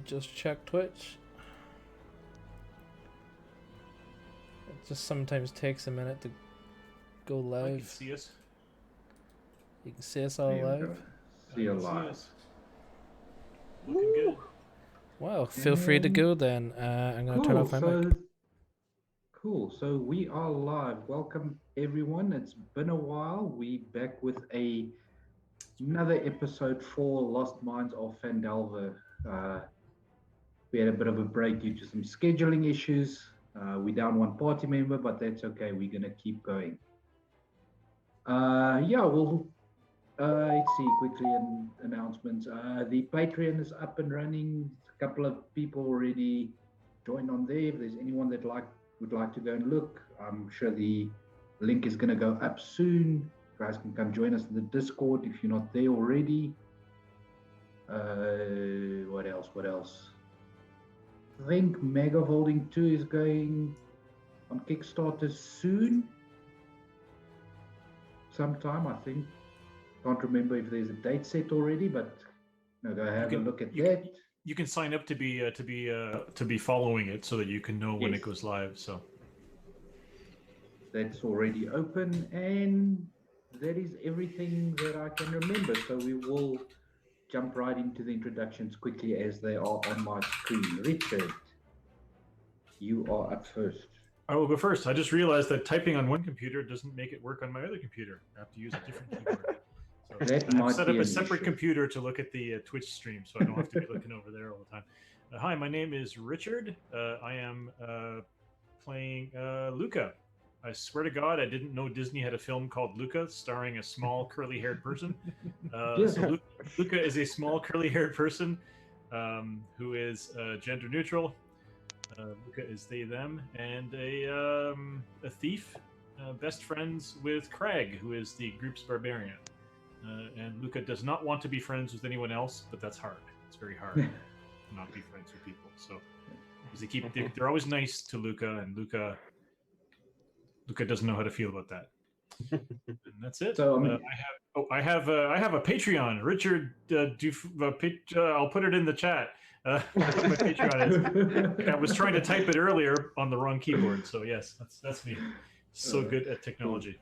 just check Twitch. It just sometimes takes a minute to go live. You can see us. You can see us all live. See you live. Looking good. Well, feel free to go then. I'm going to turn off my mic. Cool. So we are live. Welcome everyone. It's been a while. We back with another episode for Lost Minds of Phandelver. We had a bit of a break due to some scheduling issues. We down one party member, but that's okay. We're gonna keep going. Let's see quickly announcements. The Patreon is up and running. A couple of people already joined on there. If there's anyone that would like to go and look, I'm sure the link is gonna go up soon. You guys can come join us in the Discord if you're not there already. What else? I think Mega Holding 2 is going on Kickstarter soon. Sometime, I think. Can't remember if there's a date set already, but go have a look at that. You can sign up to be following it so that you can know when it goes live. So that's already open, and that is everything that I can remember. So we will jump right into the introductions quickly as they are on my screen. Richard, you are up first. I will go first. I just realized that typing on one computer doesn't make it work on my other computer. I have to use a different keyboard. So I've set up a separate computer to look at the Twitch stream, so I don't have to be looking over there all the time. Hi, my name is Richard. I am playing Luca. I swear to God, I didn't know Disney had a film called Luca, starring a small curly-haired person. So Luca is a small curly-haired person who is gender neutral. Luca is they, them, and a thief, best friends with Craig, who is the group's barbarian. And Luca does not want to be friends with anyone else, but that's hard. It's very hard to not be friends with people. So they're always nice to Luca, and Luca doesn't know how to feel about that. And that's it. So I have a Patreon. Richard, I'll put it in the chat. That's what my Patreon is. I was trying to type it earlier on the wrong keyboard. So yes, that's me. So good at technology.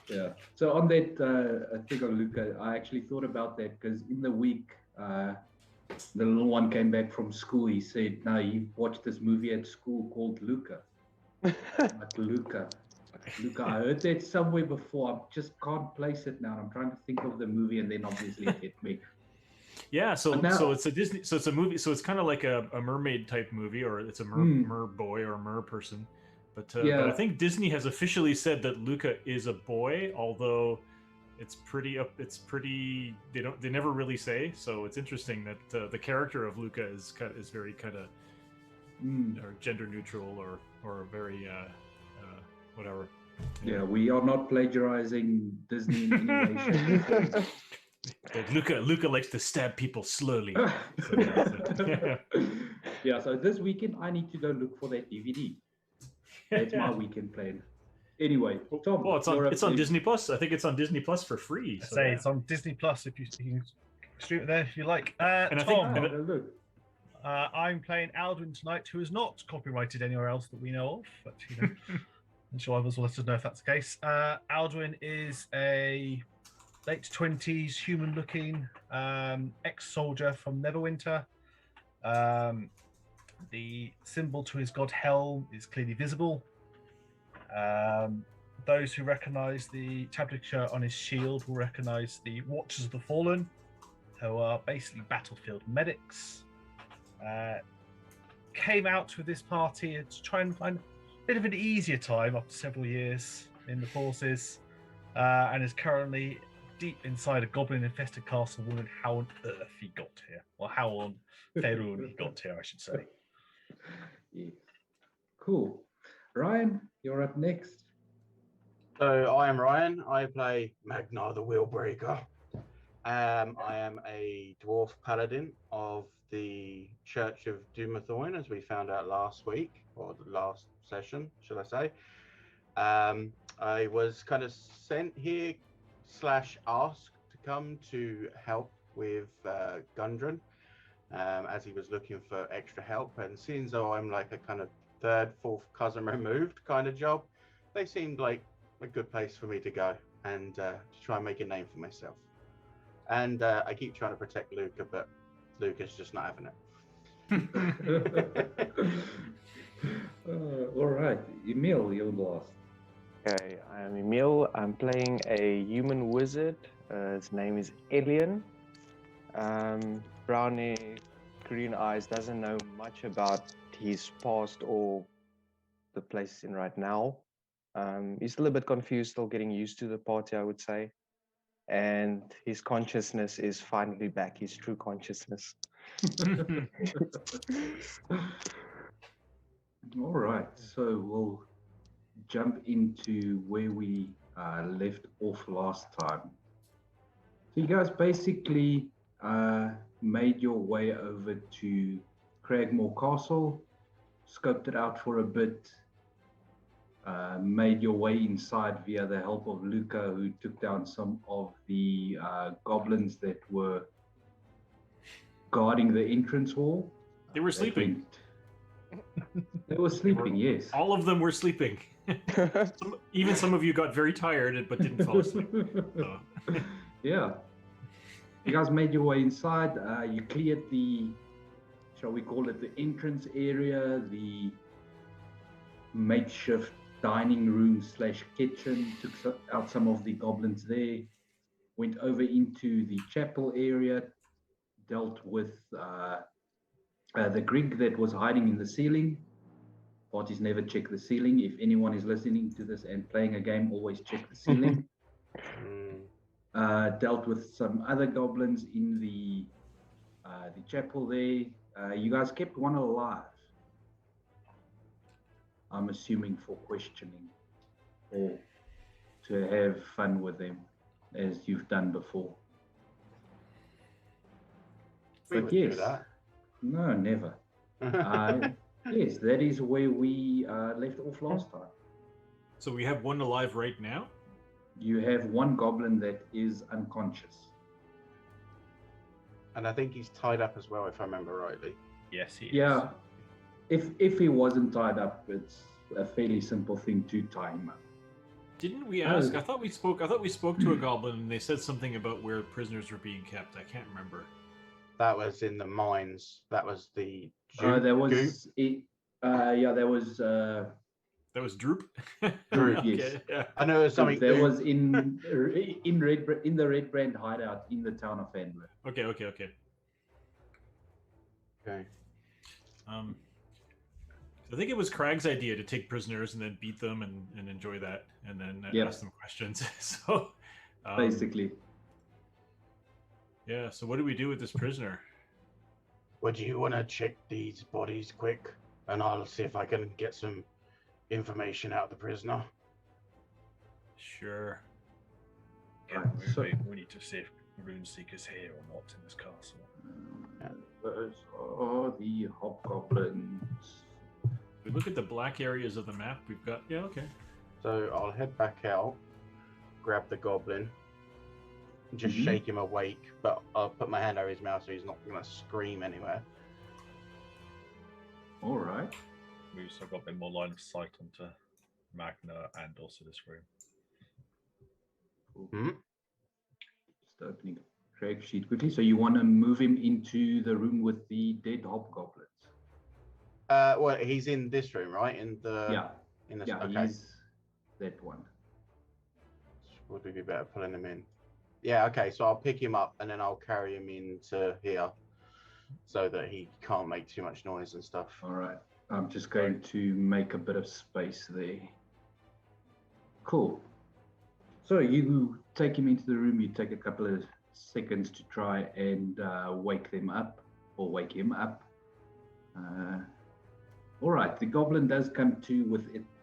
Yeah. So on that thing on Luca, I actually thought about that because in the week, the little one came back from school. He said, "No, he watched this movie at school called Luca." Like Luca. I heard that somewhere before. I just can't place it now. I'm trying to think of the movie, and then obviously it hit me. Yeah, so it's a Disney. So it's a movie. So it's kind of like a mermaid type movie, or it's a mer boy or a mer person. But I think Disney has officially said that Luca is a boy, although it's pretty. They never really say. So it's interesting that the character of Luca is very kind of or gender neutral or very whatever. Yeah, we are not plagiarizing Disney in any way. Luca likes to stab people slowly. So this weekend I need to go look for that DVD. That's my weekend plan. Anyway, Tom. Well, it's on Disney Plus. I think it's on Disney Plus for free. So it's on Disney Plus if you can stream it there if you like. And Tom, I'm playing Alduin tonight, who is not copyrighted anywhere else that we know of, but I'm sure others will let us know if that's the case. Alduin is a late 20s human-looking ex-soldier from Neverwinter. The symbol to his god Helm is clearly visible. Those who recognize the tablature on his shield will recognize the Watchers of the Fallen, who are basically battlefield medics. Came out with this party to try and find a bit of an easier time after several years in the forces, and is currently deep inside a goblin-infested castle, wondering how on earth he got here, or how on Faerun he got here, I should say. Yeah. Cool. Ryan, you're up next. So I am Ryan. I play Magnar the Wheelbreaker. I am a dwarf paladin of the Church of Dumathoin, as we found out last week, or the last session, should I say. I was kind of sent here / asked to come to help with Gundren. as he was looking for extra help. And seeing as though I'm like a kind of third, fourth cousin removed kind of job, they seemed like a good place for me to go and to try and make a name for myself. And I keep trying to protect Luca, but Luca's just not having it. All right, Emil, you're last. Okay, I'm Emil. I'm playing a human wizard. His name is Elian. Brown hair, green eyes, doesn't know much about his past or the place he's in right now. He's a little bit confused, still getting used to the party, I would say. And his consciousness is finally back, his true consciousness. All right, so we'll jump into where we left off last time. So you guys basically made your way over to Cragmore Castle, scoped it out for a bit, made your way inside via the help of Luca, who took down some of the goblins that were guarding the entrance wall. They were sleeping. They were sleeping, yes. All of them were sleeping. Even some of you got very tired but didn't fall asleep. So. Yeah. You guys made your way inside. You cleared the, shall we call it the entrance area, the makeshift dining room / kitchen, took out some of the goblins there, went over into the chapel area, dealt with the Grig that was hiding in the ceiling. Parties never check the ceiling. If anyone is listening to this and playing a game, always check the ceiling. Dealt with some other goblins in the chapel there. You guys kept one alive. I'm assuming for questioning or to have fun with them, as you've done before. But yes, no, never. Yes, that is where we left off last time. So we have one alive right now? You have one goblin that is unconscious. And I think he's tied up as well, if I remember rightly. Yes, he is. Yeah, if he wasn't tied up, it's a fairly simple thing to tie him up. Didn't we ask? I thought we spoke to a goblin and they said something about where prisoners were being kept. I can't remember. That was in the mines. That was the. There was it. There was. That was Droop. Droop, Okay, yes. Yeah. I know it was something. There was in the Red Brand hideout in the town of Handler. Okay. Okay. I think it was Craig's idea to take prisoners and then beat them and enjoy that, and then ask them questions. So basically. Yeah. So what do we do with this prisoner? Would you want to check these bodies quick, and I'll see if I can get some information out of the prisoner? Sure. Yeah, we need to see if Runeseeker's here or not in this castle. Those are the hobgoblins. We look at the black areas of the map. We've got okay. So I'll head back out, grab the goblin, just shake him awake, but I'll put my hand over his mouth so he's not going to scream anywhere. All right. We've also got a bit more line of sight onto Magna and also this room. Just opening Craig's sheet quickly. So you want to move him into the room with the dead hobgoblins? Well, he's in this room, right? In the okay. He's that one. Would we be better pulling him in? Yeah, okay. So I'll pick him up and then I'll carry him into here, so that he can't make too much noise and stuff. All right. I'm just going to make a bit of space there. Cool. So you take him into the room. You take a couple of seconds to try and wake them up or wake him up. All right. The goblin does come to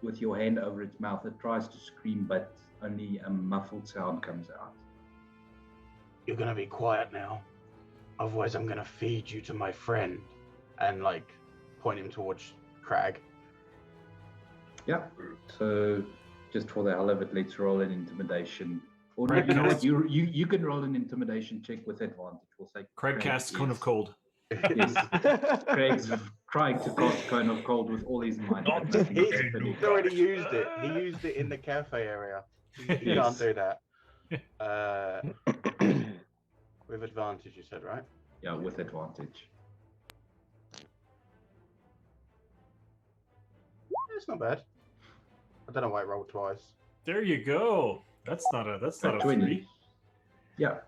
with your hand over its mouth. It tries to scream, but only a muffled sound comes out. You're gonna be quiet now, otherwise I'm gonna feed you to my friend, and point him towards Crag. Yeah. So just for the hell of it, let's roll an intimidation. Or Craig you know what? You can roll an intimidation check with advantage. We'll say Craig casts Cone of Cold. Yes, Craig's trying to cast Cone of Cold with all his might. Not but nothing's He's happening. already used it. He used it in the cafe area. You can't do that. With advantage, you said, right? Yeah, with advantage. It's not bad. I don't know why it rolled twice. There you go. That's not a 20. 3. Yeah.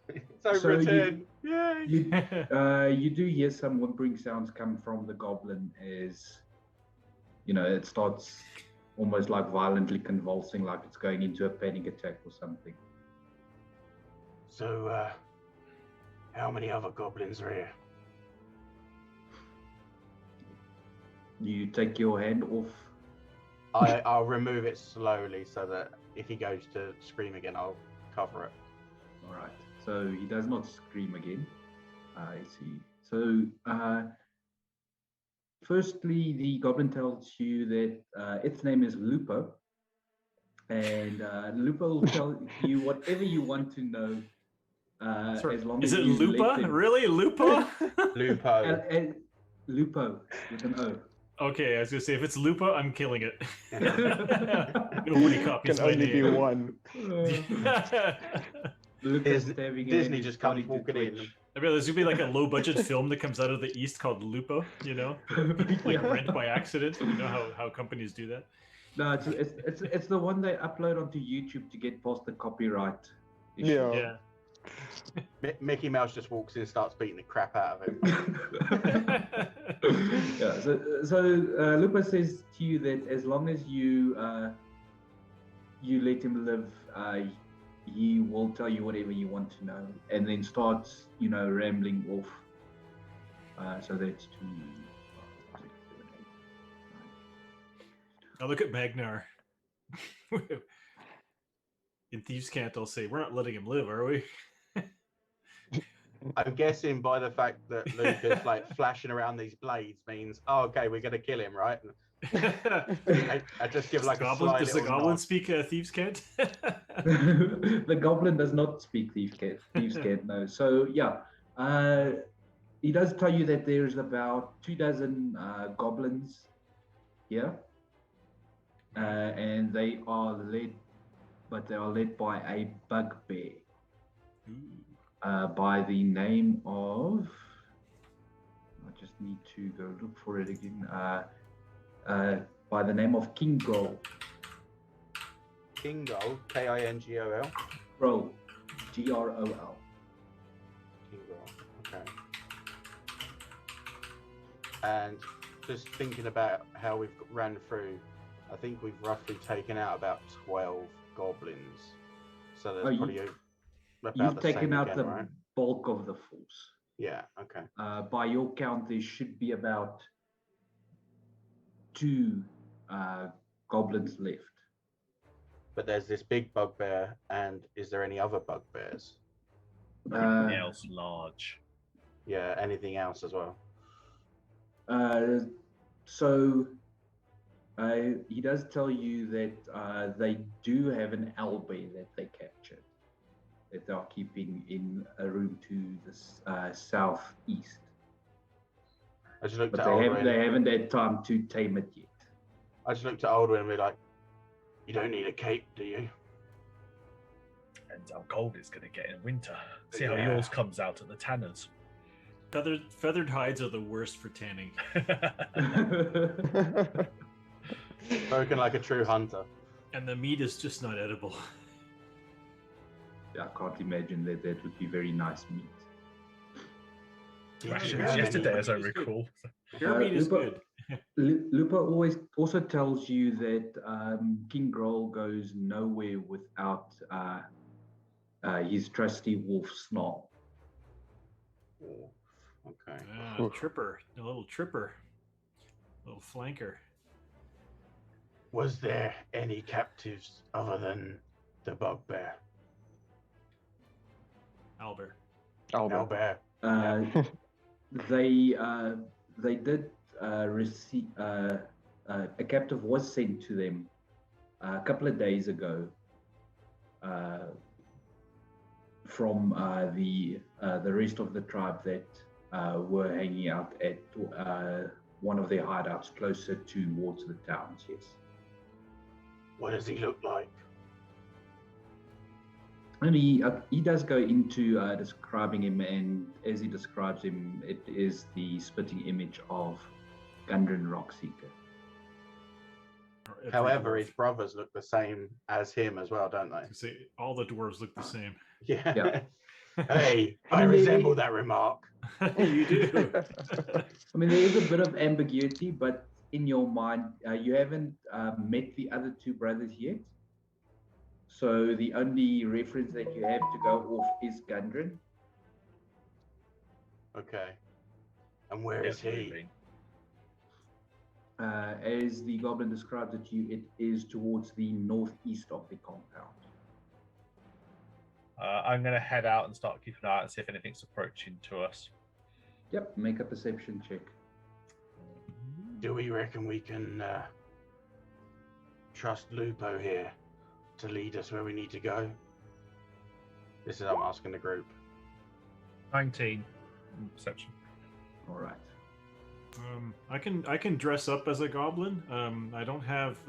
It's over So a 10. Yay! You do hear some whimpering sounds come from the goblin as, it starts almost like violently convulsing, like it's going into a panic attack or something. So, how many other goblins are here? You take your hand off. I'll remove it slowly so that if he goes to scream again, I'll cover it. All right. So he does not scream again. I see. So, firstly, the goblin tells you that its name is Lupo, and Lupo will tell you whatever you want to know. As long Is as it you Lupa? let him. Really, Lupa? Lupo. Lupo with an O. Okay, I was gonna say if it's Lupa, I'm killing it. Nobody copies Can my only be name. one. Disney just comes walking in. I mean, there's gonna be like a low-budget film that comes out of the East called Lupo. Like rent by accident. You know how companies do that. No, it's the one they upload onto YouTube to get past the copyright issue. Yeah. Mickey Mouse just walks in and starts beating the crap out of him. Yeah, so Lupa says to you that as long as you let him live, he will tell you whatever you want to know, and then starts rambling off. So that's 2, 5, 6, 7, 8, 9. Now look at Magnar. In Thieves' Cant, I'll say, we're not letting him live, are we? I'm guessing by the fact that Luke is like flashing around these blades means, oh, okay, we're going to kill him, right? I just give like a sly Does the little goblin nod. speak Thieves' Cant? The goblin does not speak Thieves' Cant, no. So yeah, he does tell you that there's about 2 dozen goblins here, and they are led by a bugbear by the name of. I just need to go look for it again. By the name of King Grol. Kingol, K-I-N-G-O-L. Grol, G-R-O-L. Kingol, okay. And just thinking about how we've ran through, I think we've roughly taken out about 12 goblins. So there's probably about You've the taken same out again, the right? bulk of the force. Yeah, okay. By your count, there should be about 2 goblins left. But there's this big bugbear, and is there any other bugbears? Anything else large? Yeah, anything else as well? So he does tell you that they do have an owlbear that they captured, that they are keeping in a room to the southeast. I just looked But at they Aldwin. haven't had time to tame it yet. I just looked at Aldwin and be like, you don't need a cape, do you? And how cold it's going to get in winter. See how Yeah. yours comes out at the tanners. Feathered hides are the worst for tanning. Spoken like a true hunter. And the meat is just not edible. I can't imagine that would be very nice meat. Rations Yeah. yesterday, as I Meat is good. recall. Your meat is Lupa- good. Lupa also tells you that King Grol goes nowhere without his trusty wolf Snarl. Okay. Tripper. A little tripper. A little flanker. Was there any captives other than the bugbear? Albert. Owlbear. They did receive a captive was sent to them a couple of days ago from the rest of the tribe that were hanging out at one of their hideouts closer towards the towns. Yes. What does he look like? And he does go into describing him, and as he describes him, it is the spitting image of Gundren Rockseeker. However, his brothers look the same as him as well, don't they? See, all the dwarves look the same. Yeah. Hey, I resemble that remark. You do. I mean, there is a bit of ambiguity, but in your mind, you haven't met the other two brothers yet. So the only reference that you have to go off is Gundren. Okay. And where is he? As the goblin describes it to you, it is towards the northeast of the compound. I'm going to head out and start keeping an eye out and see if anything's approaching to us. Yep, make a perception check. Do we reckon we can trust Lupo here to lead us where we need to go? This is I'm asking the group. 19 perception. All right. I can dress up as a goblin. I don't have.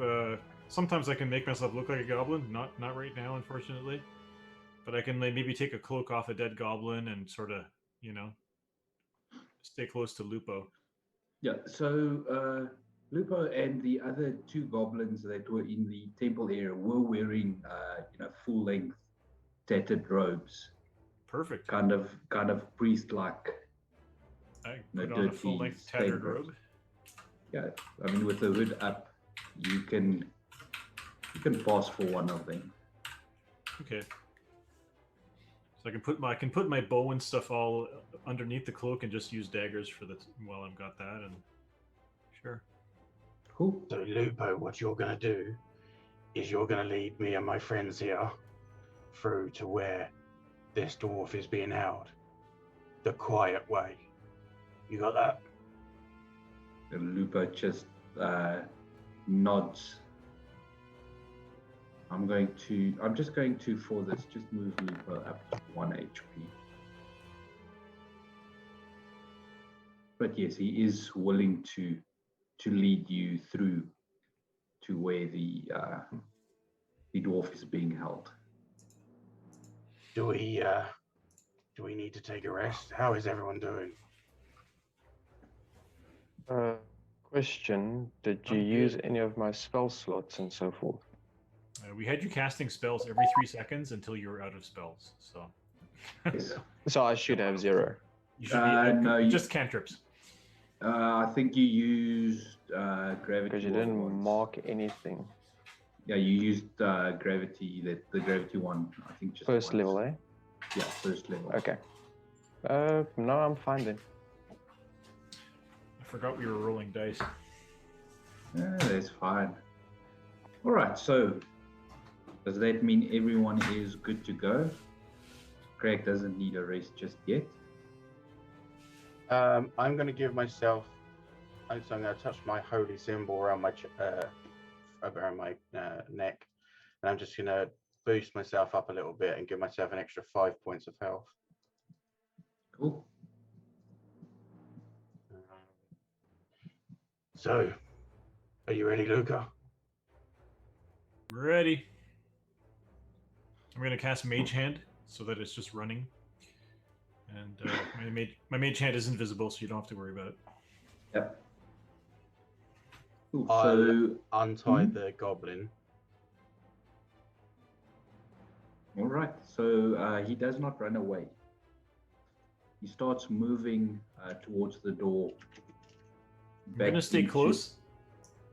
Sometimes I can make myself look like a goblin. Not right now, unfortunately. But I can maybe take a cloak off a dead goblin and sort of, stay close to Lupo. Yeah. So Lupo and the other two goblins that were in the temple area were wearing, full-length tattered robes. Perfect. Kind of priest-like. I put on a full-length tattered robe. Yeah, I mean, with the hood up, you can pass for one of them. Okay. So I can put my bow and stuff all underneath the cloak and just use daggers for while I've got that, and sure. Cool. So Lupo, what you're gonna do is you're gonna lead me and my friends here through to where this dwarf is being held, the quiet way. You got that? And Lupo just nods. I'm just going to, for this, just move Lupo up to 1 HP. But yes, he is willing to lead you through to where the dwarf is being held. Do we need to take a rest? How is everyone doing? Question, did you use any of my spell slots and so forth? We had you casting spells every 3 seconds until you were out of spells. So, Yes. So I should have 0. you should be no, just cantrips. I think you used gravity. Because you didn't mark anything. Yeah, you used gravity. The gravity one, I think, just First once. level, eh? Yeah, first level. Okay. No, I'm fine then. I forgot we were rolling dice. Yeah, that's fine. All right, so does that mean everyone is good to go? Craig doesn't need a rest just yet. I'm going to give myself. So I'm going to touch my holy symbol around my neck, and I'm just going to boost myself up a little bit and give myself an extra 5 points of health. Cool. So, are you ready, Luca? Ready. I'm going to cast Mage Hand so that it's just running. And my Mage Hand is invisible, so you don't have to worry about it. Yep. Cool. I'll So untie the goblin. all right. So he does not run away. He starts moving towards the door. I'm going to stay close.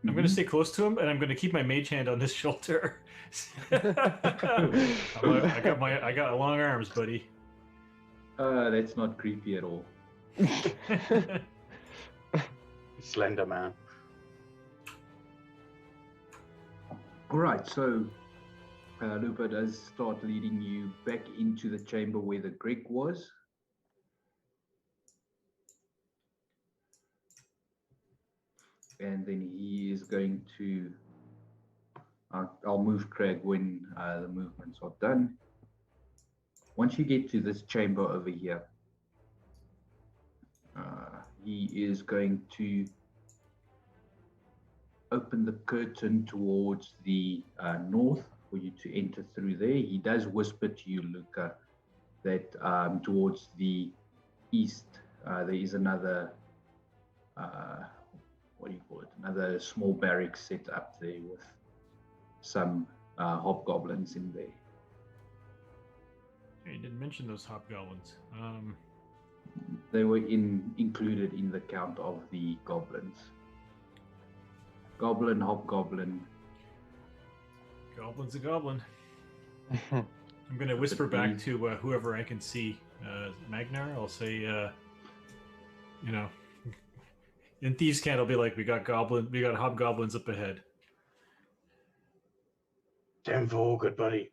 I'm going to stay close to him, and I'm going to keep my Mage Hand on his shoulder. I got long arms, buddy. That's not creepy at all. Slender man. All right, so Lupo does start leading you back into the chamber where the Greg was. And then he is going to... I'll move Craig when the movements are done. Once you get to this chamber over here, he is going to open the curtain towards the north for you to enter through there. He does whisper to you, Luca, that towards the east there is another, what do you call it? Another small barrack set up there with some hobgoblins in there. You didn't mention those hobgoblins. They were included in the count of the goblins. Goblin, hobgoblin. Goblin's a goblin. I'm going to whisper back to whoever I can see. Magnar, I'll say, you know, in Thieves' Cant, I'll be like, we got hobgoblins up ahead. 10-4, good buddy.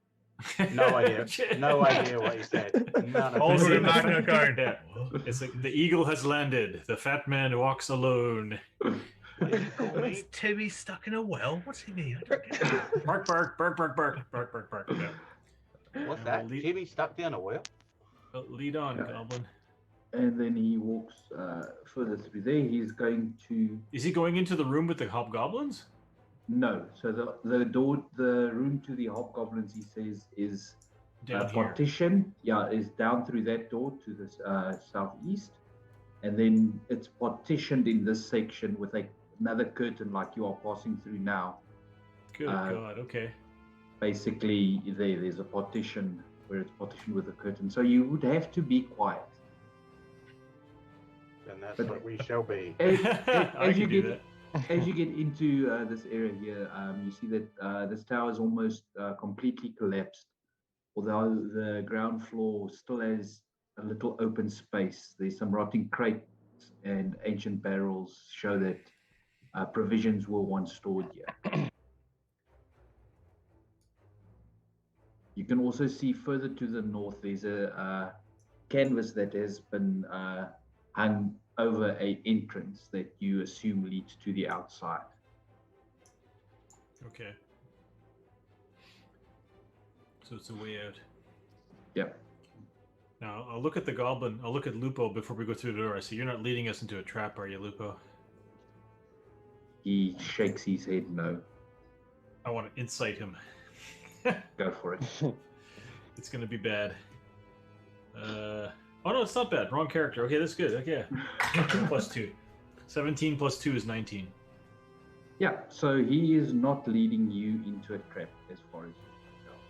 No idea. No idea what he said. None of Aldrin it. and Magna going. Yeah. It's like the eagle has landed. The fat man walks alone. What did you call me? Is Timmy stuck in a well? What's he mean? I don't get it. Bark, bark, bark, bark, bark, bark, bark, bark. Yeah. What's And that? we'll lead- Jimmy stuck down a well? Lead on, Yeah. goblin. And then he walks further through there. He's going to Is he going into the room with the hobgoblins? no. So the door, the room to the hobgoblins, he says, is Down here. partition. Yeah, is down through that door to the southeast, and then it's partitioned in this section with another curtain, like you are passing through now. Good God. Okay. Basically, there's a partition where it's partitioned with a curtain. So you would have to be quiet. And that's But- what we shall be. As, I as you can do get that. as you get into this area here, you see that this tower is almost completely collapsed. Although the ground floor still has a little open space. There's some rotting crates and ancient barrels show that provisions were once stored here. You can also see further to the north, there's a canvas that has been hung over an entrance that you assume leads to the outside. Okay. So it's a way out. Yep. Now, I'll look at the goblin. I'll look at Lupo before we go through the door. I say, you're not leading us into a trap, are you, Lupo? He shakes his head no. I want to incite him. Go for it. It's going to be bad. Oh, no, it's not bad. Wrong character. Okay, that's good. Okay. Plus 2. 17 plus 2 is 19. Yeah, so he is not leading you into a trap as far as you can tell.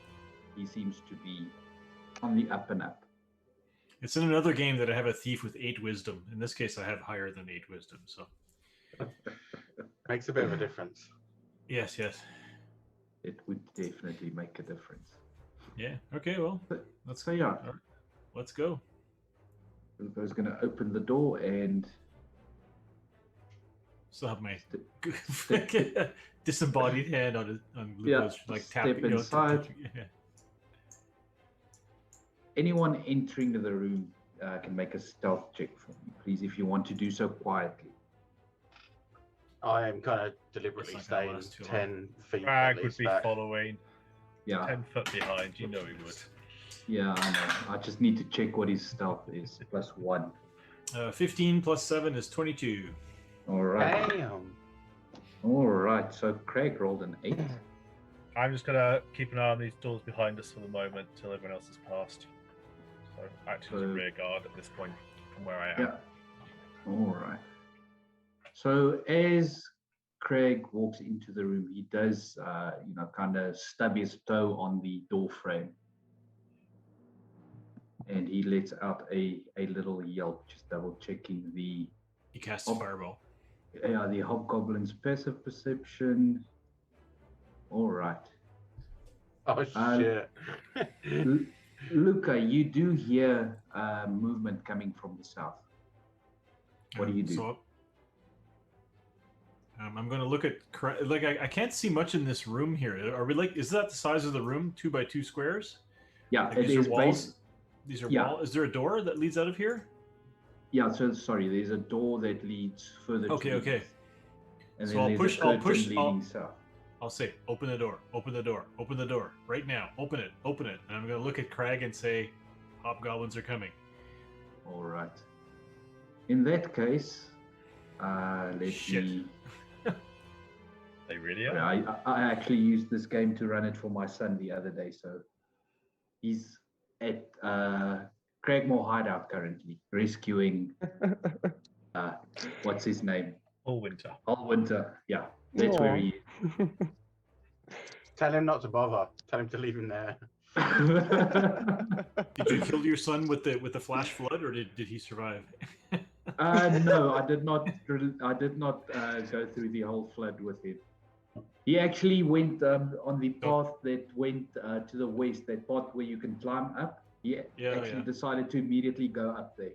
He seems to be on the up and up. It's in another game that I have a thief with 8 wisdom. In this case, I have higher than 8 wisdom. So, Makes a bit of a difference. yes, yes. It would definitely make a difference. Yeah. Okay, well, let's So yeah, let's go. Lupo's going to open the door and Still have my Step- disembodied hand on Lupo's like step tapping. inside. Yeah. anyone entering the room can make a stealth check for me, please, if you want to do so quietly. I am kind of deliberately It's not gonna staying last too long. 10 feet at Crag would least be back. following, Yeah, 10 foot behind. You know he would. yeah, I know. I just need to check what his stealth is. +1. 15 plus 7 is 22. All right. Damn. All right. So Craig rolled an 8. I'm just gonna keep an eye on these doors behind us for the moment till everyone else has passed. So acting as a So- rear guard at this point from where I am. Yeah. All right. So as Craig walks into the room, he does, kind of stub his toe on the door frame, and he lets out a little yelp, just double checking the He casts a fireball. the hobgoblin's passive perception. All right. Oh, shit. Luca, you do hear movement coming from the south. What do you do? So, I'm going to look at I can't see much in this room here. Are we is that the size of the room? 2 by 2 squares? Yeah, Like it these is are walls. based. These are Yeah. wall. Is there a door that leads out of here? Yeah, so sorry, there's a door that leads further. Okay, to the okay. east. And So then I'll there's push- a I'll curtain push- leading I'll- south. I'll say, open the door, open the door, open the door, right now, open it, open it. And I'm going to look at Crag and say, hobgoblins are coming. All right. In that case, Let Shit. me. They really are. I actually used this game to run it for my son the other day. So he's at Craigmore Hideout currently, rescuing what's his name? All winter. All Winter. Yeah, that's where he is. Tell him not to bother. Tell him to leave him there. Did you kill your son with the flash flood, or did he survive? No, I did not. I did not go through the whole flood with him. He actually went on the path that went to the west, that path where you can climb up. He actually decided to immediately go up there.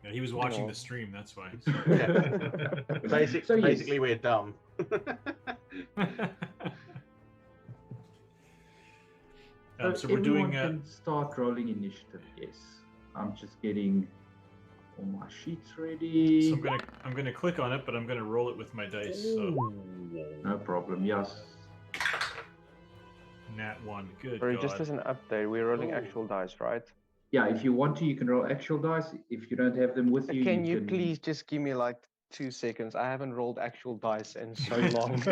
Yeah, he was watching the stream, that's why. Basically, we're dumb. So we're doing. Can start rolling initiative. Yes, I'm just getting all my sheets ready. So I'm gonna click on it, but I'm gonna roll it with my dice. So. No problem. Yes. Nat 1. Good. Sorry, God. just as an update, we're rolling actual dice, right? Yeah, if you want to, you can roll actual dice. If you don't have them with you, Can you please just give me like 2 seconds? I haven't rolled actual dice in so long.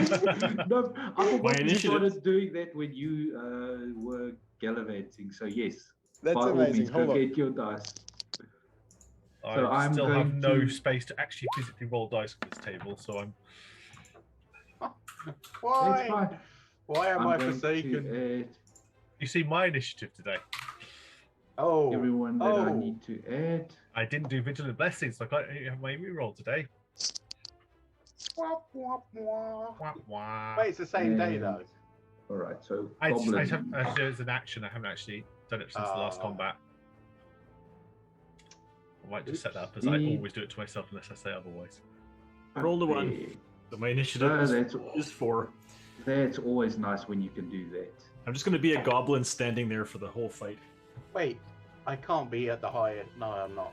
No, I forgot you started doing that when you were gallivanting. So yes, That's by amazing. all means, Hold go on. get your dice. So I I'm still have going no to- space to actually physically roll dice at this table, so I'm. That's Why? fine. Why am I I'm going forsaken? to add You see my initiative today. Oh, everyone that I need to add. I didn't do Vigilant Blessings, so I can't have my reroll today. Wah, wah, wah. Wah, wah. Wait, it's the same day And- though. All right, so I goblin. have do it as an action. I haven't actually done it since the last combat. I might just set that up as I always do it to myself unless I say otherwise. Roll the 1. Okay. So my initiative is 4. That's always nice when you can do that. I'm just gonna be a goblin standing there for the whole fight. Wait, I can't be at the highest. No, I'm not.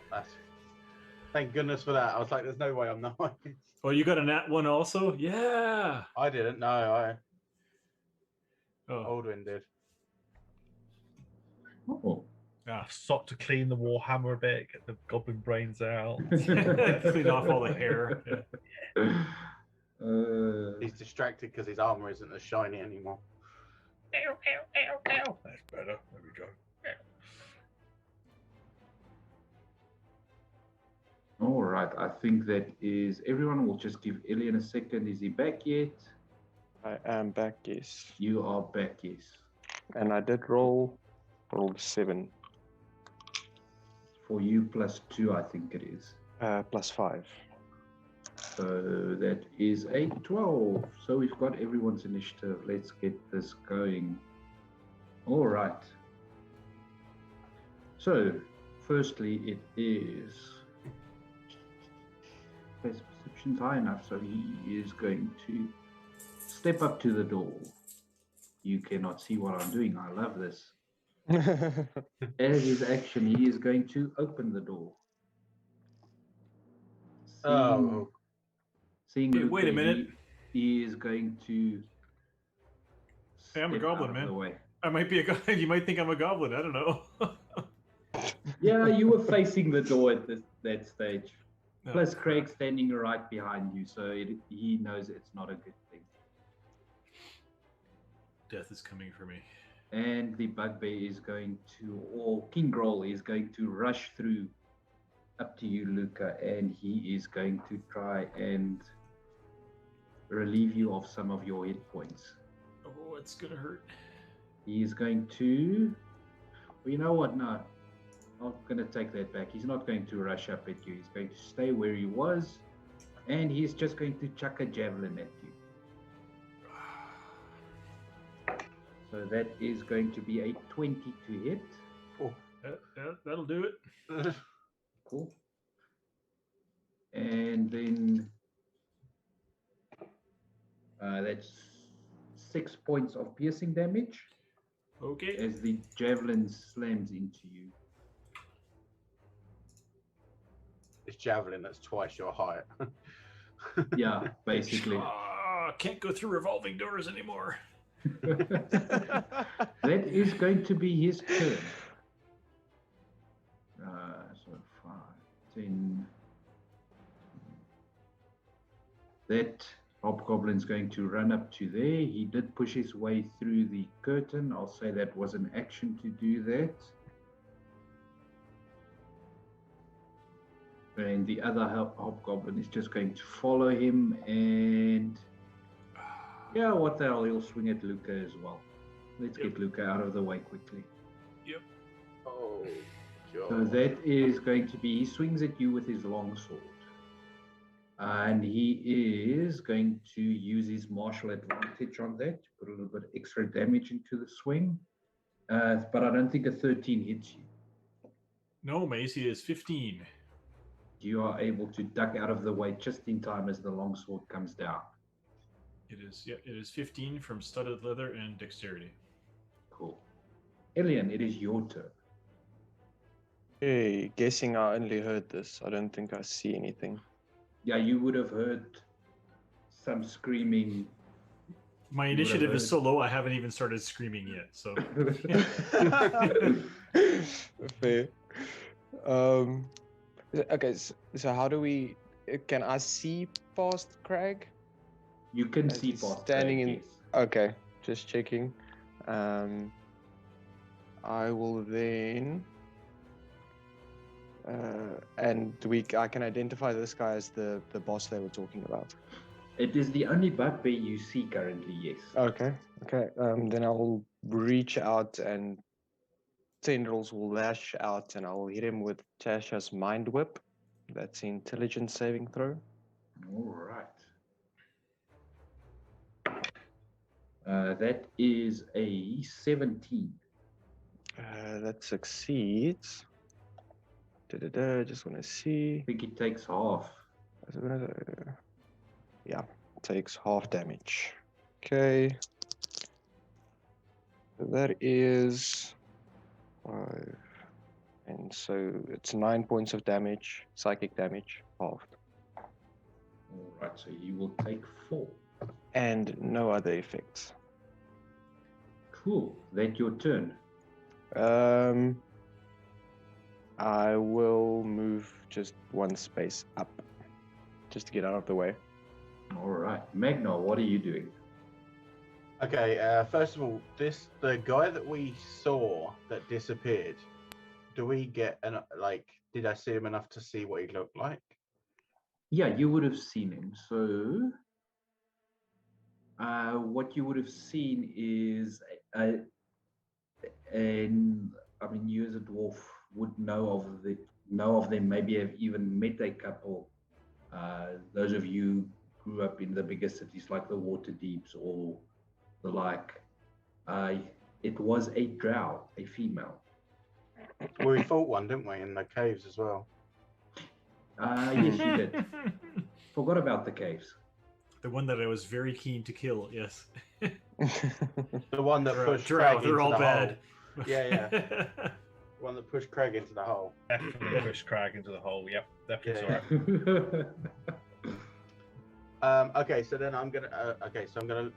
Thank goodness for that. I was like, there's no way I'm the highest. Oh, you got a nat 1 also? Yeah. I didn't. No, Oh. Aldwin did. Oh. I've sought to clean the Warhammer a bit, get the goblin brains out. Clean off all the hair. Yeah. He's distracted because his armor isn't as shiny anymore. Ow, ow, ow, ow. That's better. There we go. All right, I think that is everyone. We'll just give Elian a second. Is he back yet? I am back, yes. You are back, yes. And I did roll 7. For you, +2, I think it is. +5. So that is a 12. So we've got everyone's initiative. Let's get this going. All right. So, firstly, it is. His perception's high enough, so he is going to step up to the door. You cannot see what I'm doing. I love this. As his action, he is going to open the door. Seeing Hey, wait a minute. He is going to. Hey, I'm a step goblin, out of man. the way. I might be a goblin. You might think I'm a goblin. I don't know. Yeah, you were facing the door at that stage. Oh, Plus, crap. Craig's standing right behind you, so he knows it's not a good thing. Death is coming for me. And the bugbear is going to, or King Groll is going to rush through up to you, Luca, and he is going to try and relieve you of some of your hit points. Oh, it's gonna hurt. He is going to. Well, you know what? No, I'm going to take that back. He's not going to rush up at you. He's going to stay where he was, and he's just going to chuck a javelin at you. So that is going to be a 20 to hit. Oh, That'll do it. Cool. And then that's 6 points of piercing damage Okay. as the javelin slams into you. it's javelin that's twice your height. Yeah, basically. Can't go through revolving doors anymore. That is going to be his turn. So 5, 10, That hobgoblin's going to run up to there. He did push his way through the curtain. I'll say that was an action to do that. And the other hobgoblin is just going to follow him, and yeah, what the hell, he'll swing at Luca as well. Let's get Luca out of the way quickly. Yep. Oh, God. So that is going to be, he swings at you with his long sword. And he is going to use his martial advantage on that to put a little bit extra damage into the swing. But I don't think a 13 hits you. No, my AC is 15. You are able to duck out of the way just in time as the longsword comes down. It is 15 from studded leather and dexterity. Cool. Elian, it is your turn. Hey, guessing I only heard this. I don't think I see anything. Yeah, you would have heard some screaming. My initiative is so low, I haven't even started screaming yet. So Fair. Okay, so how do we? Can I see past Craig? You can As see he's past standing Craig, in. yes. Okay, just checking. I will then. And I can identify this guy as the boss they were talking about. It is the only bugbear you see currently, yes. Okay. Then I'll reach out and tendrils will lash out and I will hit him with Tasha's mind whip. That's intelligence saving throw. All right. That is a 17. That succeeds. Just want to see. I think it takes half. Yeah, takes half damage. Okay. So that is 5. And so it's 9 points of damage, psychic damage, halved. All right, so you will take 4. And no other effects. Cool. That's your turn. I will move just one space up, just to get out of the way. All right. Magna, what are you doing? Okay, first of all, the guy that we saw that disappeared, do we get did I see him enough to see what he looked like? Yeah, you would have seen him. So what you would have seen is, you as a dwarf would know of them, maybe have even met a couple. Those of you who grew up in the bigger cities like the Waterdeeps or the like. It was a drow, a female. Well, we fought one, didn't we, in the caves as well? Yes, you did. Forgot about the caves. the one that I was very keen to kill. Yes. The one that pushed Drow, Craig they're into all the bad. hole. Yeah. The one that pushed Craig into the hole. Definitely push Crag into the hole. Yep, definitely Yeah. saw it. Okay, so then I'm gonna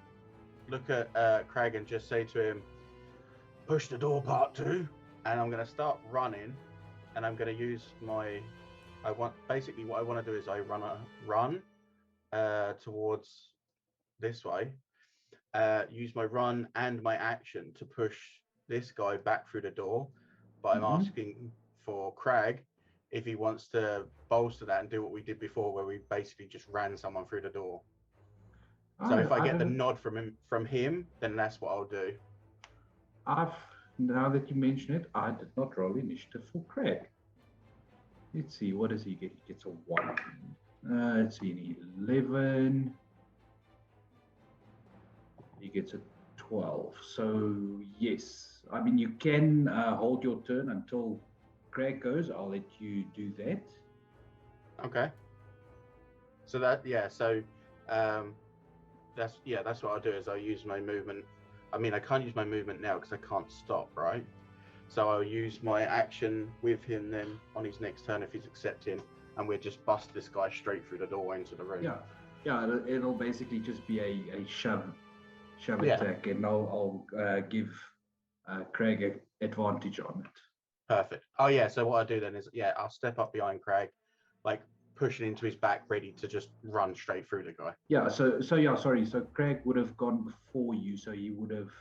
look at Craig and just say to him, "Push the door, part 2," and I'm gonna start running, and I'm gonna use my. Basically what I want to do is I run towards this way. Use my run and my action to push this guy back through the door, but I'm asking for Craig if he wants to bolster that and do what we did before, where we basically just ran someone through the door. So if I get the nod from him, then that's what I'll do. Now that you mention it, I did not roll initiative for Craig. Let's see, what does he get? He gets a 1. Let's see, an 11. He gets a 12. So yes, I mean, you can hold your turn until Craig goes. I'll let you do that. Okay. So that's what I'll do is I'll use my movement. I mean, I can't use my movement now because I can't stop, right? So I'll use my action with him then on his next turn if he's accepting, and we'll just bust this guy straight through the door into the room. Yeah. It'll basically just be a shove attack, and I'll give Craig an advantage on it. Perfect. Oh yeah. So what I do then is I'll step up behind Craig, like pushing into his back, ready to just run straight through the guy. Yeah, so sorry. So Craig would have gone before you, so he would have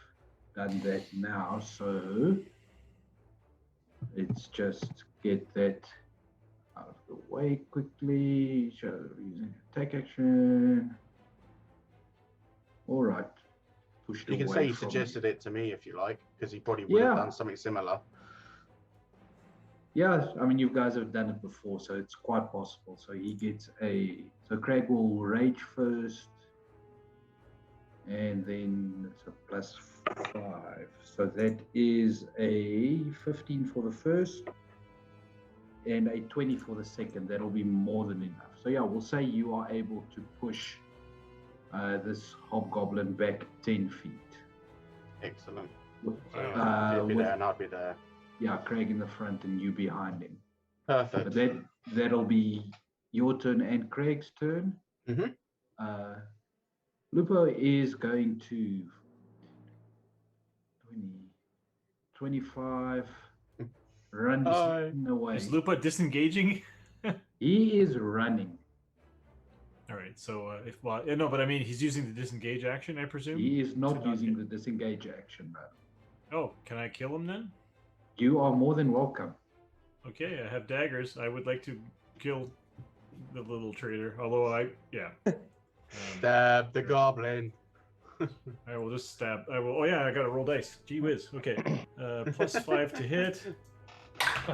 done that now. So let's just get that out of the way quickly. Show using attack action. All right. Pushed You can away say he from suggested it to me if you like, because he probably would have done something similar. Yeah, I mean, you guys have done it before, so it's quite possible. So he gets so Craig will rage first, and then it's a +5. So that is a 15 for the first, and a 20 for the second. That'll be more than enough. So yeah, we'll say you are able to push this hobgoblin back 10 feet. Excellent. With, He'd be there and I'd be there. Yeah, Craig in the front and you behind him. Perfect. But that'll be your turn and Craig's turn. Lupo is going to 25 run away. Is Lupo disengaging? He is running. All right. So but I mean, he's using the disengage action, I presume. He is not using the disengage action, though. Oh, can I kill him then? You are more than welcome. Okay, I have daggers. I would like to kill the little traitor. Although stab the goblin. I will just stab. I will. Oh yeah, I got to roll dice. Gee whiz. Okay, +5 to hit.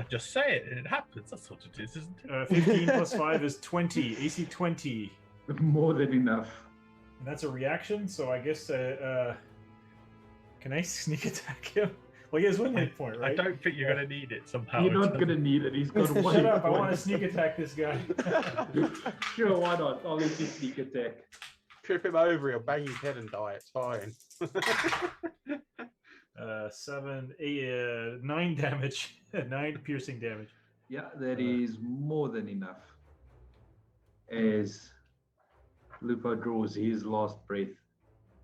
Just say it, and it happens. That's what it is, isn't it? 15 + 5 is 20. AC 20. More than enough. And that's a reaction. So I guess can I sneak attack him? Well, he has 1 hit point, right? I don't think you're going to need it somehow. You're not going to need it. He's got 1 Shut up! I want to sneak attack this guy. Sure, why not? I'll let you sneak attack. Trip him over, he'll bang his head and die. It's fine. 7, 8, 9 damage. 9 piercing damage. Yeah, that is more than enough. As Lupo draws his last breath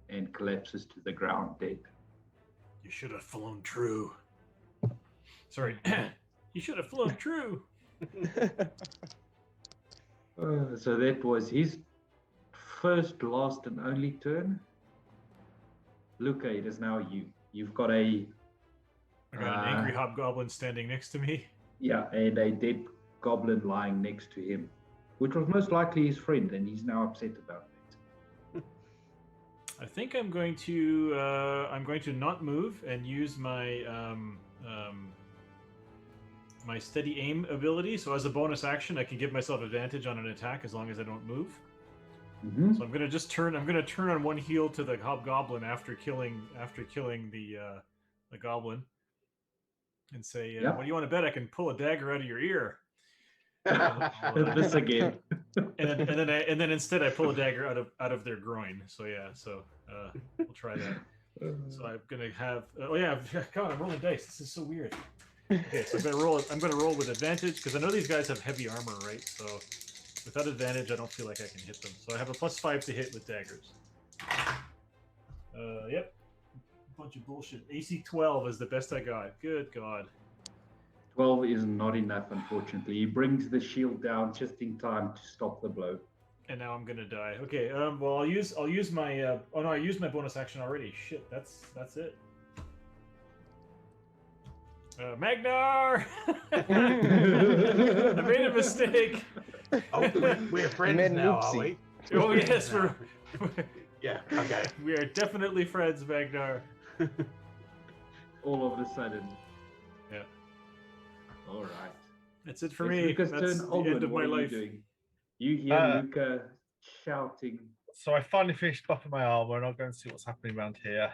and collapses to the ground dead. You should have flown true. Sorry. You should have flown true. So that was his first, last, and only turn. Luca, it is now you. You've got I got an angry hobgoblin standing next to me. Yeah, and a dead goblin lying next to him, which was most likely his friend, and he's now upset about it. I think I'm going to not move and use my my steady aim ability. So as a bonus action, I can give myself advantage on an attack as long as I don't move. Mm-hmm. So I'm gonna turn on one heel to the hobgoblin after killing the goblin, and say, "What do you want to bet? I can pull a dagger out of your ear." This again. and then instead I pull a dagger out of their groin. So yeah, we'll try that. So I'm gonna have. God, I'm rolling dice. This is so weird. Okay, so I'm gonna roll with advantage because I know these guys have heavy armor, right? So without advantage, I don't feel like I can hit them. So I have a +5 to hit with daggers. Yep. Bunch of bullshit. AC 12 is the best I got. Good God. 12 is not enough, unfortunately. He brings the shield down just in time to stop the blow. And now I'm gonna die. Okay. Well, I'll use my. Oh no, I used my bonus action already. Shit. That's it. Magnar! I made a mistake. Oh, we're friends now, are we? Oh yes, we're. Yeah. Okay. We are definitely friends, Magnar. All of a sudden. Yeah. All right. That's it for me. That's the end of my life. You hear Luca shouting. So I finally finished buffing my armor, and I'll go and see what's happening around here.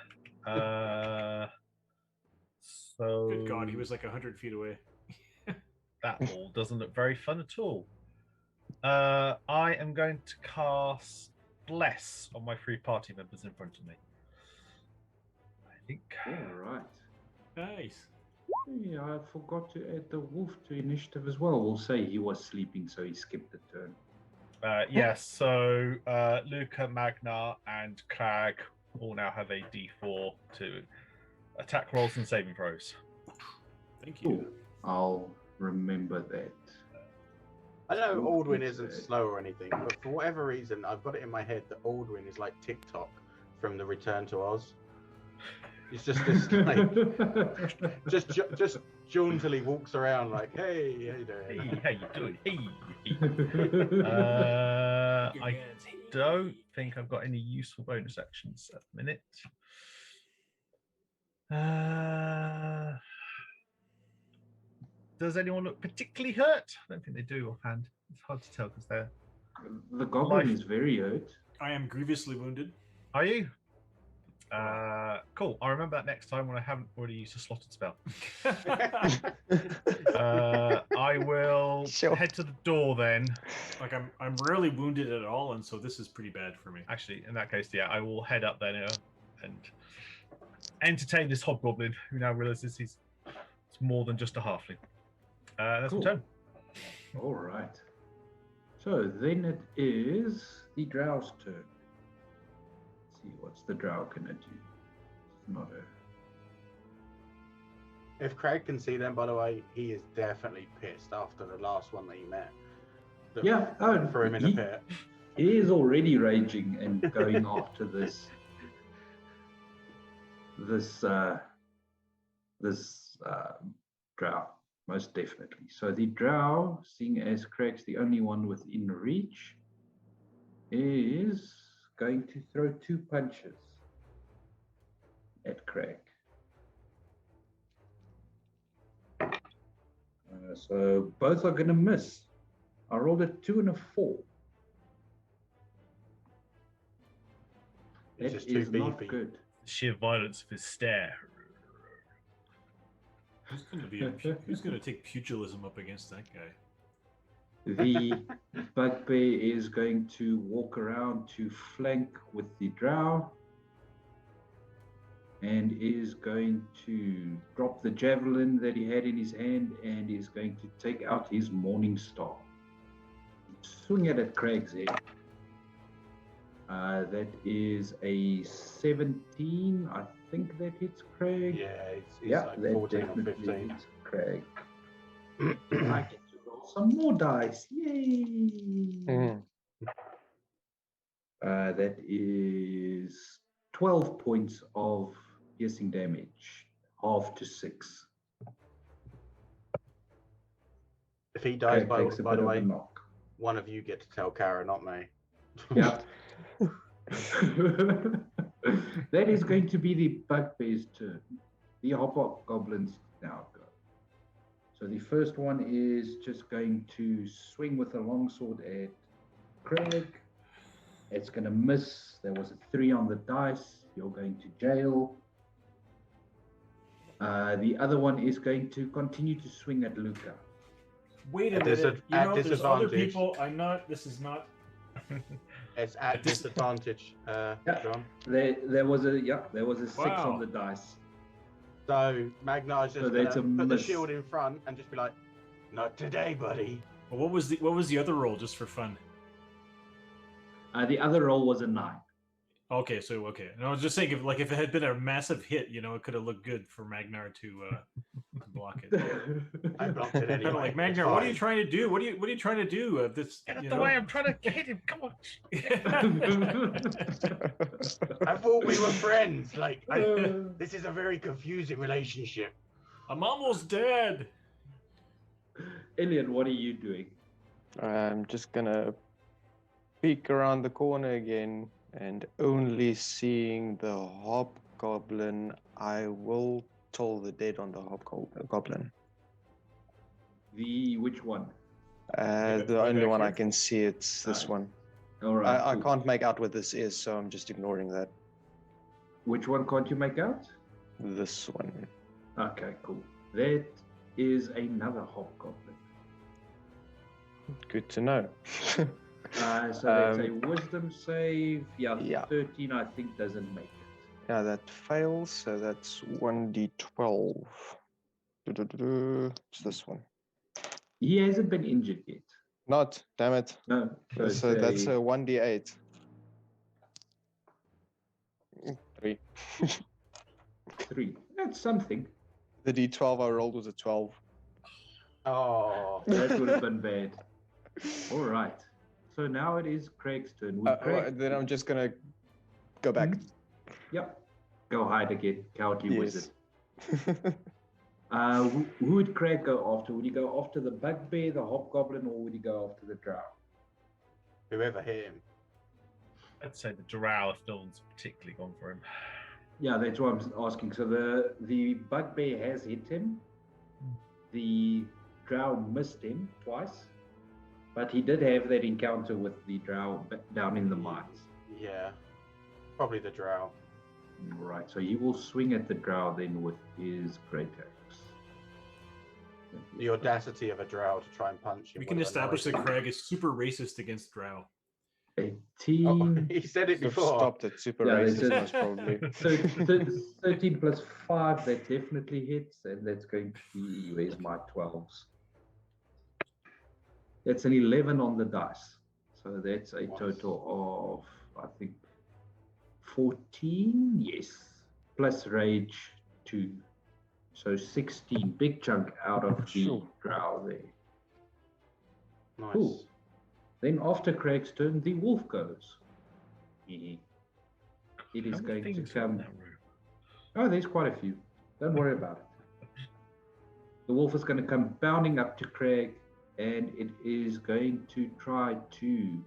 So Good God, he was like 100 feet away. That all doesn't look very fun at all. I am going to cast Bless on my 3 party members in front of me. I think. All right. Nice. Yeah, I forgot to add the wolf to initiative as well. We'll say he was sleeping, so he skipped the turn. Yes, so Luca, Magnar, and Crag all now have a D4 to attack rolls and saving throws. Thank you. Cool. I'll remember that. I know Ooh, Aldwin it's, isn't slow or anything, but for whatever reason, I've got it in my head that Aldwin is like TikTok from the Return to Oz. He's just this like just jauntily walks around like, hey, how you doing? Hey, how you doing? I don't think I've got any useful bonus actions at the minute. Does anyone look particularly hurt? I don't think they do offhand. It's hard to tell because they're. The goblin Life. is very hurt. I am grievously wounded. Are you? Cool. I'll remember that next time when I haven't already used a slotted spell. I will head to the door then. Like I'm rarely wounded at all, and so this is pretty bad for me. Actually, in that case, yeah, I will head up there now and entertain this hobgoblin who now realizes it's more than just a halfling. That's Cool. my turn. All right. So then it is the drow's turn. Let's see, what's the drow gonna do? It's not a. If Craig can see them, by the way, he is definitely pissed after the last one that he met. Yeah, For him in the pit. He is already raging and going after this drow, most definitely. So the drow, seeing as Craig's the only one within reach, is going to throw 2 punches at Craig. So both are going to miss. I rolled a 2 and a 4. He's That just too is not beefy. good. Sheer violence of his stare. Who's gonna take pugilism up against that guy? The bugbear is going to walk around to flank with the drow and is going to drop the javelin that he had in his hand and is going to take out his morning star. Swing it at Craig's head. That is a 17. I think that hits Craig. Yeah, it's Yeah, like that 14 or definitely 15. hits Craig. I get to roll some more dice. Yay! That is 12 points of piercing damage, half to 6. If he dies, Craig takes a by bit the of way, a knock. one of you get to tell Kara, not me. Yeah. That is going to be the bugbear's turn. The hobgoblins now go. So the first one is just going to swing with a longsword at Craig. It's going to miss. There was a 3 on the dice. You're going to jail. The other one is going to continue to swing at Luca. Wait a At minute. You know, there's other disadvantage. people. This is not. It's at disadvantage, John. There was a 6 Wow. on the dice. So Magnar is just So gonna that's a put the miss. shield in front and just be like, "Not today, buddy." Well, what was the other roll, just for fun? The other roll was a 9. Okay. And I was just saying, if it had been a massive hit, it could have looked good for Magnar to block it. I blocked it Kind anyway. of like, It's Magnar, what are you fine. trying to do? What are you trying to do? This, Get out the way! I'm trying to hit him. Come on. I thought we were friends. This is a very confusing relationship. I'm almost dead. Elliot, what are you doing? I'm just gonna peek around the corner again, and only seeing the hobgoblin, I will toll the dead on the hobgoblin. The which one? The only one I can see, it's this one. All right. I cool. can't make out what this is, so I'm just ignoring that. Which one can't you make out? This one. Okay, cool. That is another hobgoblin. Good to know. So that's a wisdom save. Yeah. 13 I think doesn't make it. Yeah, that fails, so that's 1d12. It's this one. He hasn't been injured yet. Not, damn it. No. So that's a 1d8. 3. 3. That's something. The d12 I rolled was a 12. Oh, That would have been bad. All right. So now it is Craig's turn. Would Craig... Then I'm just gonna go back. Yep. Go hide again, cowardly wizard. Yes. Who would Craig go after? Would he go after the bugbear, the hobgoblin, or would he go after the drow? Whoever hit him. I'd say the drow if no one's particularly gone for him. Yeah, that's what I'm asking. So the bugbear has hit him. The drow missed him twice, but he did have that encounter with the drow down in the mines. Yeah, probably the drow. Right, so he will swing at the drow then with his great axe. The audacity of a drow to try and punch him. We can establish that Craig is super racist against drow. 18. Oh, he said it You've before. stopped at super Yeah, racist, just- most probably. So 13 plus 5, that definitely hits, and that's going to be, where's my 12s? That's an 11 on the dice. So that's a total of, I think, 14, yes, plus rage 2. So 16, big chunk out of the drow there. Nice. Cool. Then after Craig's turn, the wolf goes. It is How many going to things are in come. that room? Oh, there's quite a few. Don't worry about it. The wolf is going to come bounding up to Craig, and it is going to try to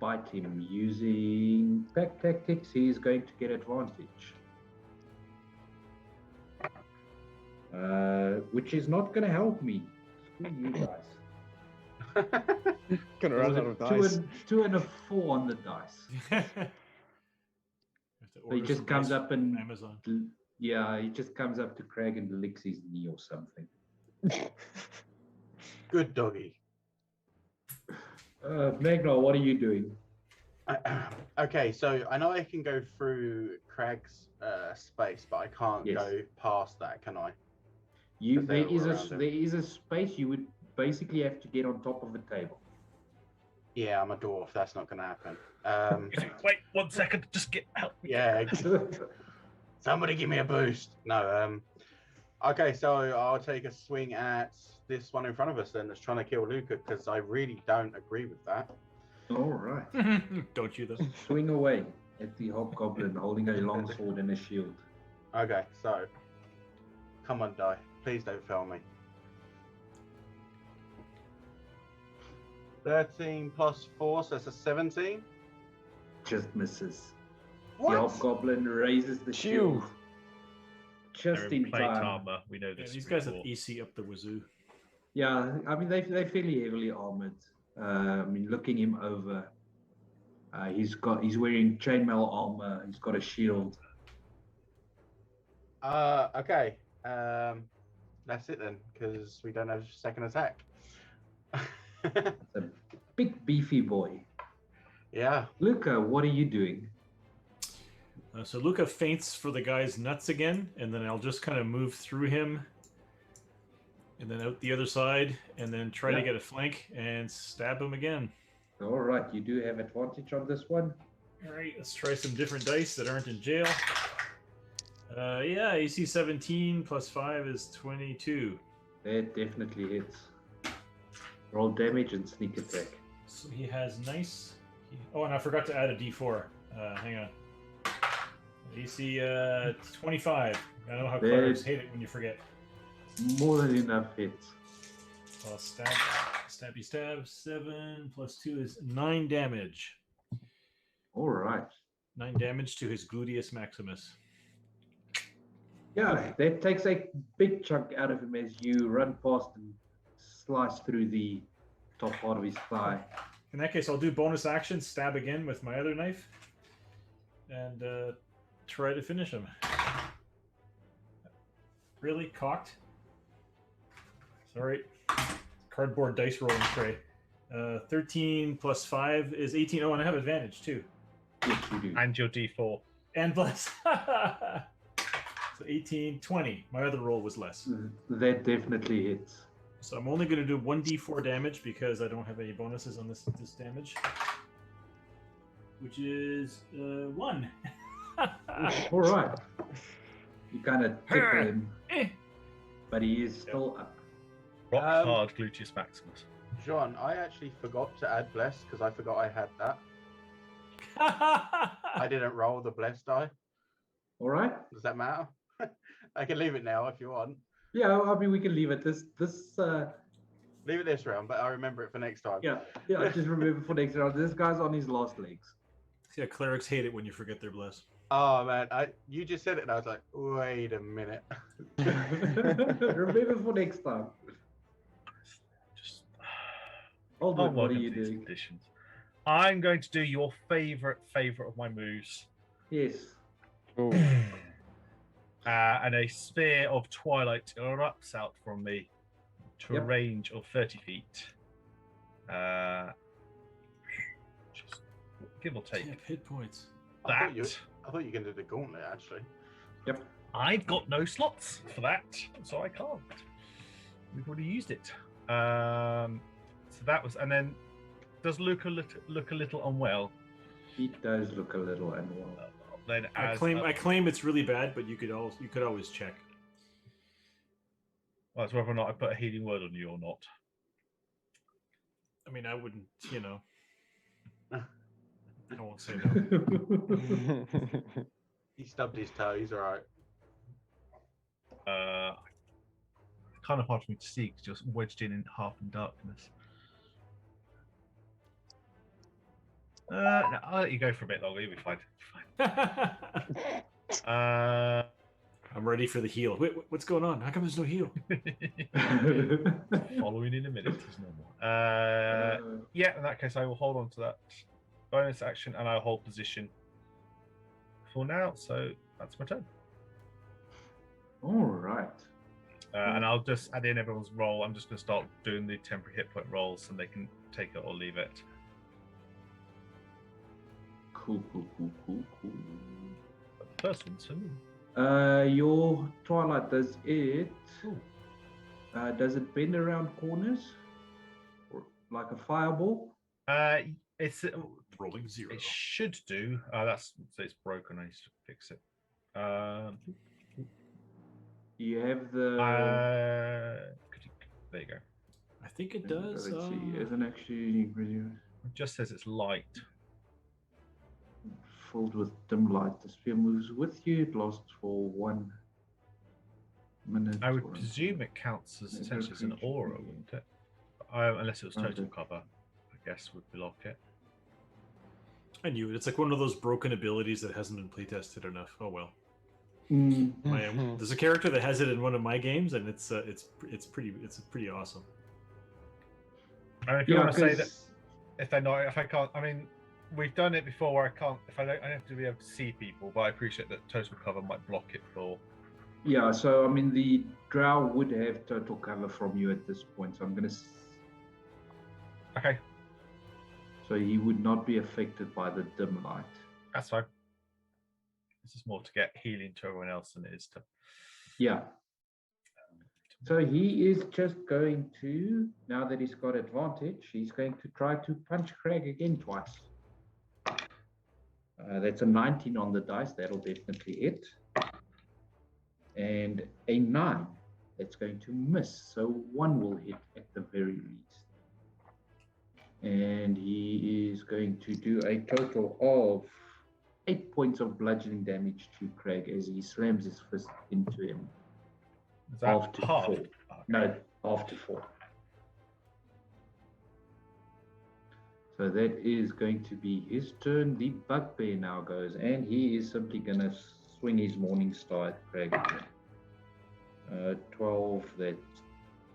bite him using pack tactics. He is going to get advantage, which is not going to help me. Screw you guys. Gonna run out of Two dice. and, 2 and a 4 on the dice. So he just comes up and Amazon. yeah, he just comes up to Craig and licks his knee or something. Good doggy. Magnar, what are you doing? Okay, so I know I can go through Craig's space, but I can't Yes. go past that, can I? You But there they're is all a around him. there is a space you would basically have to get on top of a table. Yeah, I'm a dwarf. That's not going to happen. Wait 1 second, just get out. Yeah, somebody give me a boost. No. Okay, so I'll take a swing at this one in front of us then that's trying to kill Luca, because I really don't agree with that. All right. Don't you though? Swing away at the hobgoblin holding a long sword and a shield. Okay, so come on, die. Please don't fail me. 13 plus 4, so that's a 17. Just misses. What? The hobgoblin raises the shield just They're in plate time. armor. We know Yeah, this. these guys have before. AC up the wazoo. Yeah, I mean they're fairly heavily armored. I mean, looking him over, he's wearing chainmail armor. He's got a shield. Okay. That's it then, because we don't have second attack. It's a big beefy boy. Yeah. Luca, what are you doing? So Luca feints for the guy's nuts again, and then I'll just kind of move through him, and then out the other side, and then try to Yeah. get a flank and stab him again. All right, you do have advantage on this one. All right, let's try some different dice that aren't in jail. Yeah, AC 17 plus 5 is 22. That definitely hits. Roll damage and sneak attack. So he has nice. Oh, and I forgot to add a D4. Hang on. AC 25. I know how clerics hate it when you forget. More than enough hits. Well, stabby stab. 7 plus 2 is 9 damage. All right. 9 damage to his gluteus maximus. Yeah, that takes a big chunk out of him as you run past and slice through the top part of his thigh. In that case, I'll do bonus action, stab again with my other knife, and try to finish him. Really? Cocked? Sorry. Cardboard dice rolling tray. 13 plus 5 is 18. Oh, and I have advantage too. Yes, you do. And your D4. And plus. So 18, 20. My other roll was less. That definitely hits. So I'm only going to do 1d4 damage because I don't have any bonuses on this damage. Which is 1. All right. You kind of tickle him, Eh. but he is still up. Rock hard gluteus maximus. John, I actually forgot to add bless because I forgot I had that. I didn't roll the bless die. All right. Does that matter? I can leave it now if you want. Yeah, I mean we can leave it. Leave it this round, but I remember it for next time. Yeah. Just remember for next round. This guy's on his last legs. Yeah, clerics hate it when you forget their bless. Oh man, you just said it, and I was like, wait a minute. Remember for next time. Just Aldrin, what are welcome you to these doing? conditions. I'm going to do your favorite of my moves. Yes. Ooh. And a sphere of twilight erupts out from me to a range of 30 feet. Just give or take. Yeah, hit points. I thought you were going to do the gauntlet, actually. Yep. I've got no slots for that, so I can't. We've already used it. So that was, and then does Luke look a little unwell? He does look a little unwell. Then I claim it's really bad, but you could always check. Well, it's whether or not I put a healing word on you or not. I mean, I wouldn't, I won't say no. He stubbed his toe. He's all right. Kind of hard for me to see because just wedged in half in darkness. No, I'll let you go for a bit longer. You'll be fine. I'm ready for the heal. Wait, what's going on? How come there's no heal? Following in a minute is normal. Yeah, in that case, I will hold on to that bonus action and I'll hold position for now. So that's my turn. All right. And I'll just add in everyone's roll. I'm just going to start doing the temporary hit point rolls and they can take it or leave it. Cool. But the first one's for me. Your twilight, does it bend around corners or like a fireball? It's Rolling 0. It should do. So it's broken. I need to fix it. You have the. There you go. I think it does. Let's see. It isn't actually It just says it's light. filled with dim light. The sphere moves with you. It lasts for 1 minute. I would presume it counts as essentially as an aura, wouldn't it? Unless it was total cover, I guess would block it. I knew it. It's like one of those broken abilities that hasn't been playtested enough. Oh well. There's a character that has it in one of my games, and it's pretty awesome. And if you want to say that, if I can't, I mean, we've done it before where I can't. If I don't have to be able to see people, but I appreciate that total cover might block it for. Yeah, so I mean, the drow would have total cover from you at this point, so I'm gonna. Okay. So he would not be affected by the dim light. That's fine. This is more to get healing to everyone else than it is to. Yeah. So he is just going to, now that he's got advantage, he's going to try to punch Craig again twice. That's a 19 on the dice. That'll definitely hit. And a 9. That's going to miss. So 1 will hit at the very least. And he is going to do a total of 8 points of bludgeoning damage to Craig as he slams his fist into him. Is that Half to half? 4. Okay. No, half to 4. So that is going to be his turn. The bugbear now goes, and he is simply going to swing his morning star at Craig. 12, that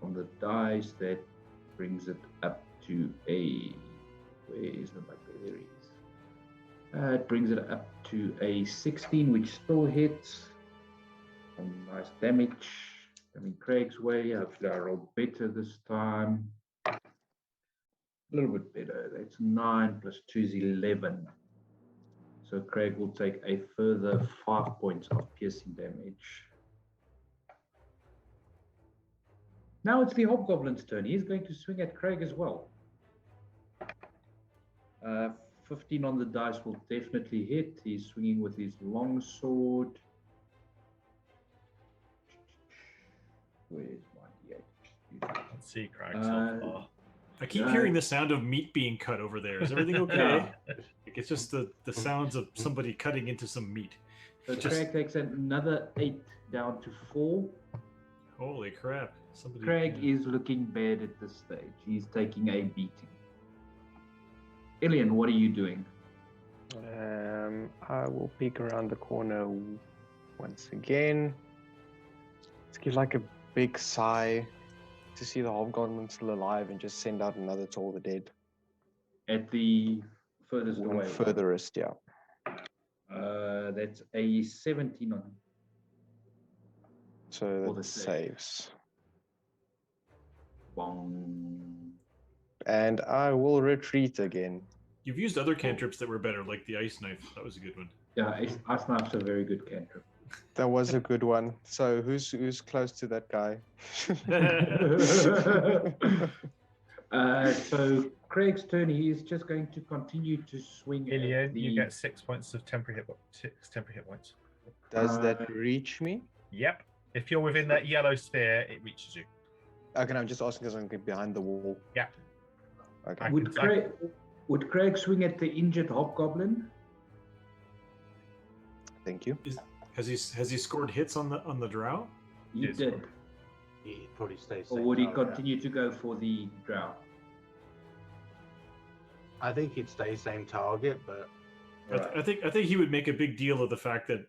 on the dice, that brings it up to a. Where is the bugbear? There he is. It brings it up to a 16, which still hits. Some nice damage coming Craig's way. Hopefully I roll better this time. A little bit better. That's 9 plus 2 is 11. So Craig will take a further 5 points of piercing damage. Now it's the Hobgoblin's turn. He's going to swing at Craig as well. 15 on the dice will definitely hit. He's swinging with his long sword. Where's my D8? Let's see, Craig, so far. I keep hearing the sound of meat being cut over there. Is everything okay? Yeah. Like, it's just the sounds of somebody cutting into some meat. So Just- Craig takes another 8 down to 4. Holy crap! Somebody. Craig is looking bad at this stage. He's taking a beating. Ilian, what are you doing? I will peek around the corner once again. Let's give like a big sigh to see the hobgoblin still alive and just send out another to all the dead. At the furthest One away. furthest, yeah. That's a 17 on. So For the that save. saves. Bong. And I will retreat again. You've used other cantrips that were better, like the ice knife. That was a good one. Yeah, Ice Knife's a very good cantrip. That was a good one. So who's close to that guy? So Craig's turn. He is just going to continue to swing. at Ilian, the... you get 6 points of temporary hit points. Does that reach me? Yep. If you're within that yellow sphere, it reaches you. Okay, I'm just asking because I'm behind the wall. Yeah. Okay. Would Craig swing at the injured hobgoblin? Thank you. Has he scored hits on the drow? He Yes. did. He probably stays. Or same would he target. continue to go for the drow? I think he'd stay same target, but I think he would make a big deal of the fact that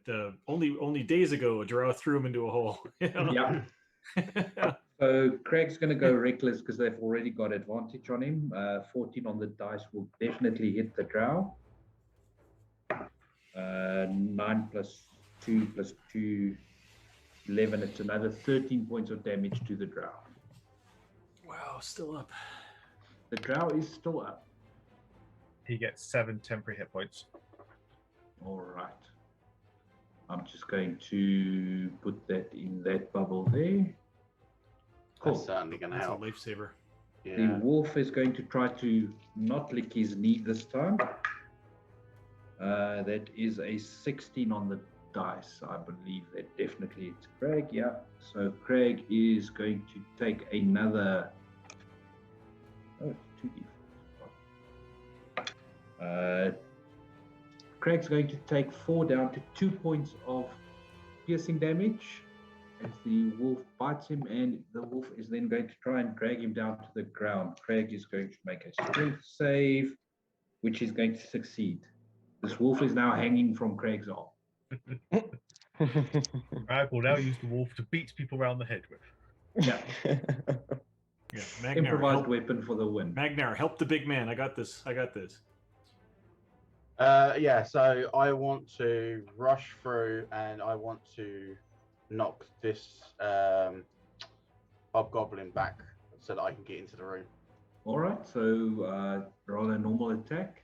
only days ago a drow threw him into a hole. You know? Yeah. So Craig's going to go reckless because they've already got advantage on him. 14 on the dice will definitely hit the drow. 9 plus 2 plus 2, 11. It's another 13 points of damage to the drow. Wow, still up. The drow is still up. He gets 7 temporary hit points. All right. I'm just going to put that in that bubble there. Cool. that's certainly going to That's a help. lifesaver. The Yeah. wolf is going to try to not lick his knee this time. That is a 16 on the dice. I believe that definitely it's Craig. Yeah. So Craig is going to take another. Oh, it's 2d4. Craig's going to take 4 down to 2 points of piercing damage as the wolf bites him, and the wolf is then going to try and drag him down to the ground. Craig is going to make a strength save, which is going to succeed. This wolf is now hanging from Craig's arm. I will now use the wolf to beat people around the head with. Yeah. Yeah, Magnar, Improvised help, weapon for the win. Magnar, help the big man. I got this. Yeah, so I want to rush through and I want to knock this hobgoblin back so that I can get into the room. All right, so roll a normal attack.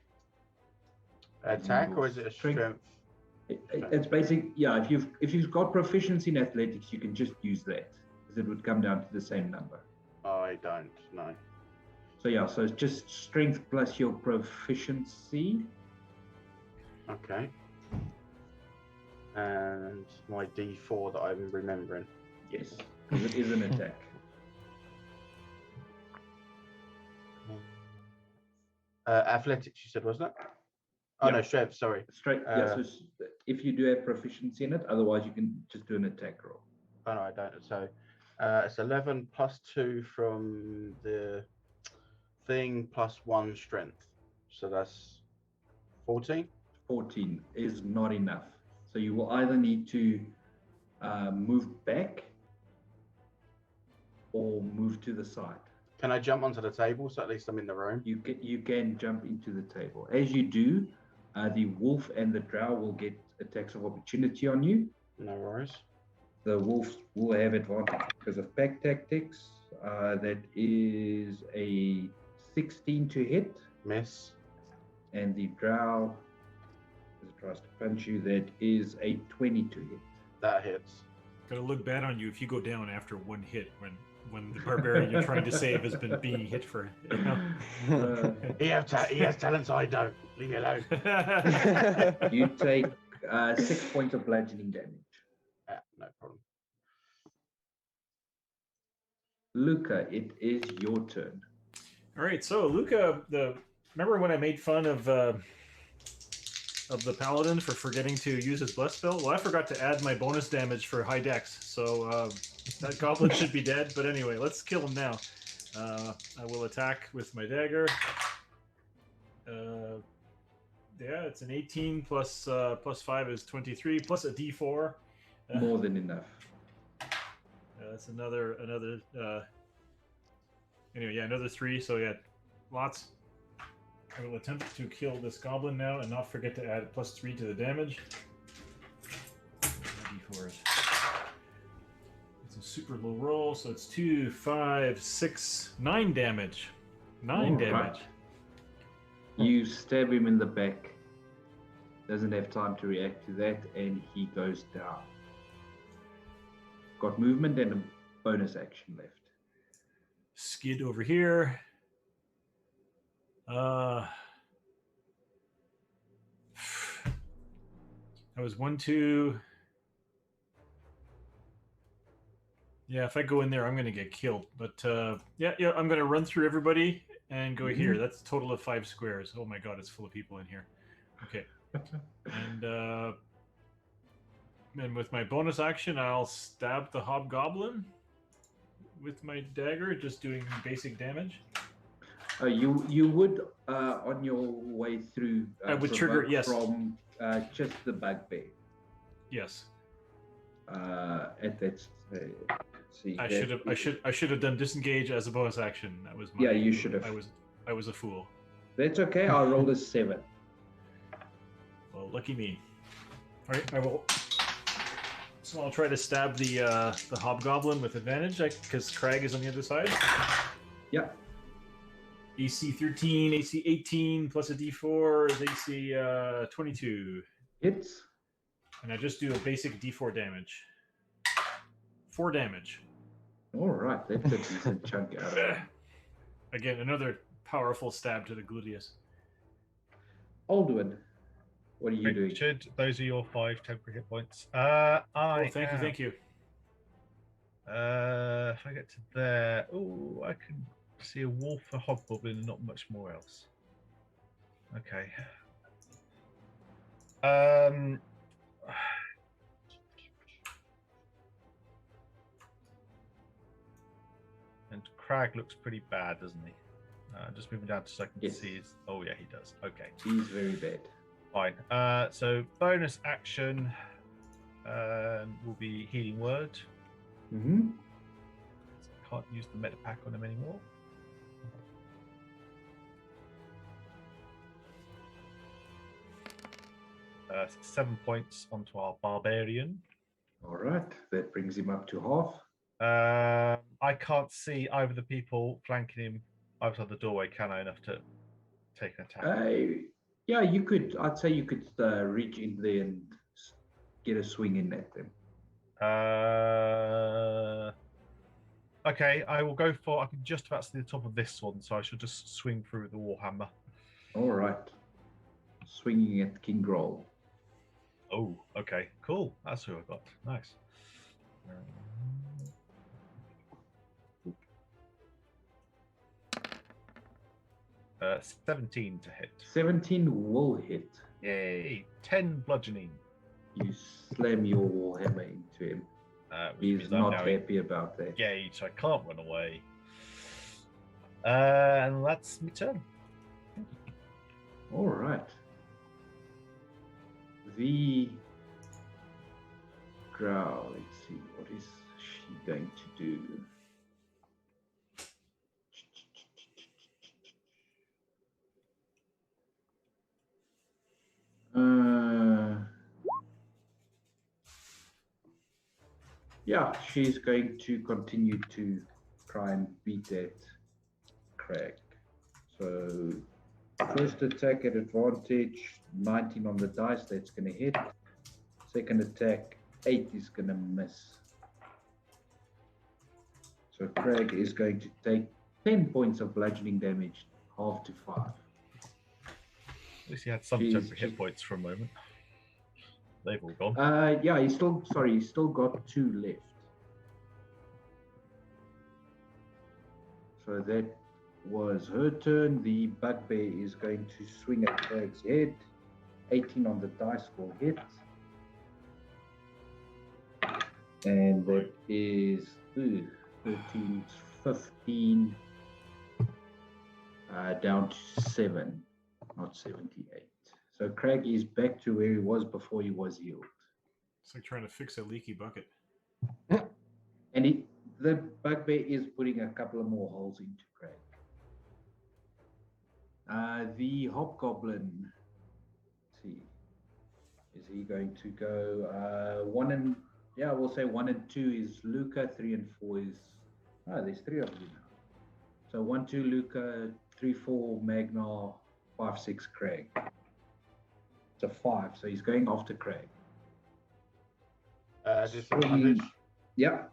Attack or is it a Strength. strength? It's basic. Yeah, if you've got proficiency in athletics, you can just use that because it would come down to the same number. I don't know. So yeah, so it's just strength plus your proficiency. Okay. And my D4 that I'm remembering. Yes, because it is an attack. Athletics, you said, wasn't it? Oh Yeah. no, strength. Sorry. Straight. Yeah. So if you do have proficiency in it, otherwise you can just do an attack roll. Oh no, I don't. So it's 11 plus 2 from the thing plus 1 strength. So that's 14. 14 is not enough. So you will either need to move back or move to the side. Can I jump onto the table so at least I'm in the room? You can jump into the table. As you do, the wolf and the drow will get attacks of opportunity on you. No worries. The wolf will have advantage because of pack tactics. That is a 16 to hit. Miss. And the drow, as it tries to punch you, that is a 20 to hit. That hits. Gonna look bad on you if you go down after one hit when the barbarian you're trying to save has been being hit for. You know? He has talents I don't. Leave me alone. You take 6 points of bludgeoning damage. No problem. Luca, it is your turn. All right, so Luca, remember when I made fun of the paladin for forgetting to use his bless spell? Well, I forgot to add my bonus damage for high dex, so that goblin should be dead. But anyway, let's kill him now. I will attack with my dagger. Yeah, it's an 18 plus 5 is 23 plus a d4. More than enough. That's another. Anyway, yeah, another 3. So yeah, lots. I will attempt to kill this goblin now, and not forget to add plus 3 to the damage. D4s. It's a super low roll, so it's 2, 5, 6, 9 damage. 9 damage. Right. You stab him in the back. Doesn't have time to react to that, and he goes down. Got movement and a bonus action left. Skid over here. That was 1, 2. Yeah, if I go in there, I'm going to get killed. But yeah, I'm going to run through everybody and go here. That's a total of 5 squares. Oh my god, it's full of people in here. Okay. And with my bonus action, I'll stab the hobgoblin with my dagger, just doing basic damage. You would on your way through. I would trigger, yes, from just the bugbear. Yes. At that. See. I should have done disengage as a bonus action. That was my. Yeah, you should have. I was a fool. That's okay. I rolled a 7. Well, lucky me. All right, I will. So I'll try to stab the hobgoblin with advantage, because Crag is on the other side. Yeah. AC 13, AC 18 plus a D4 is AC 22. Hits. And I just do a basic D4 damage. 4 damage. All right, that's a decent chunk out of it. Again, another powerful stab to the gluteus. Aldwin, what are you doing? Richard, those are your 5 temporary hit points. Thank you. If I get to there, oh, I can see a wolf, a hobgoblin, and not much more else. Okay. And Crag looks pretty bad, doesn't he? Just moving down so I can see his. Oh yeah, he does. Okay. He's very bad. Fine. So bonus action will be healing word. Mm-hmm. Can't use the meta pack on him anymore. 7 points onto our barbarian. All right, that brings him up to half. I can't see either the people flanking him outside the doorway, can I, enough to take an attack? Yeah, you could. I'd say you could reach in there and get a swing in at them. Okay, I will go for. I can just about see the top of this one, so I shall just swing through the warhammer. All right, swinging at King Groll. Oh, okay, cool. That's who I got. Nice. 17 to hit. 17 will hit. Yay! 10 bludgeoning. You slam your warhammer into him. He's not happy about that. Engaged, so I can't run away. And that's my turn. All right. The Drow. Let's see. What is she going to do? Yeah, she's going to continue to try and beat that Crag. So first attack at advantage, 19 on the dice, that's going to hit. Second attack, 8 is going to miss. So Crag is going to take 10 points of bludgeoning damage, half to 5. At least he had some temporary hit points for a moment. They've all gone. Yeah, he's still got 2 left. So that was her turn. The bugbear is going to swing at Craig's head. 18 on the dice will hit. And that is 13, 15, down to 7, not 78. So Craig is back to where he was before he was healed. It's like trying to fix a leaky bucket. And the bugbear is putting a couple of more holes into Craig. The hobgoblin, let's see, is he going to go 1 and, yeah, we'll say 1 and 2 is Luca, 3 and 4 is, there's 3 of you now. So 1, 2 Luca, 3, 4 Magnar, 5, 6 Craig. It's a 5, so he's going after Craig. Disadvantage. Yeah,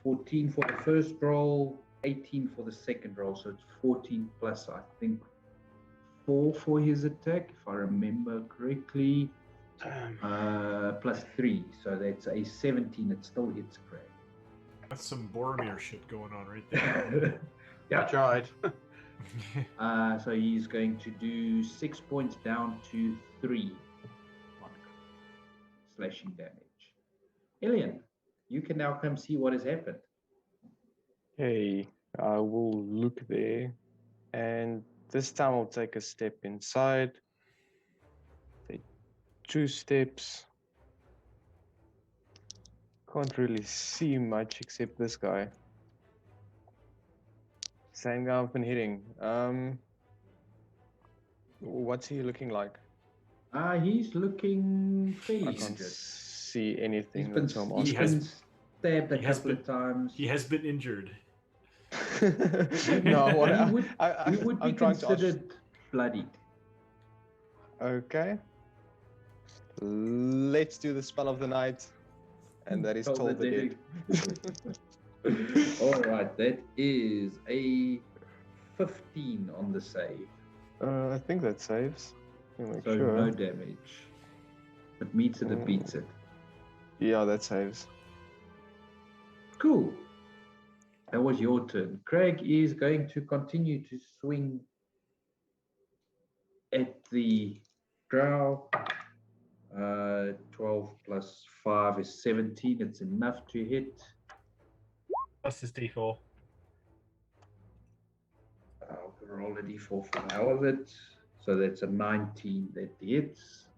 14 for the first roll, 18 for the second roll, so it's 14 plus, I think, 4 for his attack, if I remember correctly, plus 3, so that's a 17. It still hits Craig. That's some Boromir shit going on right there. I tried. So he's going to do 6 points down to 3 on slashing damage. Ilian, you can now come see what has happened. Okay, I will look there, and this time I'll take a step inside. Take 2 steps. Can't really see much except this guy. Same guy I've been hitting. What's he looking like? He's looking I fairly can't injured. see anything. He's been, That's what I'm he's asking. been stabbed a couple of times. He has been injured. No, what He would be I'm trying to ask. considered bloodied. Okay. Let's do the spell of the night. And that is Toll the Dead. All right, that is a 15 on the save. I think that saves. Let me make So sure. no damage. It meets it, it beats it. Yeah, that saves. Cool. That was your turn. Craig is going to continue to swing at the drow. 12 plus 5 is 17. It's enough to hit. Plus his D4. I'll roll a d4 for the hell of it. So that's a 19 that hits.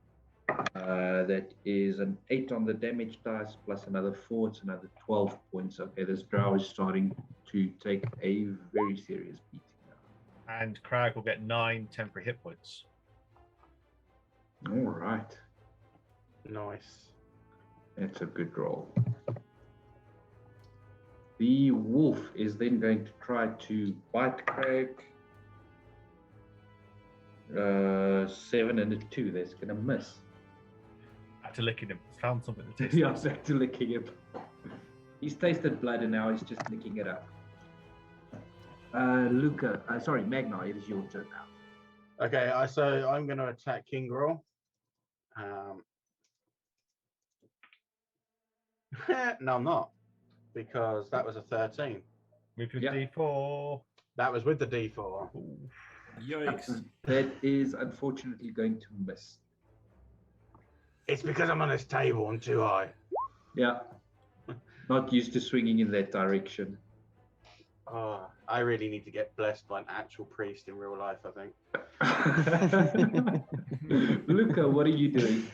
That is an 8 on the damage dice plus another 4. It's another 12 points. Okay, this drow is starting to take a very serious beating now. And Crag will get 9 temporary hit points. All right. Nice. That's a good roll. The wolf is then going to try to bite Craig. 7 and a 2. That's going to miss. Back to licking him. Found something to taste. Yeah, back to licking him. He's tasted blood and now he's just licking it up. Luca, sorry, Magnar, it is your turn now. Okay, so I'm going to attack King Groll. No, I'm not, because that was a 13. With your Yeah. D4. That was with the D4. Yikes. That is unfortunately going to miss. It's because I'm on this table and too high. Yeah. Not used to swinging in that direction. Oh, I really need to get blessed by an actual priest in real life, I think. Luca, what are you doing?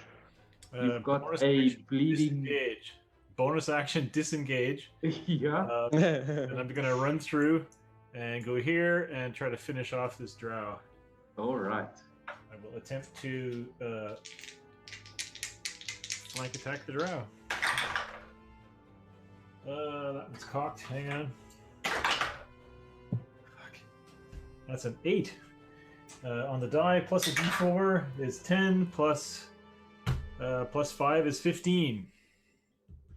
You've got bonus a action, bleeding. disengage. Bonus action, disengage. Yeah. And I'm going to run through and go here and try to finish off this drow. All right. I will attempt to flank attack the drow. That one's cocked. Hang on. Fuck. That's an 8 on the die. Plus a d4 is 10. Plus 5 is 15.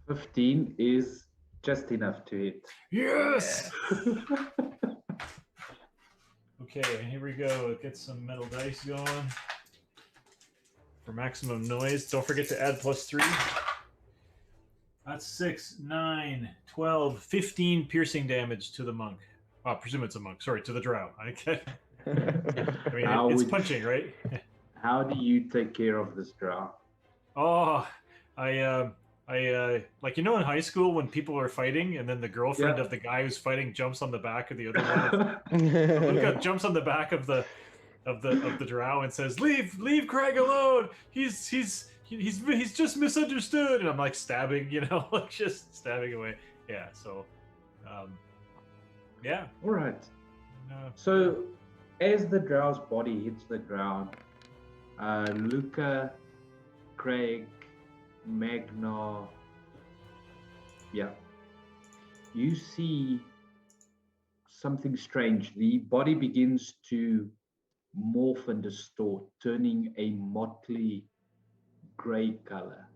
15 is just enough to hit. Yes! Okay, here we go. Get some metal dice going for maximum noise. Don't forget to add +3. That's 6, 9, 12, 15 piercing damage to the monk. I presume it's a monk. Sorry, to the drow. I mean, How it's would- punching, right? How do you take care of this drow? Oh, I like in high school when people are fighting, and then the girlfriend Yeah. of the guy who's fighting jumps on the back of the other one. Luca jumps on the back of the drow and says, "Leave Craig alone. He's just misunderstood." And I'm like stabbing, like just stabbing away. Yeah. So, yeah. All right. Uh, So, as the drow's body hits the ground, Luca, Craig, Magna, you see something strange. The body begins to morph and distort, turning a motley gray color.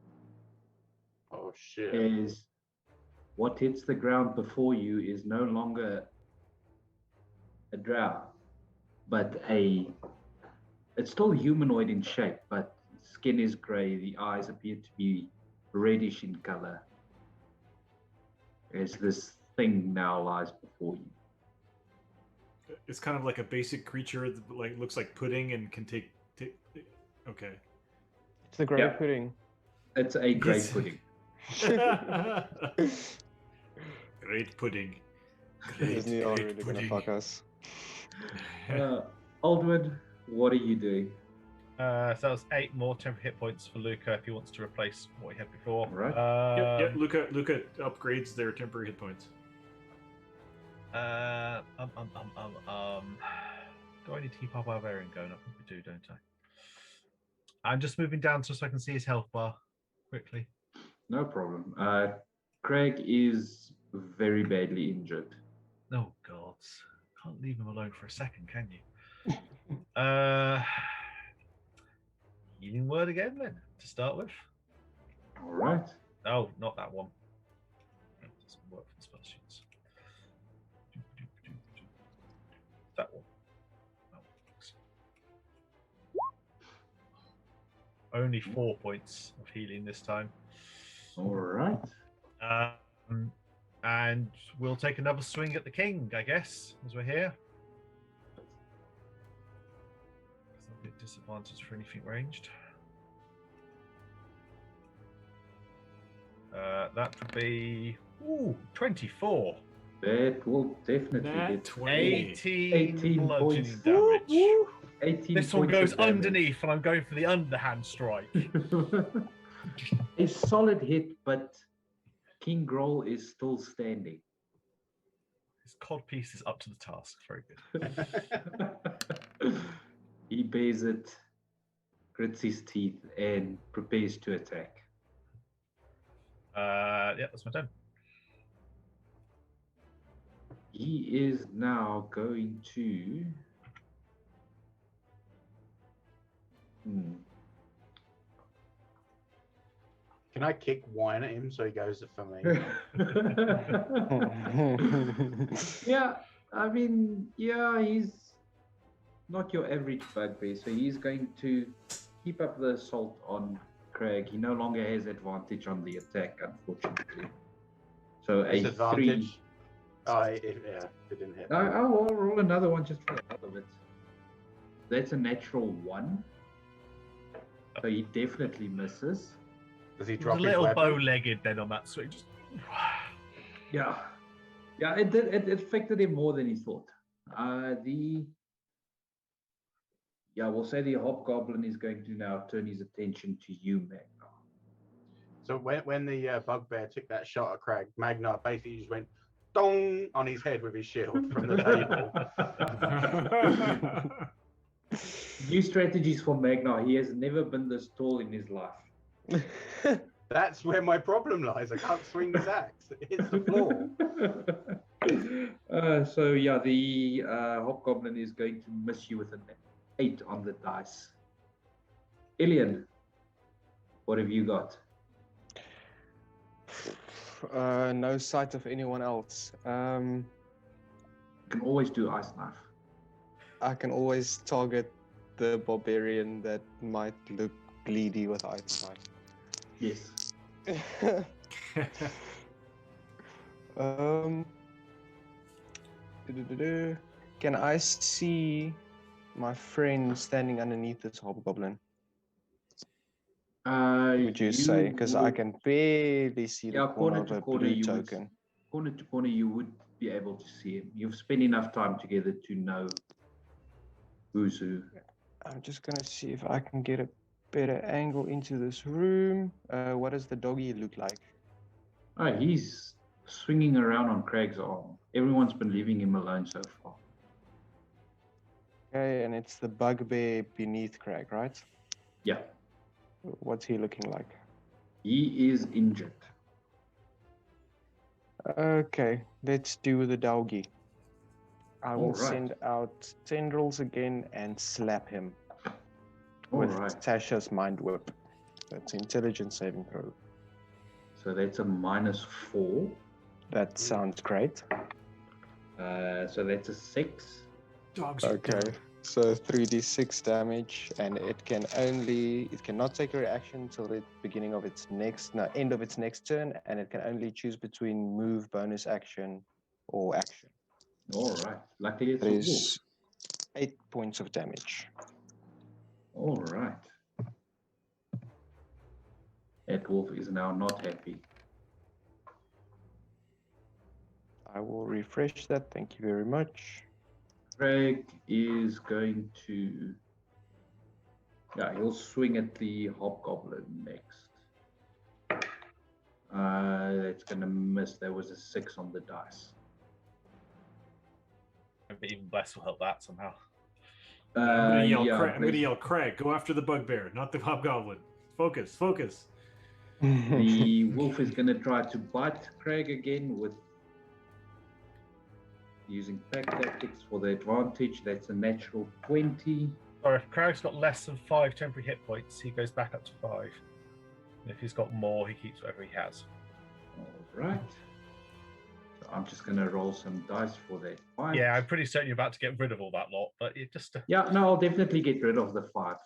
Oh shit! As what hits the ground before you is no longer a drow, but it's still humanoid in shape, but skin is gray, the eyes appear to be reddish in color, as this thing now lies before you. it's kind of like a basic creature that looks like pudding and can take. Okay. It's the great Yeah. pudding. It's a gray Yes. pudding. Great pudding. Great, Disney are great really gonna pudding. fuck us. Aldwood, what are you doing? So that was 8 more temporary hit points for Luca if he wants to replace what he had before. Right. Yeah, Luca upgrades their temporary hit points. Do I need to keep our barbarian going? I think we do, don't I? I'm just moving down so I can see his health bar quickly. No problem. Craig is very badly injured. Oh God, can't leave him alone for a second, can you? Healing word again, then to start with. All right. Oh, not that one. That doesn't work for the spell sheets. That one. That one works. Only 4 points of healing this time. All right. And we'll take another swing at the king, I guess, as we're here. There's a bit disadvantage for anything ranged. That would be 24. That will definitely Nat hit. 20. 18 bludgeoning points. damage. 18 This one points goes of damage. underneath, and I'm going for the underhand strike. A solid hit, but King Groll is still standing. His codpiece is up to the task. Very good. He bays it, grits his teeth, and prepares to attack. Yeah, that's my turn. He is now going to. Can I kick wine at him so he goes for me? Yeah, I mean, yeah, he's not your average bugbear, so he's going to keep up the assault on Craig. He no longer has advantage on the attack, unfortunately. So a Disadvantage. 3. It didn't hit. I'll roll another one just for the hell of it. That's a natural 1. So he definitely misses. Does he He was drop a his little weapon? bow-legged then on that swing. Just... Yeah. Yeah, it did. It affected him more than he thought. We'll say the hobgoblin is going to now turn his attention to you, Magna. So when the bugbear took that shot at Craig, Magna basically just went dong on his head with his shield from the table. New strategies for Magna. He has never been this tall in his life. That's where my problem lies. I can't swing this axe. It hits the floor. The hobgoblin is going to miss you with an 8 on the dice. Ilian, what have you got? No sight of anyone else. You can always do ice knife. I can always target the barbarian that might look bleedy with ice knife. Yes. Can I see my friend standing underneath this hobgoblin? Would you say? Because I can barely see the corner of a blue token. Corner to corner, you would be able to see him. You've spent enough time together to know who's who. I'm just gonna see if I can get a better angle into this room. What does the doggy look like? Oh, he's swinging around on Craig's arm. Everyone's been leaving him alone so far. Okay, and it's the bugbear beneath Craig, right? Yeah. What's he looking like? He is injured. Okay, let's do the doggy. I will All right. send out tendrils again and slap him All with right. Tasha's mind whip. That's intelligence saving throw. So that's a -4. That sounds great. So that's a 6. Dogs. Okay, so 3d6 damage, and it cannot take a reaction till the end of its next turn, and it can only choose between move, bonus action, or action. All right. Luckily, it's That a wolf. is 8 points of damage. All right. That wolf is now not happy. I will refresh that. Thank you very much. Craig is going to... Yeah, he'll swing at the hobgoblin next. That's going to miss. There was a 6 on the dice. Even Bless will help that somehow. I'm gonna yell, Craig, go after the bugbear, not the hobgoblin. Focus. The wolf is going to try to bite Craig again with using pack tactics for the advantage. That's a natural 20. Or if Craig's got less than 5 temporary hit points, he goes back up to 5. And if he's got more, he keeps whatever he has. All right. So I'm just going to roll some dice for that 5. Yeah, I'm pretty certain you're about to get rid of all that lot, but it just... Yeah, no, I'll definitely get rid of the 5.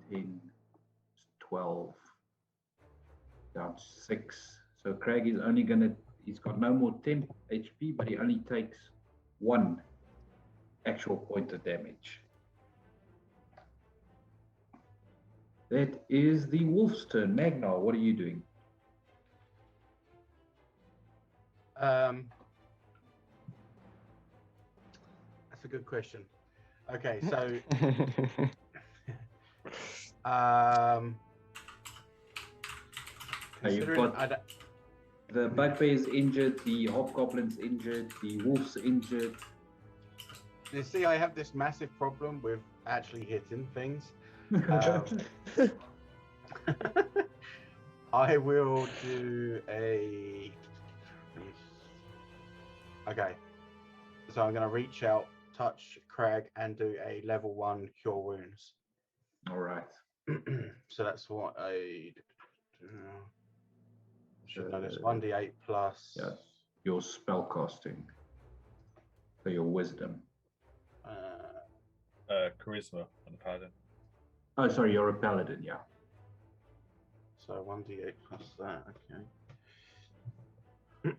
10, 12, down to 6. So Craig is only he's got no more 10 HP, but he only takes 1 actual point of damage. That is the wolf's turn. Magnar, what are you doing? That's a good question. Okay, so You've got the bugbear is injured, the hobgoblin's injured, the wolf's injured. You see, I have this massive problem with actually hitting things. I will do a... Okay. So I'm going to reach out, touch Craig, and do a level 1 Cure Wounds. All right. So that's what I should know. This 1d8 plus. Yes, your spell casting. So your wisdom. Charisma on the paladin. Oh, sorry, you're a paladin, yeah. So 1d8 plus that, okay.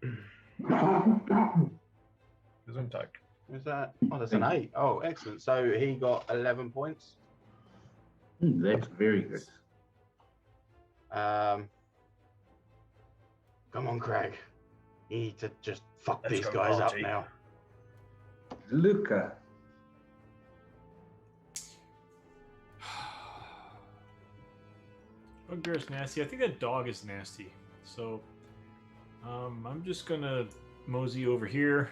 Gesundheit. Is that? Oh, that's an 8. Oh, excellent. So he got 11 points. That's very good. Come on, Craig. You need to just fuck Let's these go, guys Archie. up now. Luca. Bugbear's nasty. I think that dog is nasty. So I'm just gonna mosey over here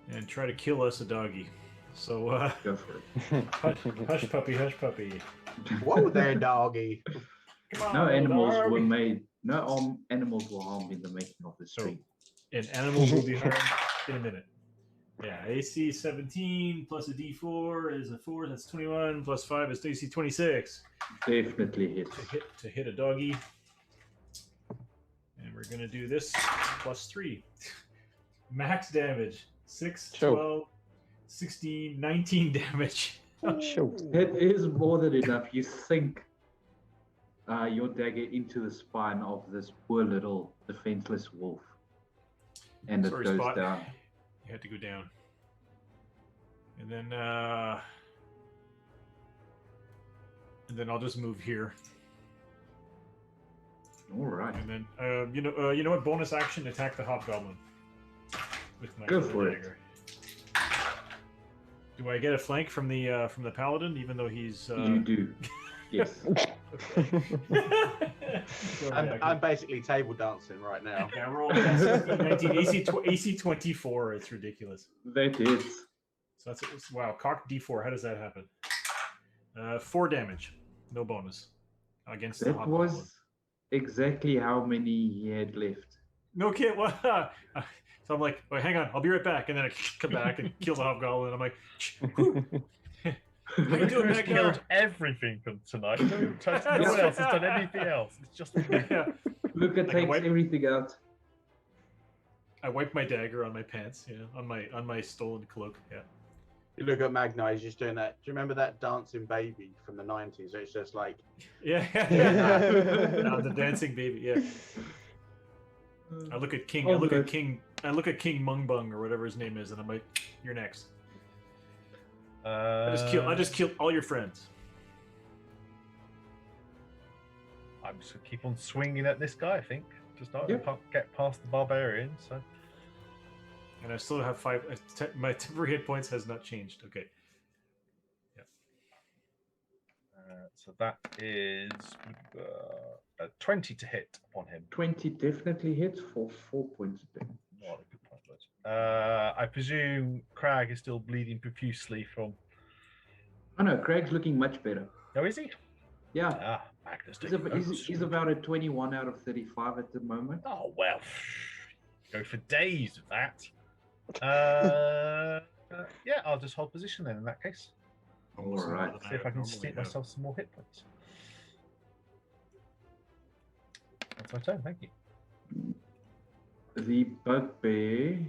and try to kill us a doggy. So Go for it. hush puppy, hush puppy. Whoa there, doggy. Come on, No animals dog. were made. No animals were harmed in the making of the stream. And animals will be harmed in a minute. Yeah, AC 17 plus a D4 is a 4. That's 21 plus 5 is AC 26. Definitely hit. To hit a doggy. And we're gonna do this plus 3. Max damage 6, Sure. 12, 16, 19 damage. Sure. It is more than enough. You think your dagger into the spine of this poor little defenseless wolf, and Sorry, it goes Spot. down. You had to go down. And then I'll just move here. All right. And then you know what? Bonus action, attack the hobgoblin with my Go for it. dagger. Do I get a flank from the paladin, even though he's? You do. Yes. I'm basically table dancing right now. Yeah, roll 19 AC 24. It's ridiculous. That is. So that's wow. Cock D4. How does that happen? 4 damage, no bonus against the That hobgoblin. was exactly how many he had left. No kid. What? So I'm like, wait, hang on, I'll be right back, and then I come back and kill the hobgoblin. I'm like, how you doing, Chris back killed here? everything for tonight. No one else has done anything else. It's just Yeah. Luca takes everything out. I wipe my dagger on my pants, on my stolen cloak. Yeah. You look at Magna, he's just doing that. Do you remember that dancing baby from the 90s? It's just like, Yeah. No, the dancing baby. Yeah. I look at King. I look at King Mungbung or whatever his name is, and I'm like, "You're next." I just killed all your friends. I'm just gonna keep on swinging at this guy. I think just not Yep. can't get past the barbarian. So And I still have 5. My temporary hit points has not changed. Okay. so that is 20 to hit upon him. 20 definitely hits for 4 points of damage. Not a good point, but, I presume Crag is still bleeding profusely from. Oh no, Craig's looking much better. Oh, is he? Yeah. Magnus He's about a 21 out of 35 at the moment. Oh well, go for days with that. Yeah, I'll just hold position then in that case. All right. See if I can sneak myself some more hit points. That's my turn. Thank you. The bugbear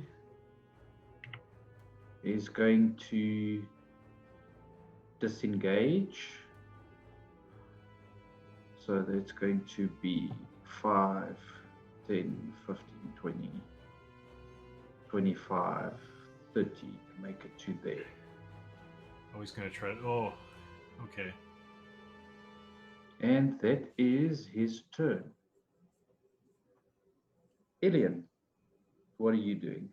is going to disengage. So that's going to be 5, 10, 15, 20, 25, 30 to make it to there. Oh, he's gonna try. Oh, okay. And that is his turn. Ilian, what are you doing?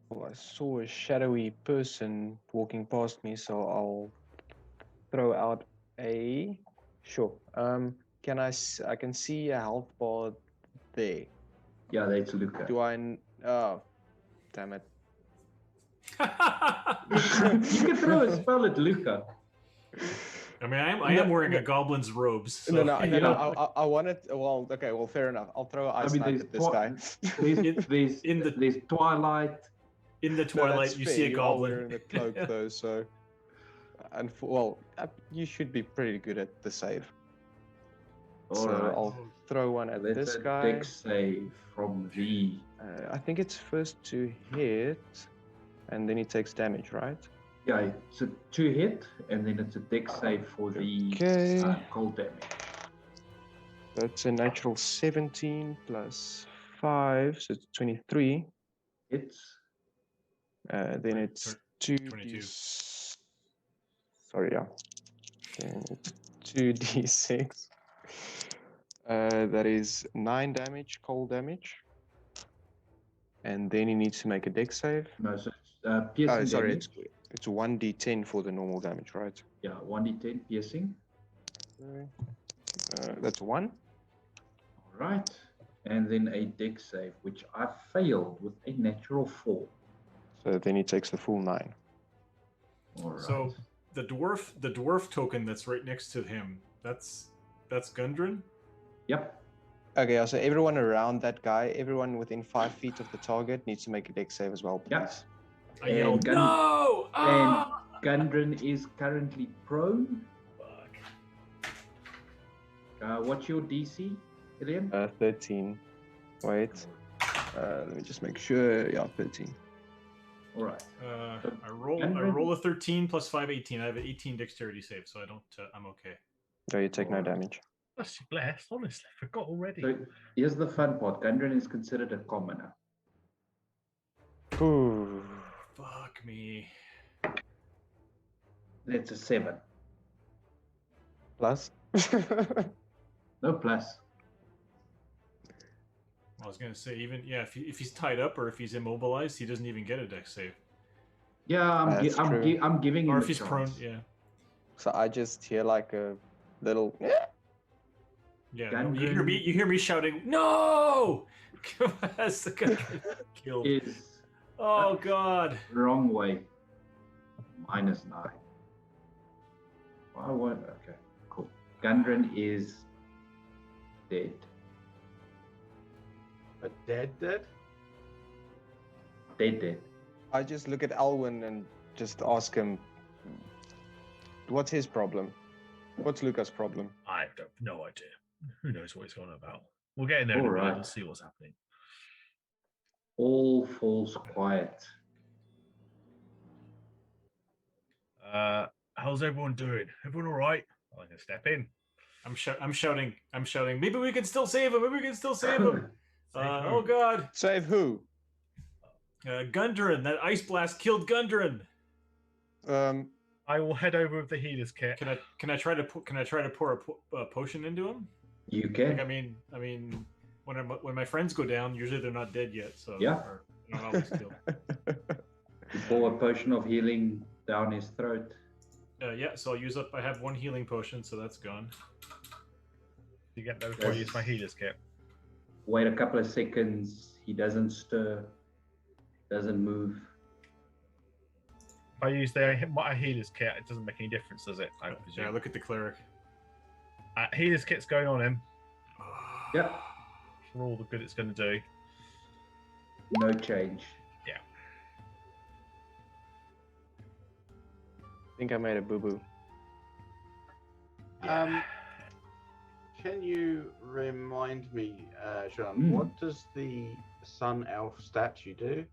Well, I saw a shadowy person walking past me, so I'll throw out a. Sure. Can I can see a health bar there. Yeah, that's Luca. Do I? Oh, damn it! You can throw a spell at Luca. I mean, I am wearing a goblin's robes. So. No. I wanted. Well, okay. Well, fair enough. I'll throw ice knife at this guy. There's twilight. In the twilight, no, you see a you goblin. are wearing the cloak though, so. And well, you should be pretty good at the save. So Alright. I'll throw one at That's this a guy. dex save from the. I think it's first to hit, and then he takes damage, right? Yeah, it's a 2 hit, and then it's a dex save for the Okay. cold damage. That's a natural 17 plus 5, so it's 23. It's Then it's 22. Sorry, yeah. Then it's 2d6. That is 9 damage, cold damage. And then he needs to make a dex save. no, so it's piercing Sorry, damage. it's 1d10 for the normal damage, right? Yeah, 1d10 piercing. That's 1. All right, and then a dex save, which I failed with a natural 4. So then he takes the full 9. All right. So the dwarf token that's right next to him. That's Gundren. Yep. Okay, so everyone around that guy, everyone within 5 feet of the target needs to make a dex save as well, please. Yep. I yelled, Gun- no! Ah! Gundren is currently prone. Fuck. What's your DC, Ilian? 13. Wait. Let me just make sure. Yeah, 13. All right. I roll a 13 plus 5, 18. I have an 18 dexterity save, so I don't. I'm okay. So you take no Alright. damage. That's blessed, honestly. Forgot already. So here's the fun part. Gundren is considered a commoner. Ooh. Fuck me. That's a 7. Plus. No plus. I was gonna say even if he's tied up or if he's immobilized, he doesn't even get a dex save. Yeah, That's true. I'm giving him Or a if he's chance. prone, yeah. So I just hear like a little. Yeah, no, you hear me shouting, "No!" As the guy killed. Is Oh God! wrong way. -9. I won't. Okay, cool. Gundren is dead. But dead? Dead. I just look at Alwyn and just ask him, what's his problem? What's Luca's problem? I have no idea. Who knows what he's going on about? We'll get in there in a minute. Alright. We'll see what's happening. All falls quiet. How's everyone doing? Everyone all right? I'm gonna step in. I'm shouting. Maybe we can still save him. Oh God! Save who? Gundren. That ice blast killed Gundren. I will head over with the healer's kit. Can I try to pour a potion into him? You can. Like, I mean, when my friends go down, usually they're not dead yet. So Yeah. or not always killed. You pour a potion of healing down his throat. Yeah. So I'll use up. I have one healing potion, so that's gone. You get those before I use my healer's kit. Wait a couple of seconds. He doesn't stir. Doesn't move. If I use my healer's kit, it doesn't make any difference, does it? I presume. Yeah. Look at the cleric. Healer's kit's going on him Yep. for all the good it's going to do. No change. I think I made a boo-boo. Can you remind me, Jean, what does the Sun Elf statue do?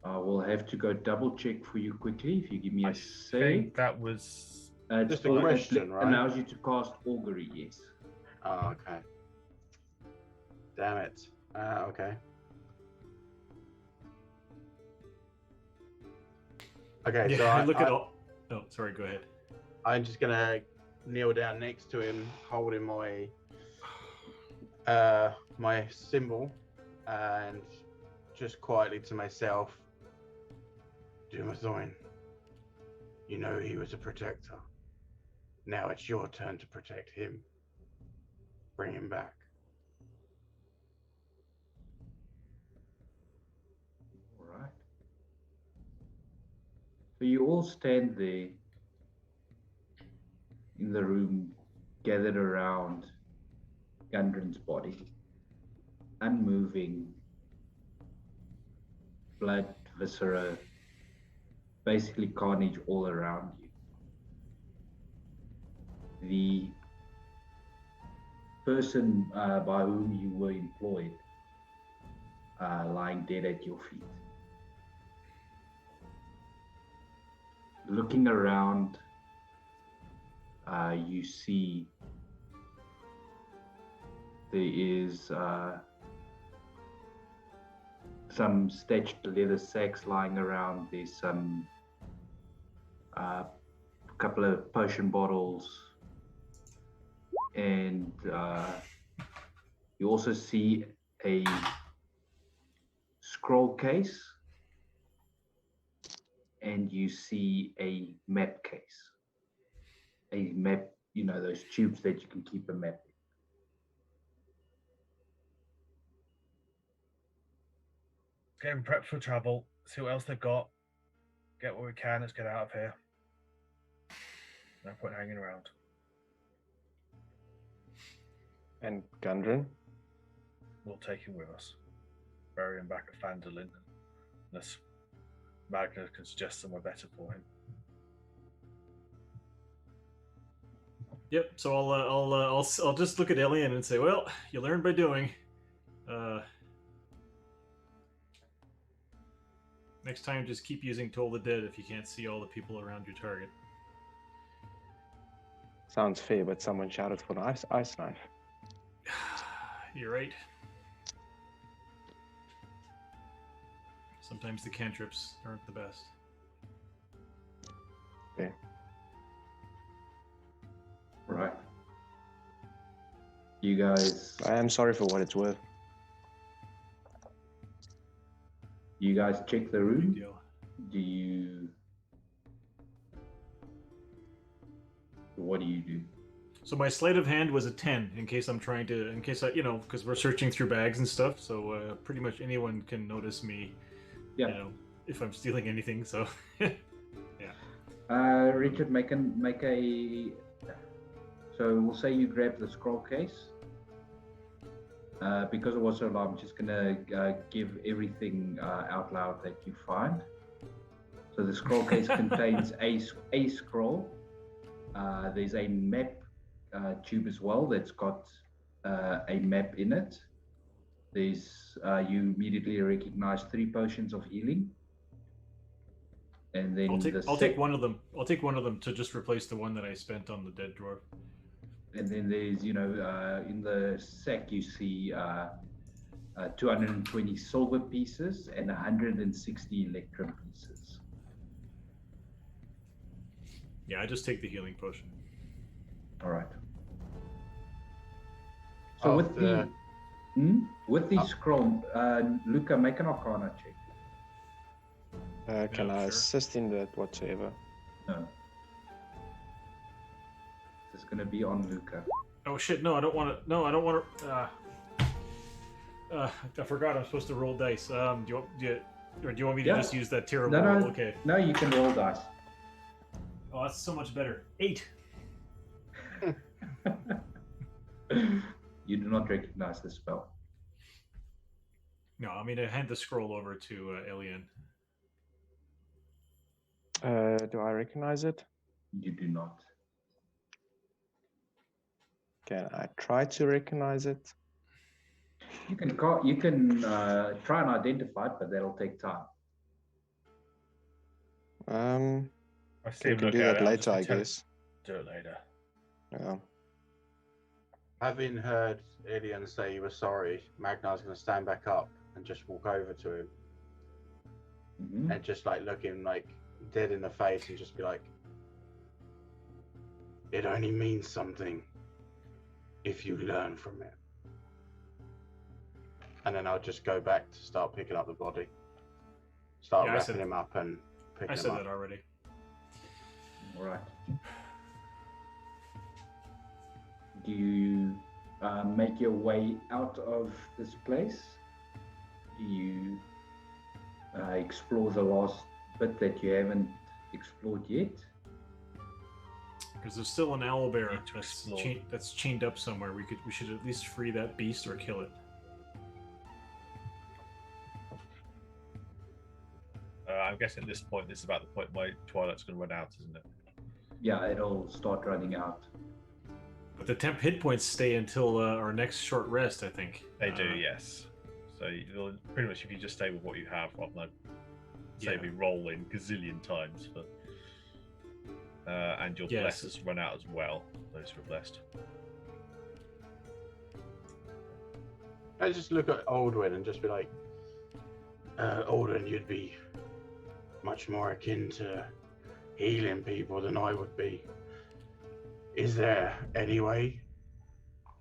I will have to go double check for you quickly if you give me a I sec. think that was Just a question, right? Allows you to cast augury, yes. Oh, okay. Damn it. Okay. Okay, Yeah. so I look at all. Oh, sorry. Go ahead. I'm just gonna kneel down next to him, holding my my symbol, and just quietly to myself, Dumathoin, you know he was a protector. Now it's your turn to protect him. Bring him back. All right. So you all stand there in the room, gathered around Gundren's body, unmoving, blood, viscera, basically carnage all around you. The person by whom you were employed lying dead at your feet. Looking around, you see there is some stitched leather sacks lying around. There's some couple of potion bottles, and you also see a scroll case, and you see a map case. A map, you know, those tubes that you can keep a map in. getting prepped for travel. See what else they've got. Get what we can. Let's get out of here. No point hanging around. And Gundren? We'll take him with us. Bury him back at Phandalin. Unless Magna can suggest somewhere better for him. Yep. So I'll just look at Elian and say, well, you learn by doing. Next time, just keep using Toll the Dead if you can't see all the people around your target. Sounds fair, but someone shouted for an ice knife. You're right. Sometimes the cantrips aren't the best. Okay. Right. You guys. I am sorry for what it's worth. You guys check the Big room. deal. Do you? What do you do? So my sleight of hand was a 10 in case I'm trying to, in case I, because we're searching through bags and stuff. So pretty much anyone can notice me, Yeah. if I'm stealing anything. So, yeah. Richard, make a. So we'll say you grab the scroll case. Because it was so long, I'm just gonna give everything out loud that you find. So the scroll case contains a scroll. There's a map tube as well that's got a map in it. There's you immediately recognize 3 potions of healing, and then I'll take one of them. I'll take one of them to just replace the one that I spent on the dead dwarf. And then there's in the sack you see 220 silver pieces and 160 electrum pieces. Yeah, I just take the healing potion. All right. So with the scroll, Luca, make an Arcana check. Can Yeah, I sure. assist in that whatsoever? No. It's going to be on Luca. Oh shit! No, I don't want to. No, I don't want to. I forgot I'm supposed to roll dice. Do you want me to Yeah. just use that terrible? No, no. Okay. No, you can roll dice. Oh, that's so much better. 8. You do not recognize the spell. No, I mean I hand the scroll over to Alien. Do I recognize it? You do not. Can I try to recognize it? You can try and identify it, but that'll take time. I see We him can look do at that it. I'll later, I just pretend- guess. Do it later. Yeah. Having heard Ilian say he was sorry, Magnar's going to stand back up and just walk over to him Mhm. and just like look him like dead in the face and just be like, "It only means something if you learn from it." And then I'll just go back to start picking up the body, start Yeah, I wrapping said- him up and picking I him said up. that already. All right. Do you make your way out of this place? Do you explore the last bit that you haven't explored yet? Because there's still an owlbear Need to explore. that's chained up somewhere. We should at least free that beast or kill it. I'm guessing at this point, this is about the point where Twilight's going to run out, isn't it? Yeah, it'll start running out. But the temp hit points stay until our next short rest, I think. They do, yes. So you'll, pretty much, if you just stay with what you have, rather than say Yeah. we roll in gazillion times, but and your Yes. blessers run out as well. Those who are blessed. I just look at Aldwin and just be like, Aldwin, you'd be much more akin to healing people than I would be. Is there any way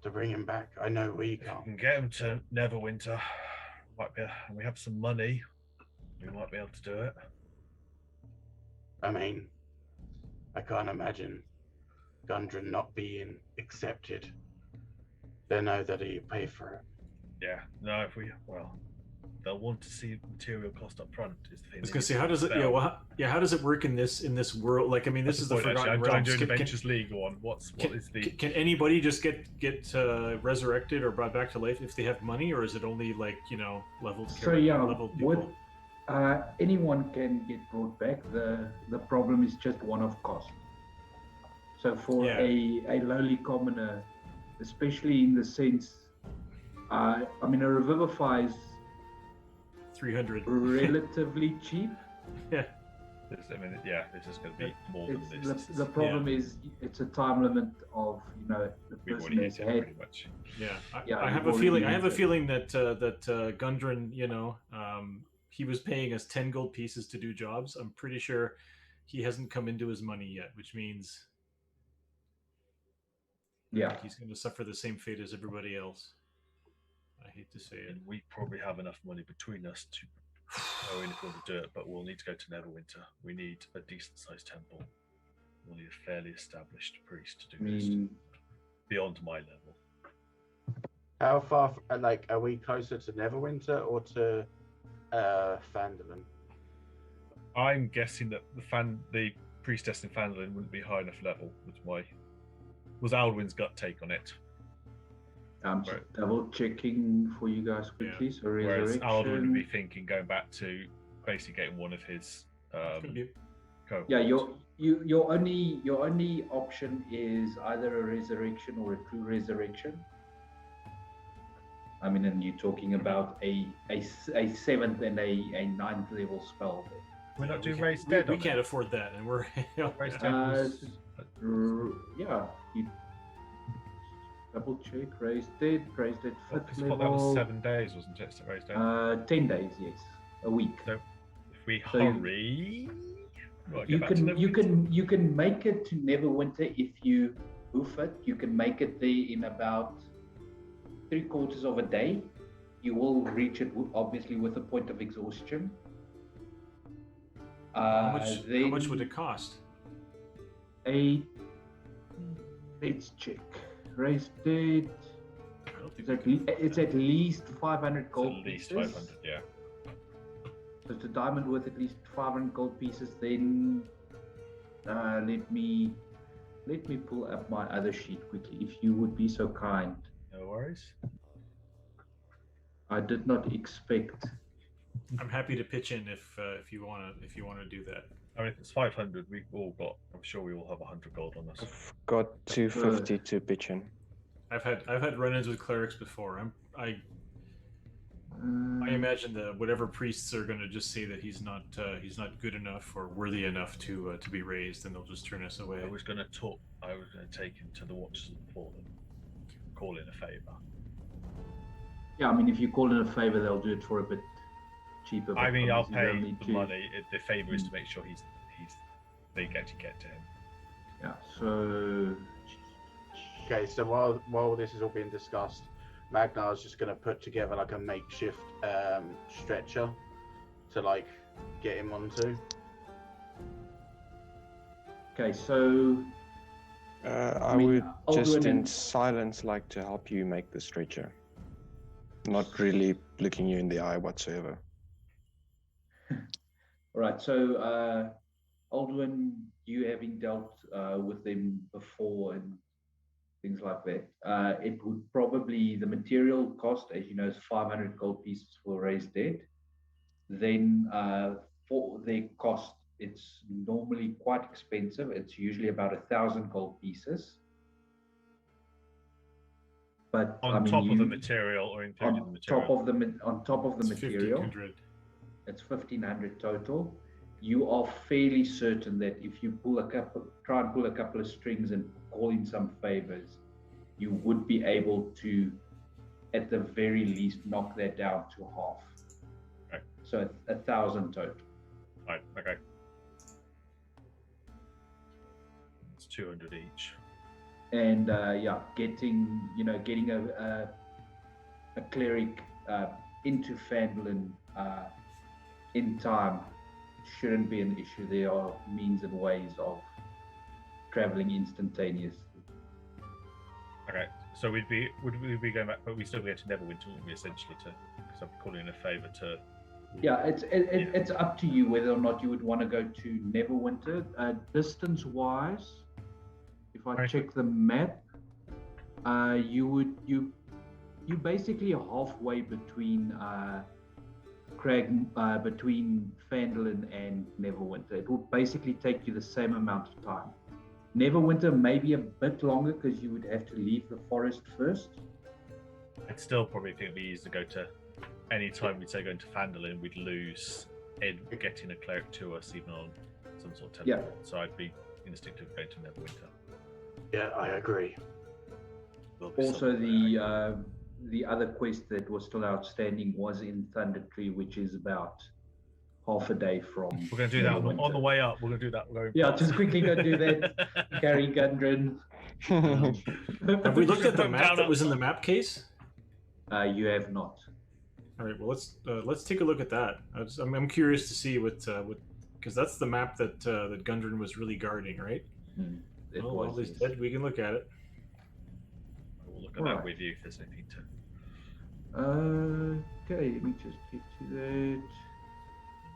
to bring him back? I know we We can't. can get him to Neverwinter. Might be, and we have some money. We might be able to do it. I mean, I can't imagine Gundren not being accepted. They know that you pay for it. Yeah. No, if we they'll want to see material cost up front. Is the thing. I was gonna say, how does it? How does it work in this world? Like, I mean, this is the Forgotten I'm Realms. doing Can- Adventures League one. What is the? Can anybody just get resurrected or brought back to life if they have money, or is it only like leveled? So yeah, leveled people? anyone can get brought back. The problem is just one of cost. So for Yeah. a lowly commoner, especially in the sense, I mean, a revivify is 300. relatively cheap. Yeah. This is going to be more than this. The problem is it's a time limit of the We've person already has hit it had. pretty much. Yeah, I have a you've feeling. I already have a hit it. feeling that Gundren, he was paying us 10 gold pieces to do jobs. I'm pretty sure he hasn't come into his money yet, which means Yeah. he's going to suffer the same fate as everybody else. I hate to say it. And we probably have enough money between us to go in if we want to do it, but we'll need to go to Neverwinter. We need a decent-sized temple. We'll need a fairly established priest to do this beyond my level. How far, are we closer to Neverwinter or to Phandalin? I'm guessing that the priestess in Phandalin wouldn't be high enough level. Was Alwyn's gut take on it. I'm just double checking for you guys quickly. So Whereas resurrection. Alwyn would be thinking going back to basically getting one of his cohorts. Yeah, your only option is either a resurrection or a true resurrection. I mean, and you're talking about a 7th and a 9th level spell. We're not doing raised dead. We can't afford that, and we're Raised dead was, you double check raised dead 5th level. that was 7 days, wasn't it? So raised dead. 10 days, yes, a week. So if we hurry, you can make it to Neverwinter if you hoof it. You can make it there in about 3/4 of a day. You will reach it obviously with a point of exhaustion. how much would it cost? Let's check. Raised dead. It's at least 500 gold at least pieces. 500, yeah. So it's a diamond worth at least 500 gold pieces. Then let me pull up my other sheet quickly, if you would be so kind. No worries. I did not expect. I'm happy to pitch in if you want to do that. I mean, if it's 500, we've all got. I'm sure we all have 100 gold on us. I've got 250 to pitch in. I've had run-ins with clerics before. I imagine that whatever priests are going to just say that he's not good enough or worthy enough to be raised, and they'll just turn us away. I was going to take him to the Watchers of the Fallen, call in a favor. Yeah, I mean, if you call in a favor, they'll do it for a bit cheaper. I mean, I'll pay need the to- money. The favor is to make sure they get to him. Yeah. So. Okay, so while this is all being discussed, Magnar's just going to put together like a makeshift stretcher to get him onto. Okay, so. I mean, would I'll do just it in in- silence like to help you make the stretcher. Not really looking you in the eye whatsoever. All right, so Aldwin, you having dealt with them before and things like that, it would probably, the material cost, as you know, is 500 gold pieces for raised dead. Then for their cost, it's normally quite expensive. It's usually about 1,000 gold pieces. But On top of the material, or including the material? On top of the It's material, 1,500. it's 1,500 total. You are fairly certain that if you try and pull a couple of strings and call in some favors, you would be able to, at the very least, knock that down to half. Okay. So 1,000 total. Right. Okay. It's 200 each. And getting a cleric into Phandalin in time shouldn't be an issue. There are means and ways of traveling instantaneously. Okay, so would we be going back, but we still get to Neverwinter, wouldn't we? Essentially, because I'm calling in a favor to. Yeah, it's up to you whether or not you would want to go to Neverwinter. Distance-wise, if I check the map, you basically halfway between between Phandalin and Neverwinter. It will basically take you the same amount of time. Neverwinter may be a bit longer because you would have to leave the forest first. I'd still probably think it'd be easy to go to. Any time we'd say going to Phandalin, we'd lose in getting a cleric to us, even on some sort of Yeah. teleport. So I'd be instinctive going to Neverwinter. Yeah, I agree. There'll be Also, something there. the other quest that was still outstanding was in Thunder Tree, which is about half a day from. We're going to do that on the Neverwinter. way up. We're going to do that. We're going Yeah, past. just quickly go do that. Carry Gundren. Have we looked at the Put map down that was in the outside. map case? You have not. All right. Well, let's take a look at that. I'm curious to see what because that's the map that that Gundren was really guarding, right? It Well, was, while he's yes. dead, we can look at it. We'll look at Right. that with you if there's anything to. Okay, let me just get to that.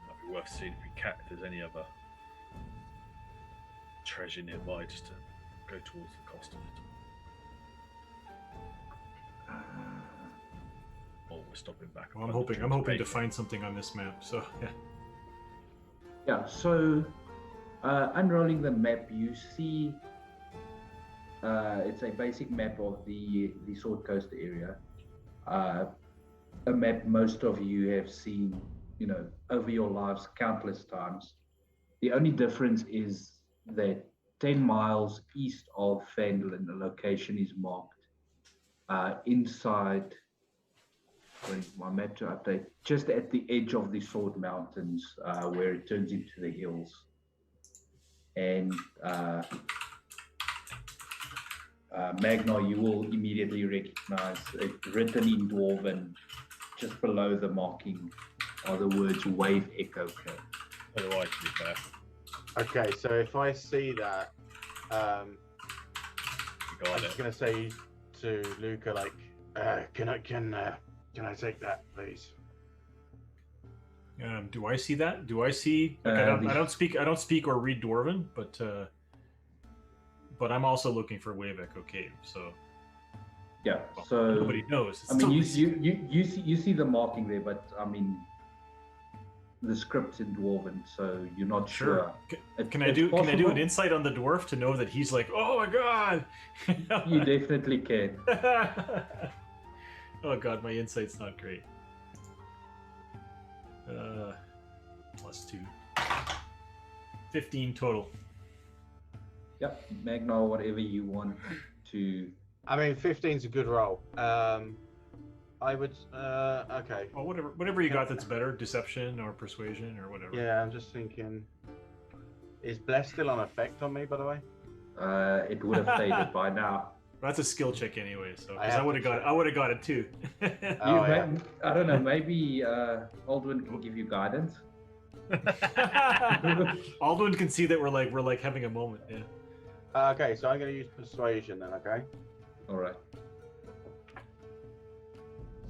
Might be worth seeing if there's any other treasure nearby, just to go towards the cost of it. Or we're stopping back. Well, I'm hoping to find something on this map. So yeah. Yeah, so unrolling the map, you see it's a basic map of the Sword Coast area. A map most of you have seen, over your lives countless times. The only difference is that 10 miles east of Phandalin, the location is marked inside. Wait, my map to update. Just at the edge of the Sword Mountains, where it turns into the hills. And Magna, you will immediately recognize it written in Dwarven, just below the marking are the words Wave Echo Cave. So do I, to be fair. Okay, so if I see that, I'm Got just it. gonna say to Luca, like, can I take that, please? Do I see that? Do I see? Like, I don't speak or read Dwarven, but I'm also looking for Wave Echo Cave. So Yeah. well, So nobody knows. It's I mean, totally you see the marking there, but I mean, the script's in Dwarven, so you're not sure. Can I do an insight on the dwarf to know that he's like, oh my god? You definitely can. Oh god, my insight's not great. +2. 15 total. Yep, Magna, whatever you want to. I mean, 15's a good roll. I would. Okay. Well, whatever you got that's better, deception or persuasion or whatever. Yeah, I'm just thinking. Is Bless still on effect on me, by the way? It would have faded by now. That's a skill check anyway, so I because I would have got it too. Oh, yeah. I don't know. Maybe Aldwin can give you guidance. Aldwin can see that we're like having a moment. Yeah. Okay, so I'm going to use persuasion then. Okay. All right.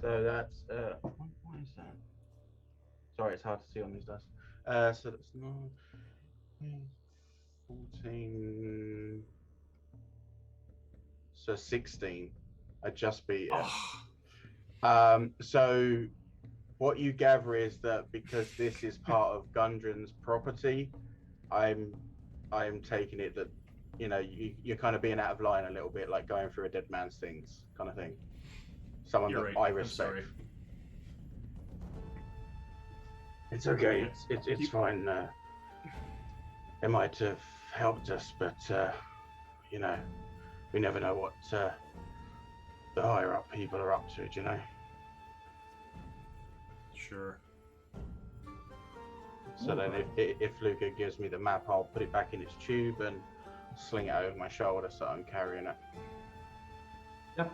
So that's what is that? Sorry, it's hard to see on these dice. So that's 14. So 16. I just beat it. Oh. So what you gather is that because this is part of Gundren's property, I'm taking it that you're kind of being out of line a little bit, like going through a dead man's things kind of thing. Someone You're that right. I I'm respect. sorry. It's okay. It's fine. It might have helped us, but we never know what the higher up people are up to. Sure. So then, if Luca gives me the map, I'll put it back in its tube and sling it over my shoulder so I'm carrying it. Yep.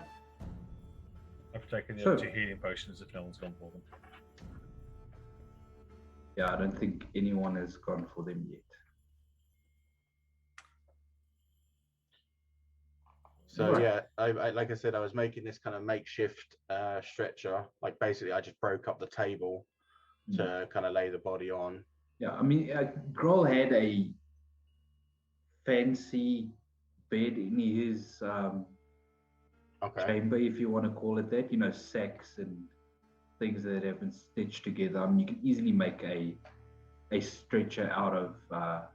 I've taken the So- other 2 healing potions if no one's gone for them. Yeah, I don't think anyone has gone for them yet. So Right. yeah, I like I said, I was making this kind of makeshift stretcher. Like basically, I just broke up the table to kind of lay the body on. Yeah, I mean, Grohl had a fancy bed in his Okay. chamber, if you want to call it that. Sacks and things that have been stitched together. I mean, you can easily make a stretcher out of that.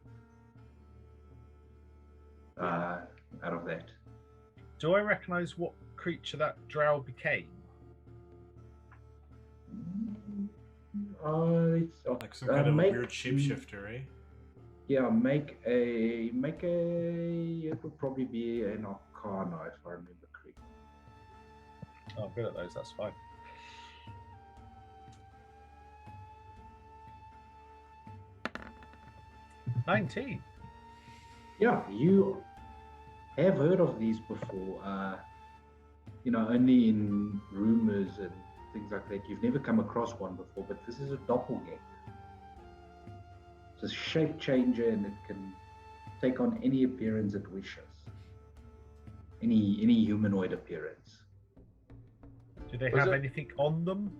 Do I recognise what creature that drow became? It's Like some kind of a weird shapeshifter, eh? Yeah, it would probably be an Arcana if I remember correctly. Oh, I'm good at those. That's fine. $19. Yeah, you have heard of these before. Only in rumors and things like that. You've never come across one before, but this is a doppelganger. It's a shape changer, and it can take on any appearance it wishes. Any humanoid appearance. Do they have anything on them?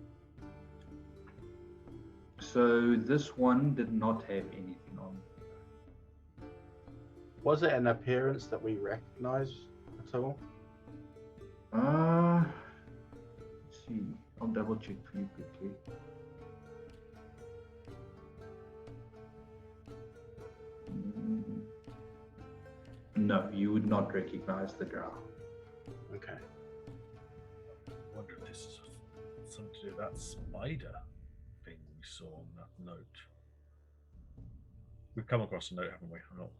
So this one did not have anything on. Was it an appearance that we recognize at all? Let's see. I'll double check for you quickly. No, you would not recognize the drow. Okay. I wonder if this is something to do with that spider thing we saw on that note. We've come across a note, haven't we? I'm not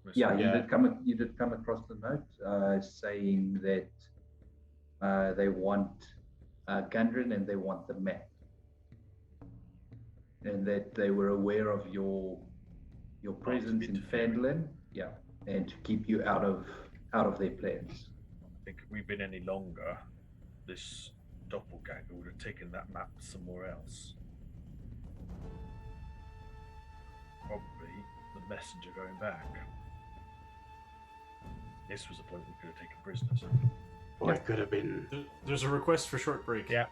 missing. Yeah, you did come across the note saying that they want Gundren and they want the map, and that they were aware of your presence in Fandolin. Yeah, and to keep you out of their plans. I think if we'd been any longer, this doppelganger would have taken that map somewhere else. Probably the messenger going back. This was a point we could have taken prisoners. Or it could have been. There's a request for short break. Yeah.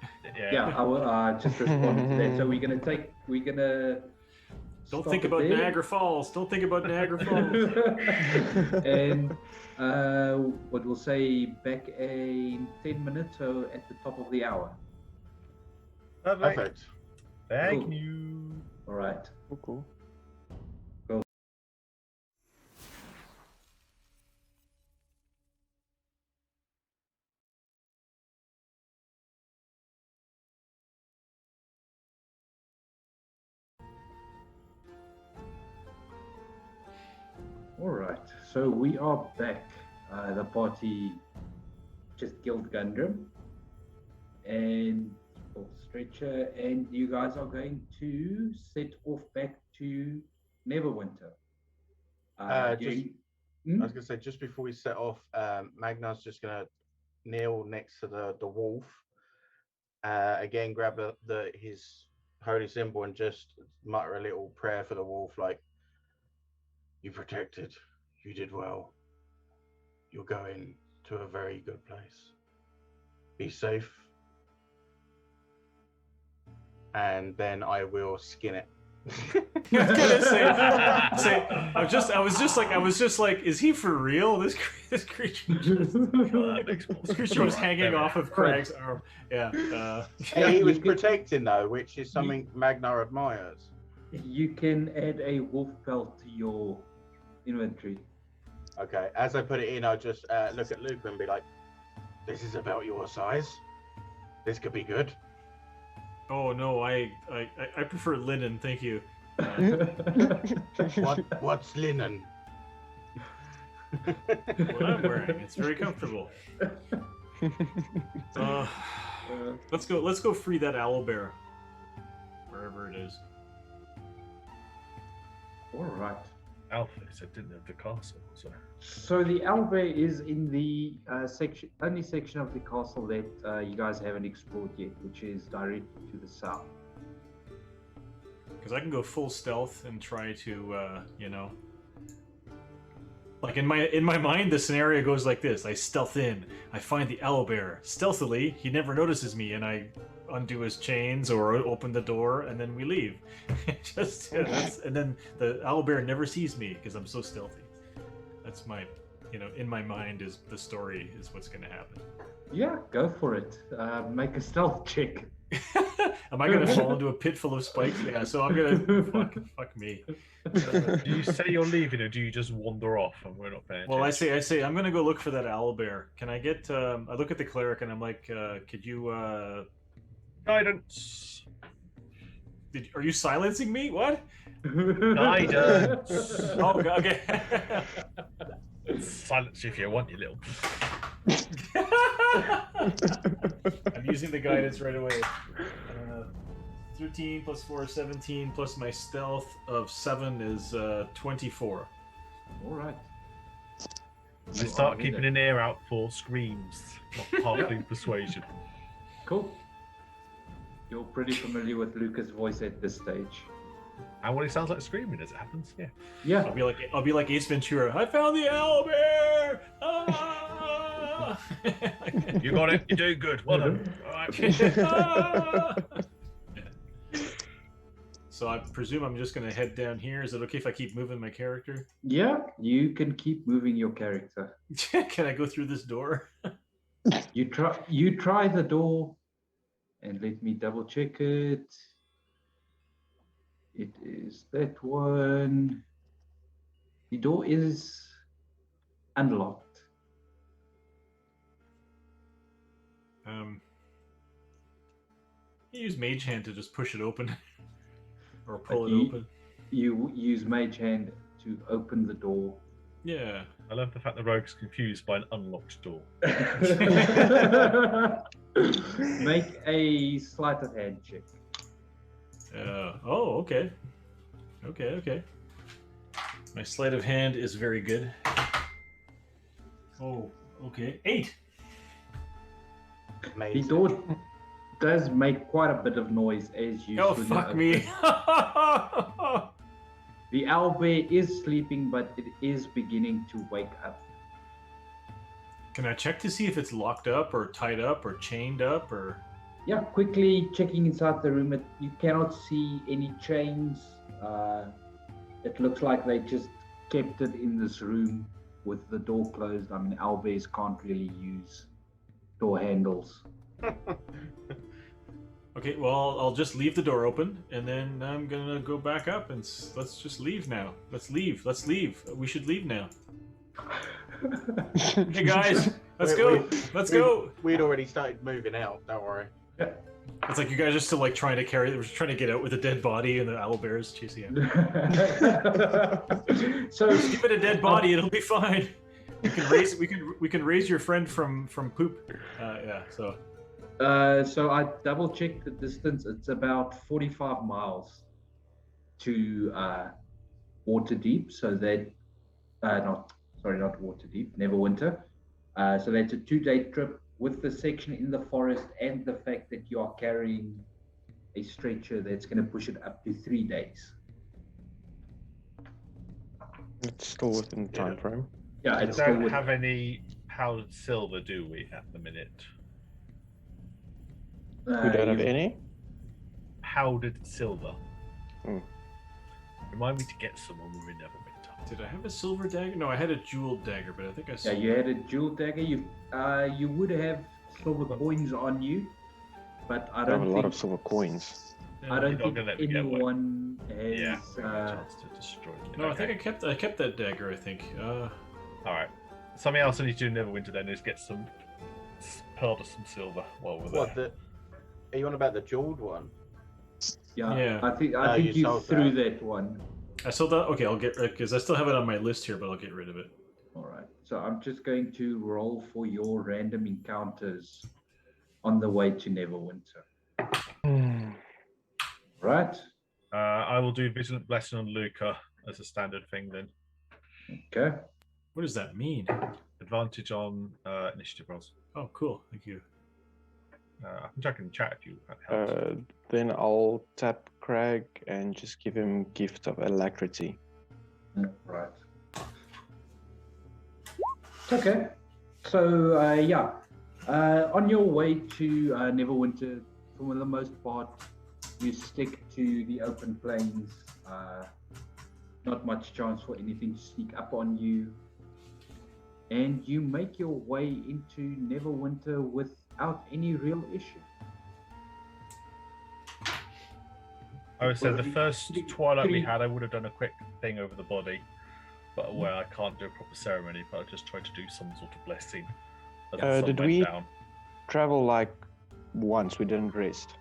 I will just respond to that. So we're gonna. Don't think about Niagara Falls. Don't think about Niagara Falls. And what we'll say back in 10 minutes, so at the top of the hour. Perfect. Thank you. All right. Cool. All right. So we are back. The party just killed Gundren and Stretcher, and you guys are going to set off back to Neverwinter. I was gonna say, just before we set off, Magnar's just gonna kneel next to the wolf. Again, grab his holy symbol and just mutter a little prayer for the wolf, like, "You protected, you did well. You're going to a very good place. Be safe." And then I will skin it. I was gonna I was just like, is he for real? This creature, this creature was hanging off of Craig's arm. Yeah. He was protecting though, which is something Magnar admires. You can add a wolf pelt to your inventory. Okay, as I put it in, I'll just look at Luca and be like, "This is about your size. This could be good." Oh no, I prefer linen, thank you. What's linen? What I'm wearing, it's very comfortable. Let's go free that owlbear, wherever it is. All right. Alpha said didn't have the castle, So the owlbear is in the only section of the castle that you guys haven't explored yet, which is directly to the south. Because I can go full stealth and try to, like in my mind, the scenario goes like this: I stealth in, I find the owlbear stealthily. He never notices me, and I undo his chains or open the door, and then we leave. And then the owlbear never sees me because I'm so stealthy. That's my, in my mind is the story is what's going to happen. Yeah, go for it. Make a stealth check. Am I going to fall into a pit full of spikes? Yeah, so I'm going to fuck me. Do you say you're leaving, or do you just wander off and we're not paying attention? Well, I say I'm going to go look for that owlbear. Can I get? I look at the cleric and I'm like, could you? Guidance. Are you silencing me? What? Guidance. Oh, okay. Silence if you want, you little. I'm using the guidance right away. 13 plus 4 is 17, plus my stealth of 7 is 24. All right. I start keeping an ear out for screams, not partly persuasion. Cool. You're pretty familiar with Luca's voice at this stage. And what he sounds like screaming as it happens, yeah. Yeah. I'll be like Ace Ventura. I found the owlbear! Ah! You got it. You're doing good. Well done. All right. Ah! So I presume I'm just going to head down here. Is it okay if I keep moving my character? Yeah, you can keep moving your character. Can I go through this door? You try the door, and let me double check it. It is that one. The door is unlocked. You use Mage Hand to just push it open. Or pull it open. You use Mage Hand to open the door. Yeah. I love the fact the rogue's confused by an unlocked door. Make a sleight of hand check. Oh, okay. Okay. My sleight of hand is very good. Oh, okay. 8! The door does make quite a bit of noise as you... Oh, fuck me. The owlbear is sleeping, but it is beginning to wake up. Can I check to see if it's locked up or tied up or chained up or... Yeah, quickly checking inside the room. You cannot see any chains. It looks like they just kept it in this room with the door closed. I mean, owlbears can't really use door handles. Okay, well, I'll just leave the door open, and then I'm gonna go back up, and let's just leave now. Let's leave. We should leave now. Hey guys, let's go. Let's go. We'd already started moving out. Don't worry. It's like you guys are still like trying to get out with a dead body, and the owlbear's chasing you. So just give it a dead body; it'll be fine. We can raise your friend from poop. Yeah. So I double checked the distance. It's about 45 miles to Waterdeep. So that not Waterdeep, Neverwinter. So that's a 2-day trip with the section in the forest and the fact that you are carrying a stretcher that's going to push it up to 3 days. It's still within the time frame. Yeah, We it's don't have any powdered silver, do we, at the minute? We don't have any? Powdered silver. Hmm. Remind me to get some when we're in Neverwinter. Did I have a silver dagger? No, I had a jeweled dagger, but I think I. Yeah, you had a jewel dagger. You would have silver coins on you, but I I don't have a think lot of silver coins. I don't You're not think gonna let me get one. anyone has. Yeah, we have a chance to destroy it. No, I think I kept that dagger. I think. Alright. Something else I need to do in Neverwinter then is get some pearl to some silver while we're there. Are you on about the jeweled one? Yeah. I think you you sold threw that. that one. I sold that. Okay, I'll get because I still have it on my list here, but I'll get rid of it. All right. So I'm just going to roll for your random encounters on the way to Neverwinter. Right. I will do Vigilant Blessing on Luca as a standard thing then. Okay. What does that mean? Advantage on initiative rolls. Oh, cool. Thank you. I can check in the chat if you that helps. Then I'll tap Craig and just give him Gift of Alacrity. Right. Okay. So on your way to Neverwinter, for the most part, you stick to the open plains. Not much chance for anything to sneak up on you, and you make your way into Neverwinter without any real issue. I would say the first twilight we three- had, I would have done a quick thing over the body, but where I can't do a proper ceremony, but I just tried to do some sort of blessing. As the sun Did went we down. travel like once? We didn't rest.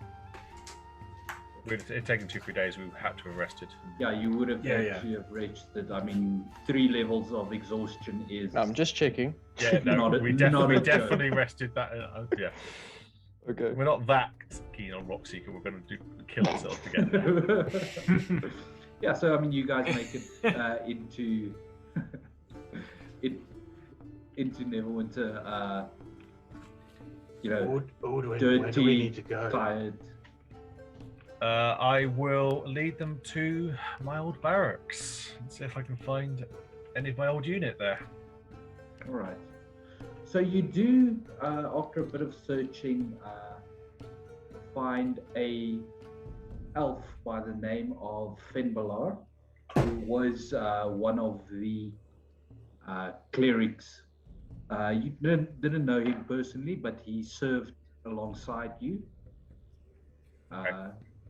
It'd taken 2-3 days. We had to have rested. Yeah, you would have Yeah, had yeah. to have registered. I mean, 3 levels of exhaustion is. I'm just checking. Yeah, no, Not a- we not a joke. definitely rested that. Yeah, Okay. we're not that keen on Rockseeker. We're going to kill ourselves to get there. Yeah, so I mean, you guys make it into into Neverwinter. You know, Where do we dirty, need to go? tired. I will lead them to my old barracks and see if I can find any of my old unit there. All right. So you do, after a bit of searching, find a elf by the name of Fenbalar, who was one of the clerics. You didn't know him personally, but he served alongside you.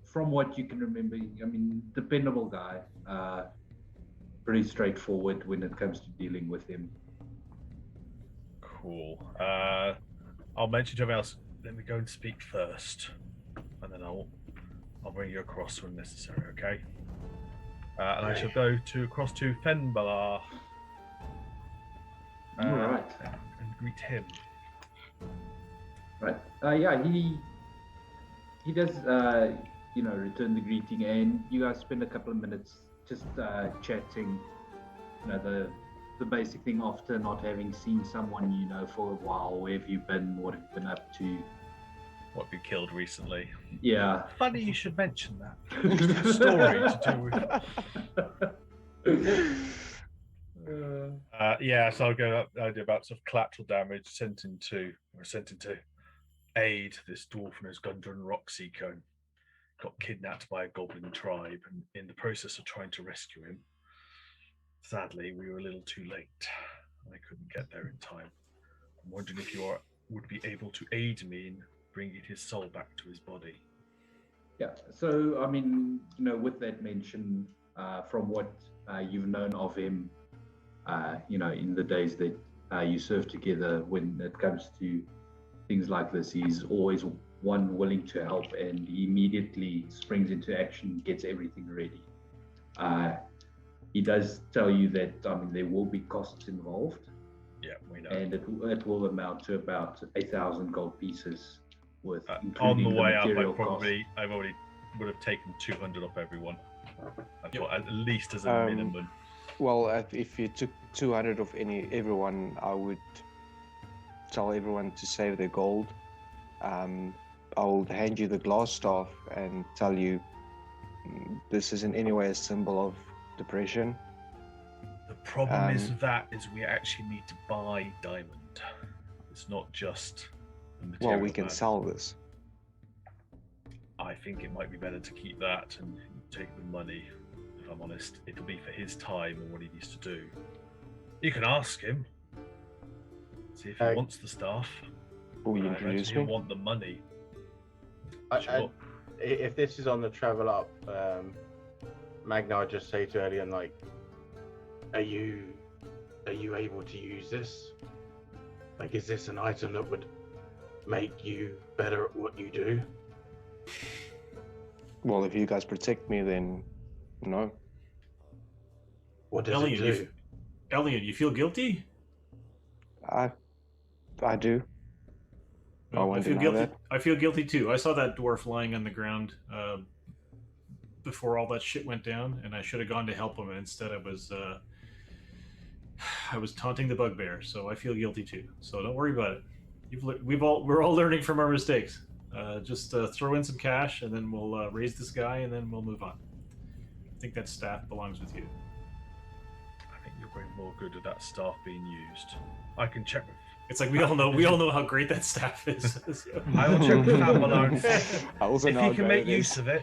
From what you can remember, I mean, dependable guy. Pretty straightforward when it comes to dealing with him. Cool. I'll mention to everyone else. Let me go and speak first, and then I'll bring you across when necessary. Okay. And I shall go across to Fenbalar. All right. And greet him. Right. Yeah, he does, return the greeting, and you guys spend a couple of minutes just chatting. You know, the basic thing after not having seen someone, for a while. Where have you been? What have you been up to? What have you killed recently? Yeah. Funny you should mention that. Just a story to do with. Yeah, so I'll go up. I do about sort of collateral damage sent into aid this dwarf and his Gundren Rockseeker. Got kidnapped by a goblin tribe, and in the process of trying to rescue him, sadly, we were a little too late. I couldn't get there in time. I'm wondering if you would be able to aid me in bringing his soul back to his body. Yeah. So, I mean, with that mention, from what you've known of him, in the days that you served together, when it comes to things like this, he's always one willing to help, and he immediately springs into action, gets everything ready. He does tell you that, I mean, there will be costs involved. Yeah, we know. And it will amount to about 1,000 gold pieces worth, On including the way up, I already would have taken 200 off everyone. I thought at least as a minimum. Well, if you took 200 of everyone, I would tell everyone to save their gold. I'll hand you the glass staff and tell you this is in any way a symbol of depression. The problem is we actually need to buy diamond. It's not just the material. Well, we can sell this. I think it might be better to keep that and take the money. If I'm honest, it'll be for his time and what he needs to do. You can ask him, see if he wants the staff. Will you introduce he'll me? want the money. Sure. If this is on the travel up, Magna, I'd just say to Elian, like, are you able to use this? Like, is this an item that would make you better at what you do? Well, if you guys protect me, then no. What does it do? Elian, you feel guilty? I do. Well, I feel guilty. I feel guilty too. I saw that dwarf lying on the ground before all that shit went down, and I should have gone to help him. And instead, I was taunting the bugbear. So I feel guilty too. So don't worry about it. We're all learning from our mistakes. Just throw in some cash, and then we'll raise this guy, and then we'll move on. I think that staff belongs with you. I think you're going more good at that staff being used. I can check with. It's like we all know how great that staff is. I will check with Fenbalar and see if he can make use of it.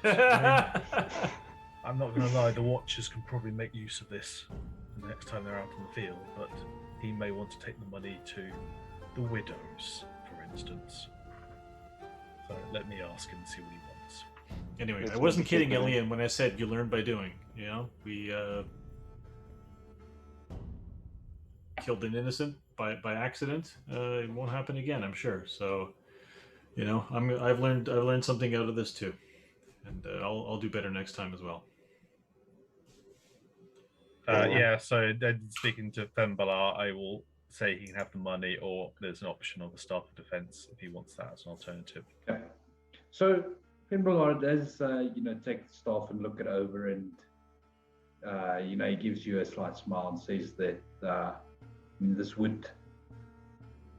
I'm not going to lie, the Watchers can probably make use of this the next time they're out in the field, but he may want to take the money to the widows, for instance. So let me ask him and see what he wants. Anyway, I wasn't kidding, Elian, when I said you learn by doing. We killed an innocent by accident. It won't happen again, I'm sure. So, I've learned something out of this too. and I'll do better next time as well. Yeah, so then speaking to Fembalar, I will say he can have the money, or there's an option of the staff of defense if he wants that as an alternative. Okay. So Fembalar does, take the staff and look it over, and he gives you a slight smile and says that this would,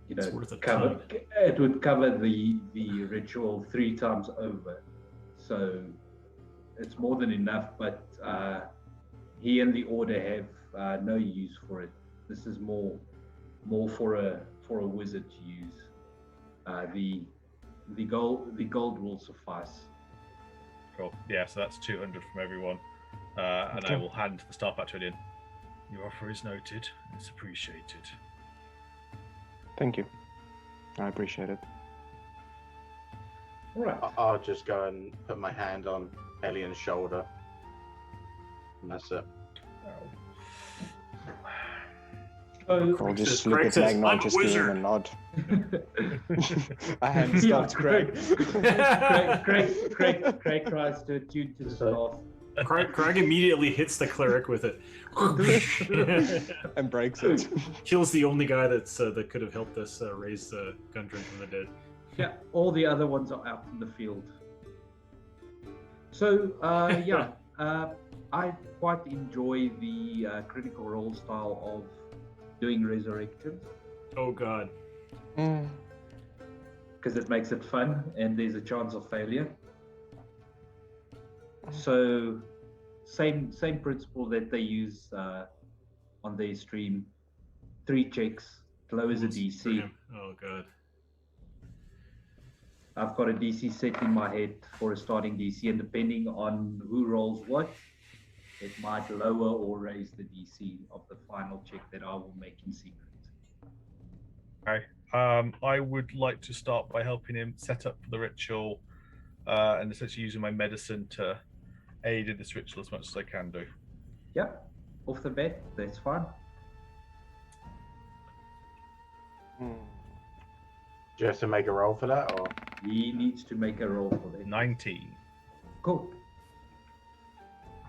It's worth a cover ton. it would cover the ritual 3 times over. So it's more than enough, but he and the order have no use for it. This is more for a wizard to use. The gold will suffice. Cool. Yeah, so that's 200 from everyone, and I will hand the staff back to Ian. Your offer is noted. It's appreciated. Thank you. I appreciate it. All right. I'll just go and put my hand on Elian's shoulder, and that's it. So, I'll just says- look Craig at says, Magna "I'm and a just give him a wizard." nod. I hand stuff to Craig. Craig tries to attune to the staff. Craig immediately hits the cleric with it. And breaks it. Kills the only guy that could have helped us raise Gundren from the dead. Yeah, all the other ones are out in the field. So, I quite enjoy the critical role style of doing resurrections Oh god. Mm. because it makes it fun and there's a chance of failure. So, same principle that they use on their stream. 3 checks, lowers a DC. Oh god. I've got a DC set in my head for a starting DC, and depending on who rolls what, it might lower or raise the DC of the final check that I will make in secret. Okay. I would like to start by helping him set up the ritual, and essentially using my medicine to aid in this ritual as much as I can do. Yeah, off the bat, that's fine. Mm. Do you have to make a roll for that, or? He needs to make a roll for that. 19. Cool.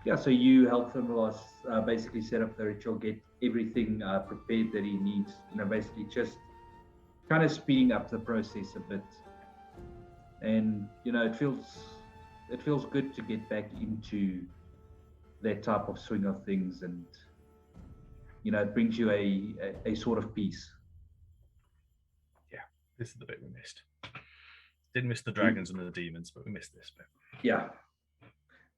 Yeah, so you help him basically set up the ritual, get everything prepared that he needs. Basically just kind of speeding up the process a bit. And it feels good to get back into that type of swing of things, and it brings you a sort of peace. This is the bit we missed. Didn't miss the dragons and the demons, but we missed this bit. Yeah.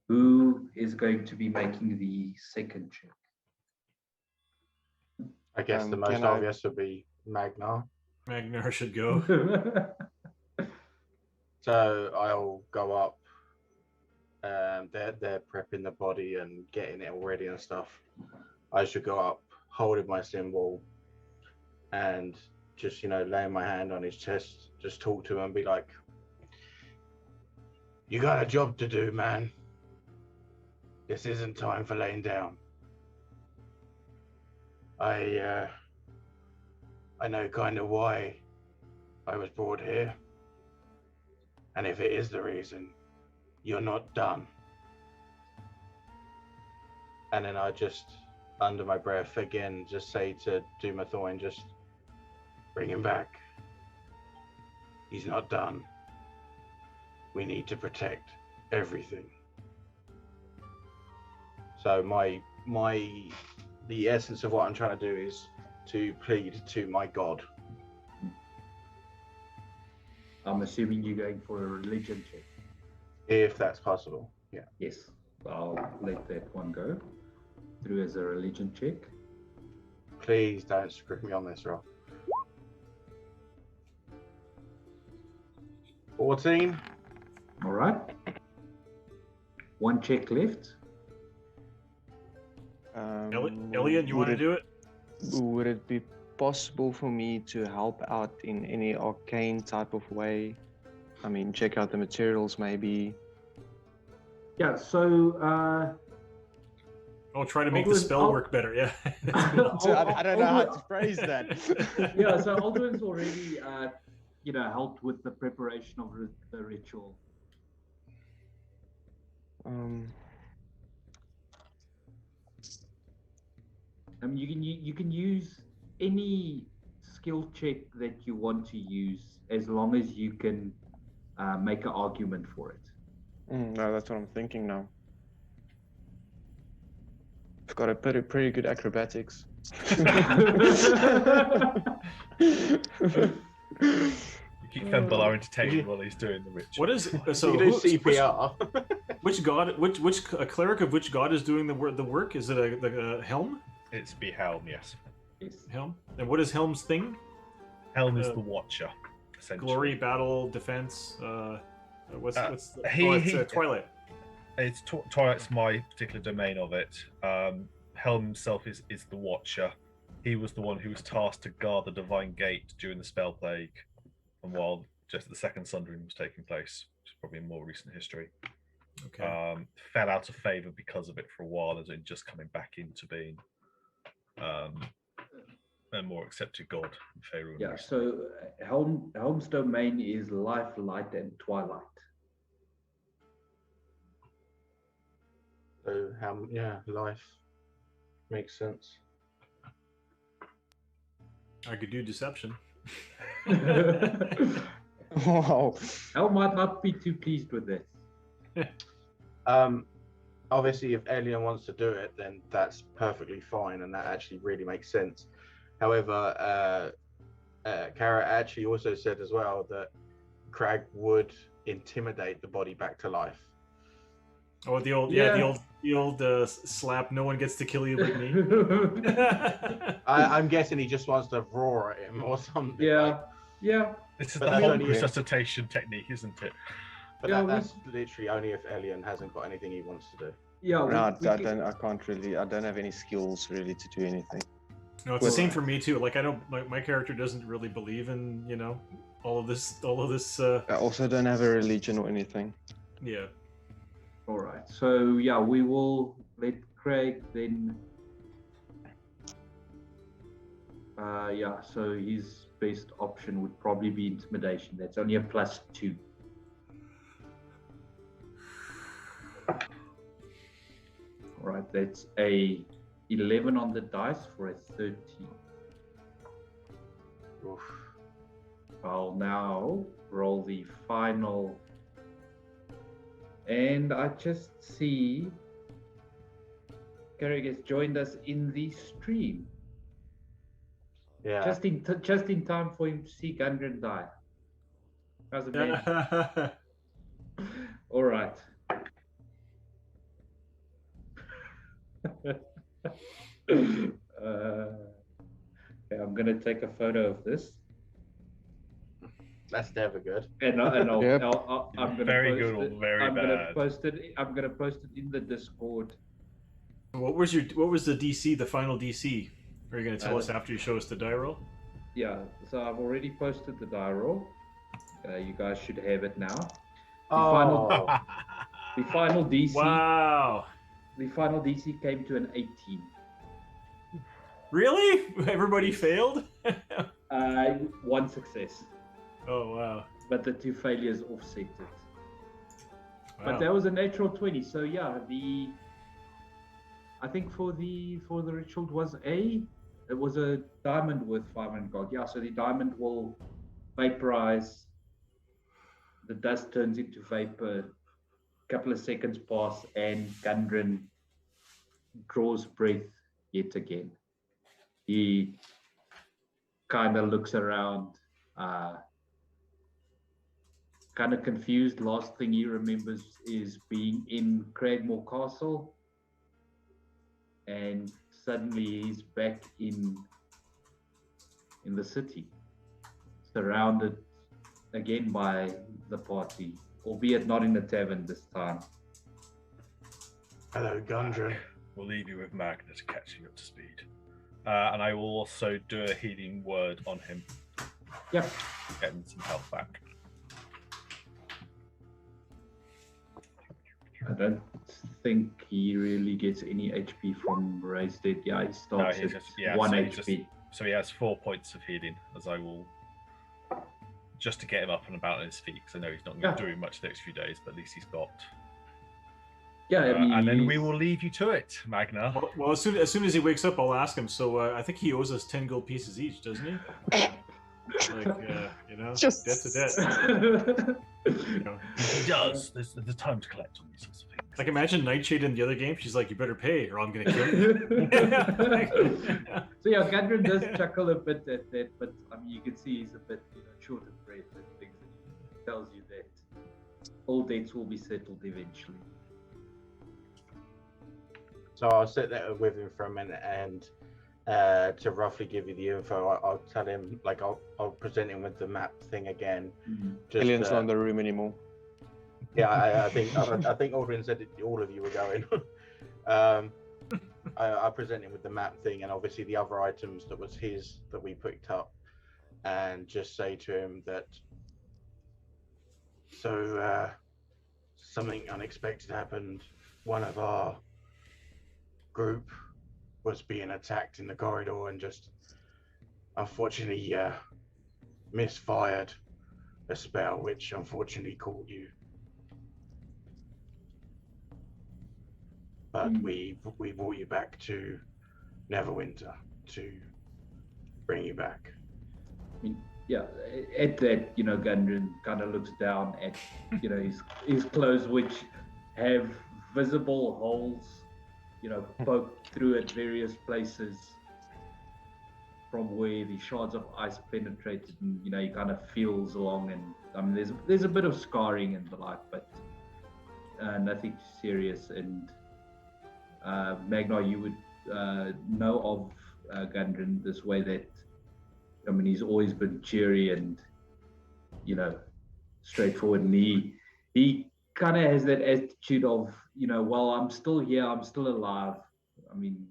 Who is going to be making the second check? I guess the most obvious would be Magnar. Magnar should go. So I'll go up. They're prepping the body and getting it all ready and stuff. I should go up, holding my symbol, and just laying my hand on his chest, just talk to him and be like, "You got a job to do, man. This isn't time for laying down. I know kind of why I was brought here, and if it is the reason, you're not done." And then I just, under my breath again, just say to Dumathoin, just bring him back. He's not done. We need to protect everything. So the essence of what I'm trying to do is to plead to my god. I'm assuming you're going for a religion check. If that's possible. Yeah. Yes. I'll let that one go through as a religion check. Please don't screw me on this, Rob. 14. All right. 1 check left. Elian, you want to do it? Would it be possible for me to help out in any arcane type of way? I mean, check out the materials maybe. Yeah, so I'll try to make the spell work better, yeah. So I don't know how to phrase that. Yeah, so Alduin's already helped with the preparation of the ritual. I mean, you can use any skill check that you want to use as long as you can make an argument for it. No, that's what I'm thinking now. I've got a pretty good acrobatics. You keep Fembala entertained while he's doing the ritual. What is so? You do CPR. Which god? Which a cleric of which god is doing the work? Is it a Helm? It's Behelm, yes. Helm. And what is Helm's thing? Helm is the Watcher, essentially. Glory, battle, defense. What's Twilight. It's Twilight's my particular domain of it. Helm himself is the Watcher. He was the one who was tasked to guard the Divine Gate during the Spell Plague, and while just the Second Sundering was taking place, which is probably in more recent history. Okay. Fell out of favor because of it for a while, as in just coming back into being a more accepted god in Faerun. Yeah. So Helm's domain is life, light, and twilight. So life makes sense. I could do deception. Wow. Helm might not be too pleased with this. Obviously, if Elian wants to do it, then that's perfectly fine, and that actually really makes sense. However, Kara actually also said as well that Crag would intimidate the body back to life. Oh, the old slap. No one gets to kill you but me. I'm guessing he just wants to roar at him or something. Yeah. This is But the that's whole only- resuscitation technique, isn't it? But Yeah, that's literally only if Elian hasn't got anything he wants to do. Yeah. No, I can't really. I don't have any skills really to do anything. No, it's the same for me too. Like I don't. My character doesn't really believe in all of this. I also don't have a religion or anything. Yeah. All right. So yeah, we will let Craig then. So his best option would probably be intimidation. That's only a +2. All right. That's a 11 on the dice for a 13. Oof. I'll now roll the final. And I just see Carrick has joined us in the stream. Yeah. Just in time for him to see Gundren die. How's it been? All right. Okay, I'm gonna take a photo of this. That's never good. And I'm Yep. gonna Very post good or it. very I'm gonna bad. post it. I'm gonna post it in the Discord. What was the DC? The final DC? Are you gonna tell us after you show us the die roll? Yeah, so I've already posted the die roll. You guys should have it now. Oh, The final DC. Wow. The final DC came to an 18. Really? Everybody failed? One success, Oh wow. but the 2 failures offset it. Wow. But that was a natural 20. So yeah, I think for the ritual it was a diamond worth 500 gold. Yeah, so the diamond will vaporize. The dust turns into vapor. A couple of seconds pass, and Gundren draws breath yet again. He kind of looks around, kind of confused. Last thing he remembers is being in Cragmore Castle, and suddenly he's back in the city, surrounded again by the party, albeit not in the tavern this time. hello, Gundren. We'll leave you with Magna to catch you up to speed. And I will also do a healing word on him. Yep. Getting some health back. I don't think he really gets any HP from raised dead. Yeah, he starts he's at just- yeah, 1 so HP. he's So he has 4 points of healing, as I will, just to get him up and about on his feet, because I know he's not going to be doing much the next few days, but at least he's got Yeah, I mean, and then we will leave you to it, Magna. Well, as soon as he wakes up, I'll ask him. So I think he owes us 10 gold pieces each, doesn't he? Just- debt to debt. He does. There's time to collect on these sorts of things. Like, imagine Nightshade in the other game. She's like, "You better pay, or I'm gonna kill you." So yeah, Gundren does chuckle a bit at that, but I mean, you can see he's a bit short of breath and things. He tells you that all debts will be settled eventually. So I'll sit there with him for a minute, and to roughly give you the info, I'll tell him, like, I'll present him with the map thing again. Alien's not in the room anymore. Yeah, I think Aldrin said that all of you were going. I present him with the map thing, and obviously the other items that was his that we picked up, and just say to him that something unexpected happened. One of our group was being attacked in the corridor and just unfortunately misfired a spell, which unfortunately caught you. But we brought you back to Neverwinter to bring you back. I mean, yeah, at that, Gundren kind of looks down at, his clothes, which have visible holes, poked through at various places from where the shards of ice penetrated, and he kind of feels along, and I mean, there's a bit of scarring and the like, but nothing serious. And Magnar, you would know of Gundren this way, that I mean, he's always been cheery and straightforward, and he kind of has that attitude of, well, I'm still here, I'm still alive. I mean,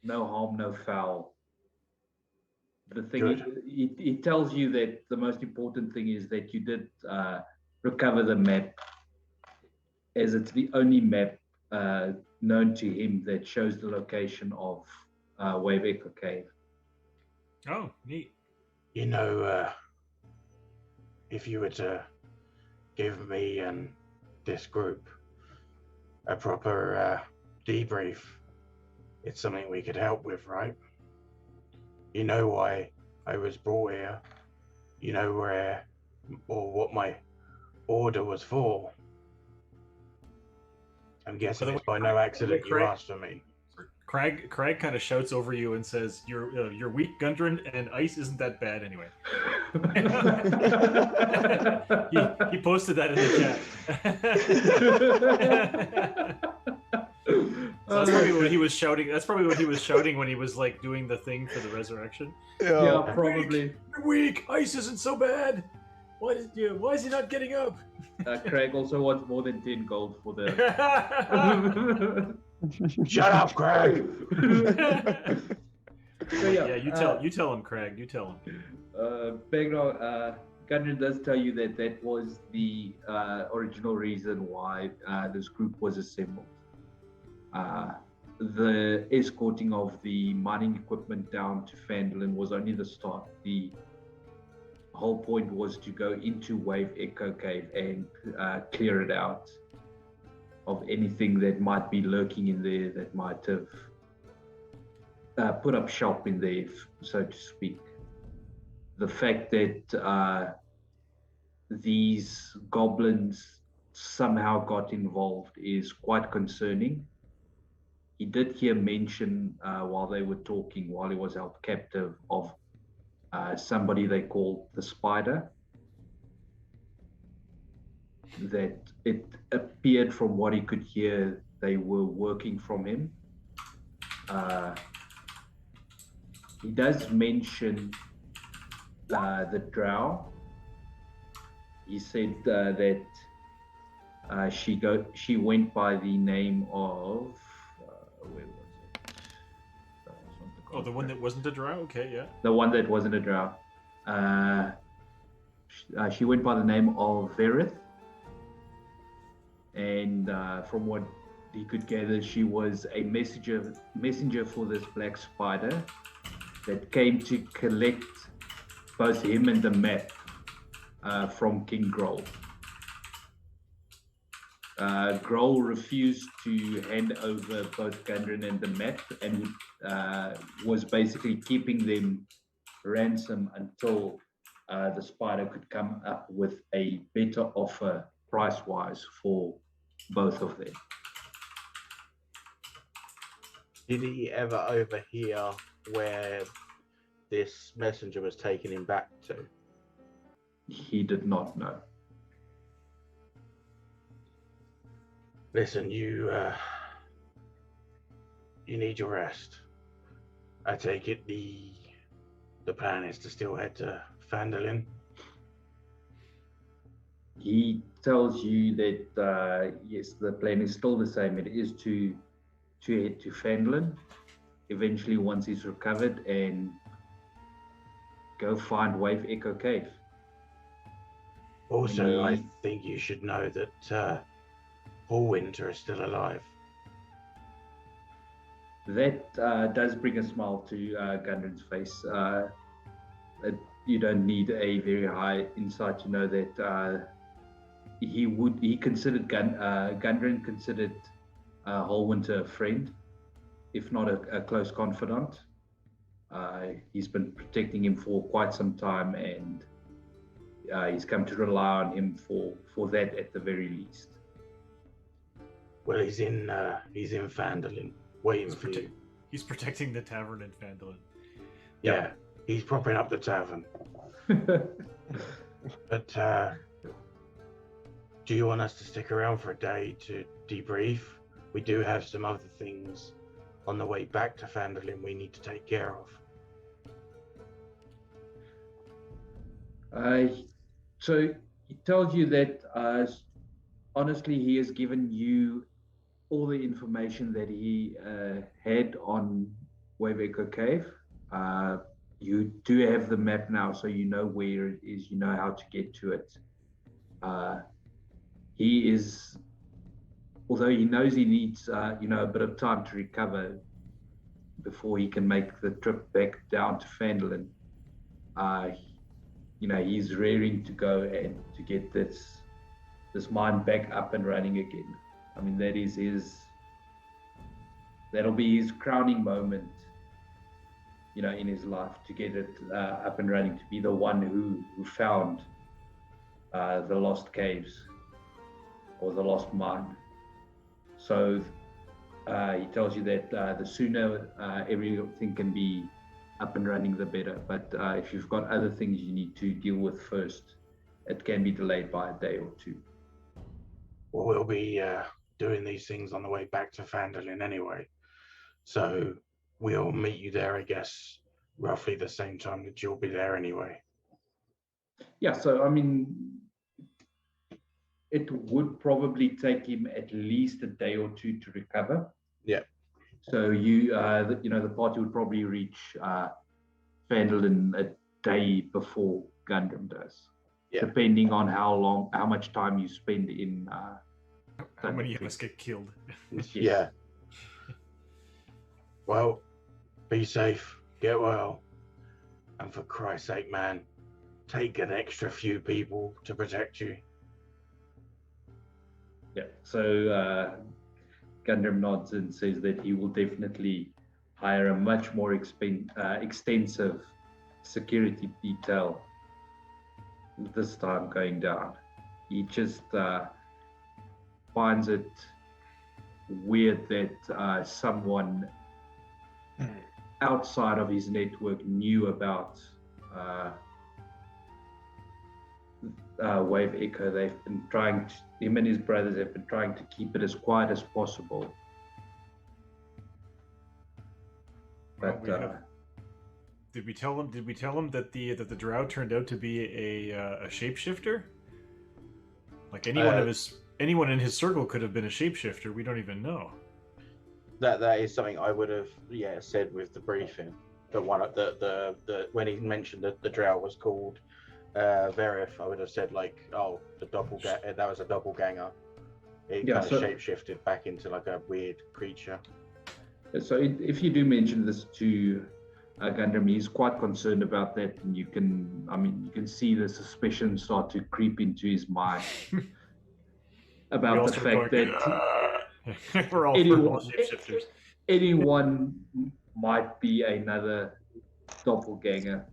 no harm, no foul. The thing he tells you that the most important thing is that you did recover the map, as it's the only map known to him that shows the location of Wave Echo Cave. Oh, neat. If you were to give me and this group a proper debrief, it's something we could help with, right? You know why I was brought here. You know where or what my order was for. I'm guessing it's by no accident you asked for me. Crag kind of shouts over you and says, "You're weak, Gundren, and ice isn't that bad anyway." he posted that in the chat. So that's probably what he was shouting. That's probably what he was shouting when he was like doing the thing for the resurrection. Yeah, probably. You're weak. Ice isn't so bad. Why is he not getting up? Craig also wants more than 10 gold for the. Shut up, Craig. So, yeah, you tell him, Craig. You tell him. Magnar, Gundren does tell you that was the original reason why this group was assembled. The escorting of the mining equipment down to Phandalin was only the start. The whole point was to go into Wave Echo Cave and clear it out of anything that might be lurking in there, that might have put up shop in there, so to speak. The fact that these goblins somehow got involved is quite concerning. He did hear mention while they were talking, while he was held captive, of somebody they called the Spider. That it appeared from what he could hear, they were working from him. He does mention the Drow. He said that she went by the name of where was it? The one that wasn't a drow? Okay, yeah. The one that wasn't a drow. She went by the name of Verith. And from what he could gather, she was a messenger for this black spider that came to collect both him and the map from King Grol. Grohl refused to hand over both Gundren and the map, and was basically keeping them ransom until the Spider could come up with a better offer price-wise for both of them. Did he ever overhear where this messenger was taking him back to? He did not know. Listen, you need your rest. I take it the plan is to still head to Phandalin. He tells you that yes, the plan is still the same. It is to head to Phandalin eventually once he's recovered and go find Wave Echo Cave. Also, I think you should know that Paul Winter is still alive. That does bring a smile to Gundren's face. You don't need a very high insight to know that he considered Gundren considered Hallwinter a friend, if not a close confidant. He's been protecting him for quite some time, and he's come to rely on him for that at the very least. Well, he's in Phandalin, waiting for you. He's protecting the tavern in Phandalin. Yeah, he's propping up the tavern. But do you want us to stick around for a day to debrief? We do have some other things on the way back to Phandalin we need to take care of. So he tells you that honestly, he has given you all the information that he had on Wave Echo Cave. You do have the map now, so you know where it is, you know how to get to it. He is, although he knows he needs a bit of time to recover before he can make the trip back down to Phandalin, he's raring to go and to get this mine back up and running again. I mean, that'll be his crowning moment, in his life, to get it up and running, to be the one who found the lost caves or the lost mine. So he tells you that the sooner everything can be up and running, the better. But if you've got other things you need to deal with first, it can be delayed by a day or two. Well, we'll be doing these things on the way back to Phandalin anyway. So we'll meet you there, I guess, roughly the same time that you'll be there anyway. Yeah, so I mean, it would probably take him at least a day or two to recover. Yeah. So the party would probably reach Phandalin a day before Gundren does. Yeah. Depending on how much time you spend in. How many of us get killed? Yes. Yeah. Well, be safe, get well, and for Christ's sake, man, take an extra few people to protect you. Yeah. So Gundren nods and says that he will definitely hire a much more extensive security detail this time going down. He just finds it weird that someone outside of his network knew about Wave Echo. They've been him and his brothers have been trying to keep it as quiet as possible. But did we tell him that the drow turned out to be a shapeshifter? Like anyone in his circle could have been a shapeshifter. We don't even know. That is something I would have said with the briefing. The one the when he mentioned that the drow was called Verif, I would have said like, oh, that was a doppelganger. It kind of shapeshifted back into like a weird creature. So if you do mention this to Gundren, he's quite concerned about that, and you can see the suspicion start to creep into his mind. about the start fact going, that we're all shapeshifters. anyone might be another doppelganger.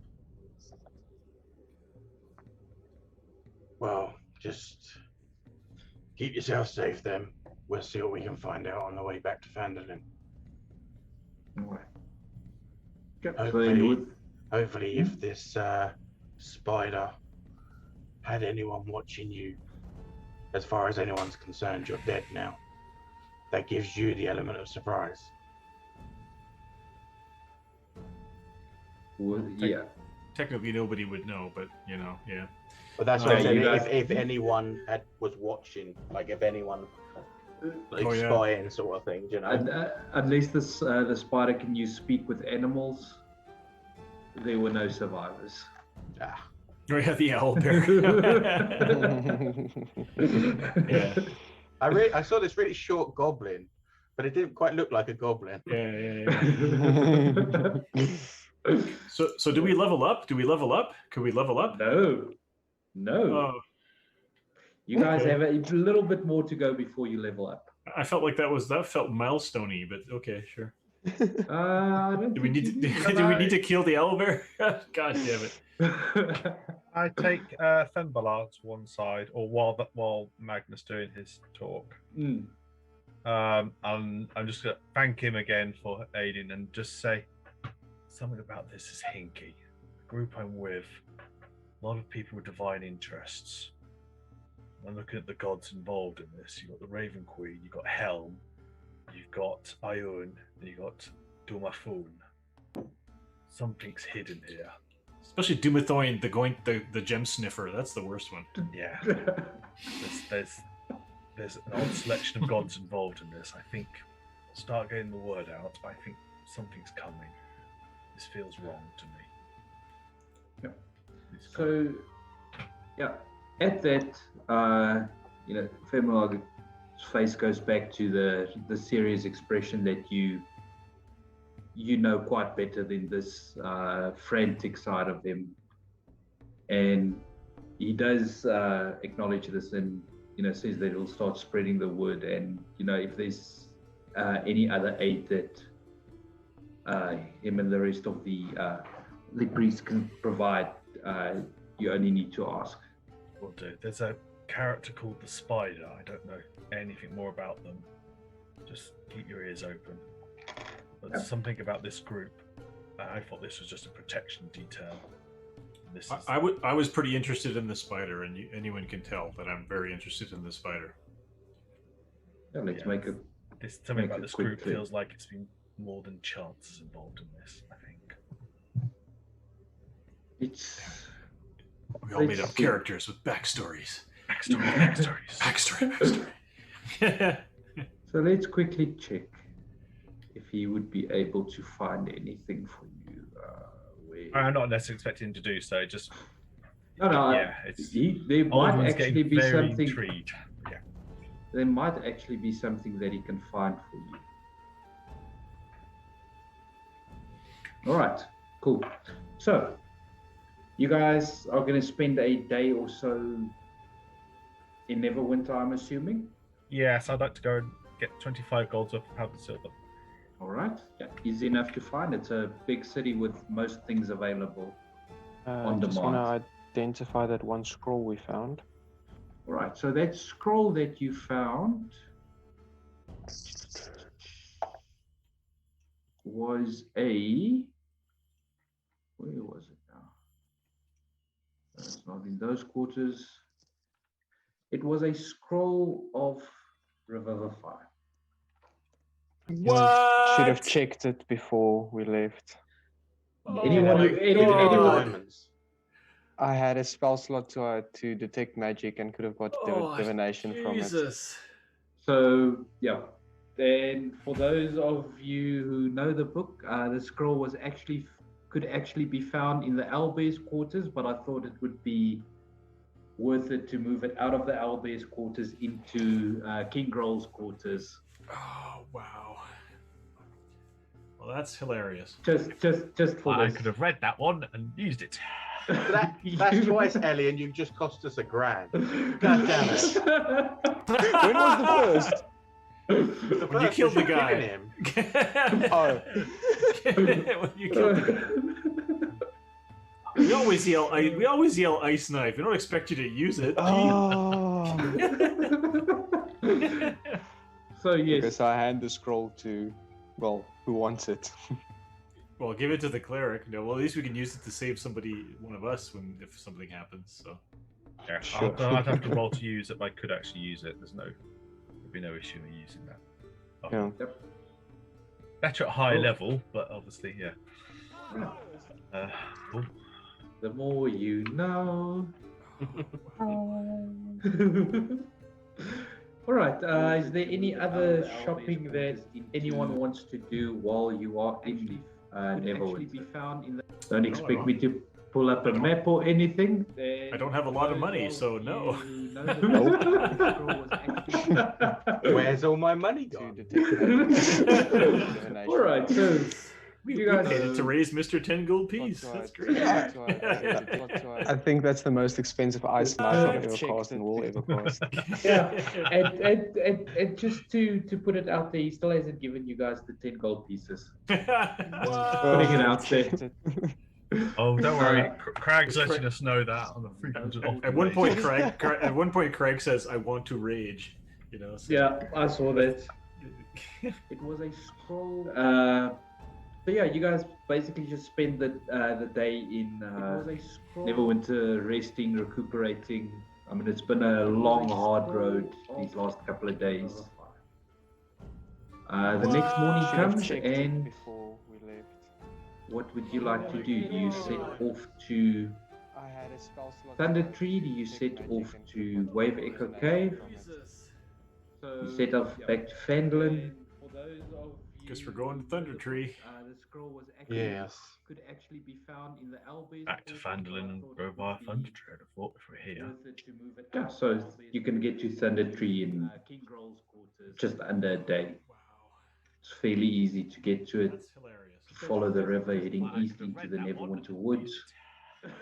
Well, just keep yourself safe then. We'll see what we can find out on the way back to Fandolin. Hopefully, if this spider had anyone watching you, as far as anyone's concerned, you're dead now. That gives you the element of surprise. Well, yeah. Technically, nobody would know, but yeah. But that's what I said. guys... If anyone was watching, like if anyone spying sort of thing, Unless the spider can use speak with animals, there were no survivors. Oh yeah, the owlbear. Yeah. I saw this really short goblin, but it didn't quite look like a goblin. Yeah. So do we level up? Could we level up? No. Oh. You guys have a little bit more to go before you level up. I felt like that felt milestone-y, but okay, sure. Do we need to kill the owlbear? God damn it. I take Fembala to one side, or while Magnus doing his talk. And I'm just going to thank him again for aiding and just say something about this is hinky. The group I'm with, a lot of people with divine interests. I'm looking at the gods involved in this. You've got the Raven Queen, you've got Helm, you've got Ioun, and you've got Dumafun. Something's hidden here. Especially Dumathoin, the gem sniffer. That's the worst one. Yeah. There's an odd selection of gods involved in this. I think start getting the word out. I think something's coming. This feels wrong to me. So, at that, Femurag's face goes back to the serious expression that you know quite better than this frantic side of him, and he does acknowledge this and says that he'll start spreading the word, and if there's any other aid that him and the rest of the priests can provide, you only need to ask. Will do. There's a character called the Spider. I don't know anything more about them. Just keep your ears open. But something about this group. I thought this was just a protection detail. I was pretty interested in the spider, and anyone can tell that I'm very interested in the spider. Let's make it. Something about this group feels like it's been more than chance involved in this. I think it's. We all made up characters with backstories. Backstory. So let's quickly check if he would be able to find anything for you. I'm not necessarily expecting him to do so. Just there might actually be something. Intrigued. Yeah. There might actually be something that he can find for you. All right, cool. So, you guys are going to spend a day or so in Neverwinter, I'm assuming? Yes, I'd like to go and get 25 golds worth of powdered silver. All right. Yeah, easy enough to find. It's a big city with most things available on just want demand. to identify that one scroll we found. All right. So that scroll that you found was a... Where was it now? It's not in those quarters. It was a scroll of Revivify. What? Should have checked it before we left. Anyone? I had a spell slot to detect magic and could have got divination from it. So yeah, and for those of you who know the book, the scroll could actually be found in the Owlbear's quarters, but I thought it would be worth it to move it out of the Owlbear's quarters into King Groll's quarters. Oh wow! Well, that's hilarious. Just for I this. could have read that one and used it. That's twice, Ellie, and you've just cost us $1,000. God damn it. When was the first? The When you first killed was the you guy. kicking him. Oh, When you killed the guy. We always yell ice knife. We don't expect you to use it. oh. So yes. Okay, so I hand the scroll to, well, who wants it? Well, give it to the cleric. No, well, at least we can use it to save one of us if something happens. So. Yeah, Sure. I'd have to roll to use it, but I could actually use it. There'd be no issue in using that. Oh. Yeah. Yep. Better at high Cool. level, but obviously, yeah. Oh. The more you know. All right. Is there any other shopping that anyone wants to do while you are in Neverwinter? Don't expect me to pull up a map or anything. I don't have a lot of money, so no. Where's all my money To gone? detect divination. All right. So We you guys paid it to raise Mr. 10 gold piece. That's great. I think that's the most expensive ice knife I've ever cast and will ever cast. yeah, and just to put it out there, he still hasn't given you guys the 10 gold pieces. Putting it out there. Oh, don't worry. Craig's letting us know that on the frequent. At one point, Craig says, "I want to rage." You know. So. Yeah, I saw that. It was a scroll. So yeah, you guys basically just spend the day in Neverwinter, resting, recuperating. I mean, it's been a long, hard road these last couple of days. The next morning comes, and before we left. what would you like to do? Do you set off to I had a spell slot. Thunder Tree? Do you set off to Wave Echo Cave? You set off back to Fandolin? Guess we're going to Thunder Tree. The scroll was actually, Yes. could actually be found in the Albers. Back to Fandolin and go via Thunder Trade, I thought, if we're here. Yeah, so you can get to Thunder Tree in just under a day. It's fairly easy to get to it. That's hilarious. Follow the river heading east into the Neverwinter Woods.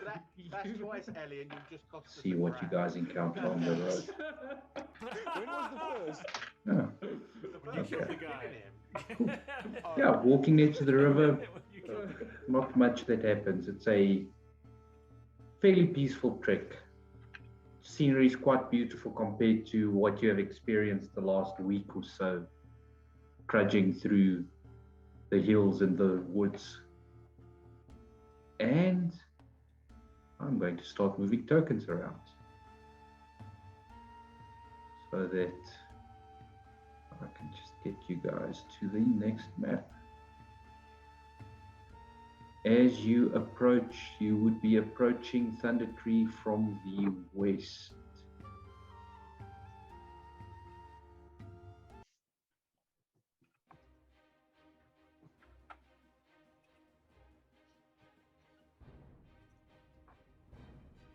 That's twice, Ellie, and you've just cost us See what you guys encounter on the road. When was the first? Yeah. You killed the guy. Yeah, walking next to the river, not much that happens. It's a fairly peaceful trek. Scenery is quite beautiful compared to what you have experienced the last week or so, trudging through the hills and the woods. And I'm going to start moving tokens around so that I can just get you guys to the next map. As you approach, you would be approaching Thunder Tree from the west.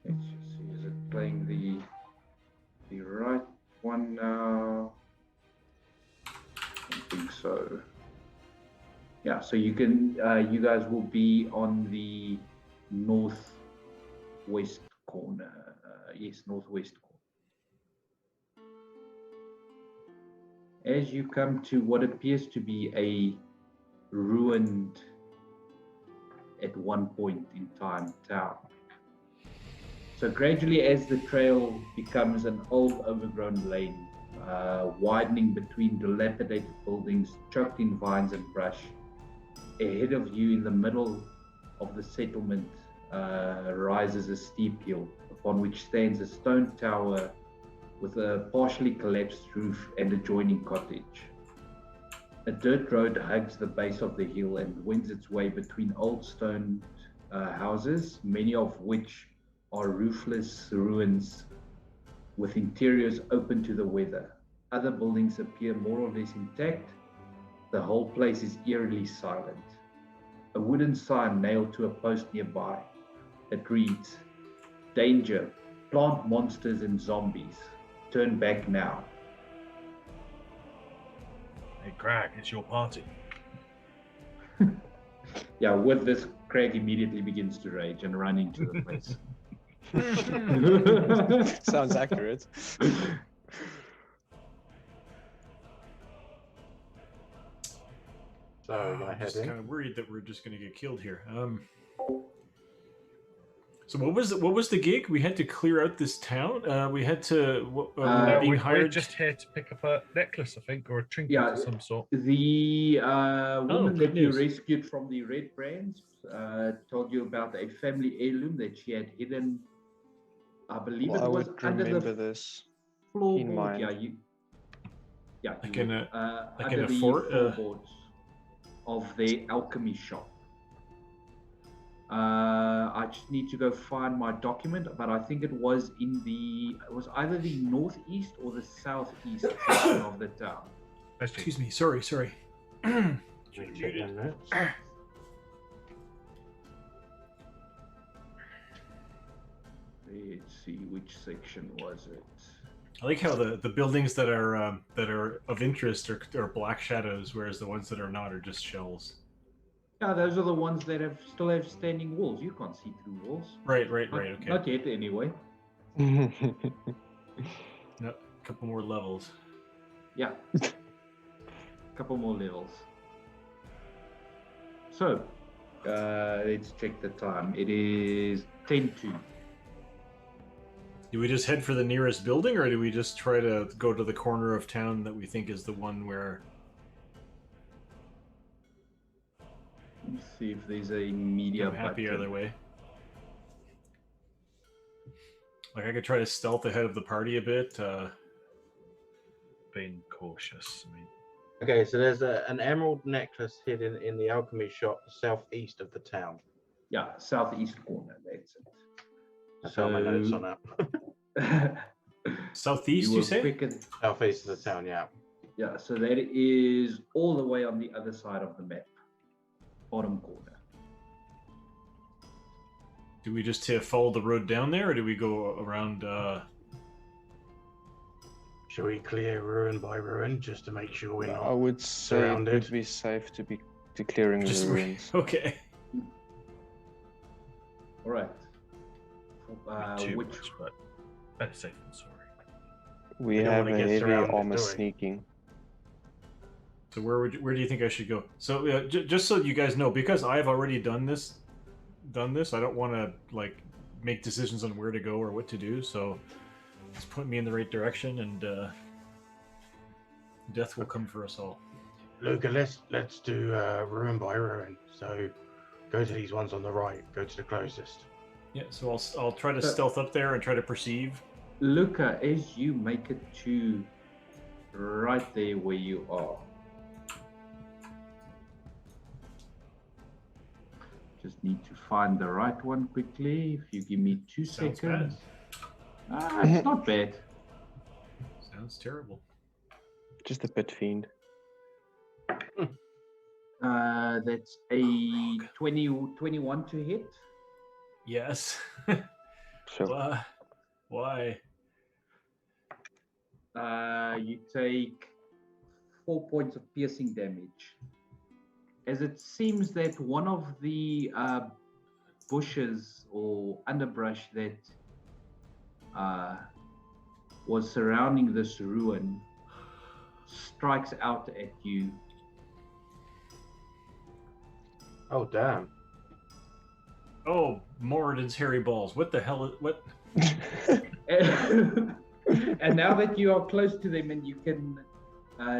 Let's just see, is it playing the right one now? I don't think so. Yeah, so you can, you guys will be on the northwest corner. Yes, northwest corner. As you come to what appears to be a ruined, at one point in time, town. So gradually, as the trail becomes an old, overgrown lane, widening between dilapidated buildings, choked in vines and brush, ahead of you in the middle of the settlement rises a steep hill, upon which stands a stone tower with a partially collapsed roof and adjoining cottage. A dirt road hugs the base of the hill and wends its way between old stone houses, many of which are roofless ruins with interiors open to the weather. Other buildings appear more or less intact. The whole place is eerily silent. A wooden sign nailed to a post nearby that reads, "Danger, plant monsters and zombies. Turn back now." Hey, Crag, it's your party. Yeah, with this, Craig immediately begins to rage and run into the place. Sounds accurate. So we're gonna I'm head just in. kind of worried that we're just gonna get killed here. So what was the gig? We had to clear out this town. We had to. Being We're hired. just here to pick up a necklace, I think, or a trinket Yeah. of some sort. The woman good that you news. rescued from the Red Brands told you about a family heirloom that she had hidden. I believe Well, it I was would under remember the this. floorboard. mind. Like you in would, a- like under in a the fort, floorboards of the alchemy shop. I just need to go find my document, but I think it was either the northeast or the southeast section of the town. Excuse me. Sorry. Checking notes. Let's see, which section was it? I like how the buildings that are of interest are black shadows, whereas the ones that are not are just shells. Yeah, those are the ones that still have standing walls. You can't see through walls. Right. Okay. Not yet, anyway. No, a couple more levels. Yeah. Couple more levels. So, let's check the time. It is 10:02. Do we just head for the nearest building, or do we just try to go to the corner of town that we think is the one where? Let's see if there's a media I'm happy button. either way. Like I could try to stealth ahead of the party a bit. Being cautious. I mean, Okay, so there's an emerald necklace hidden in the alchemy shop southeast of the town. Yeah, southeast corner. That's it. I found my notes on that. Southeast, you will say? quicken- Southeast of the town, yeah. Yeah, so that is all the way on the other side of the map. Bottom corner. Do we just follow the road down there, or do we go around? Should we clear ruin by ruin just to make sure we're I not would say it surrounded? would be safe to be clearing Just the ruins. okay. All right. too Which much, but better safe than sorry. We don't have wanna a get heavy surrounded, armor do we? sneaking. So where do you think I should go? So just so you guys know, because I've already done this, I don't want to like make decisions on where to go or what to do. So just point me in the right direction, and death will come for us all. Luca, let's do ruin by ruin. So go to these ones on the right. Go to the closest. Yeah. So I'll try to stealth up there and try to perceive. Luca, as you make it to right there where you are, just need to find the right one quickly. If you give me 2 Sounds seconds. It's not bad. Sounds terrible. Just a pit fiend. That's a 21 to hit. Yes. So Why? You take 4 points of piercing damage. As it seems that one of the bushes or underbrush that was surrounding this ruin strikes out at you. Oh damn! Oh, Moradin's hairy balls. What the hell? What? And now that you are close to them and you can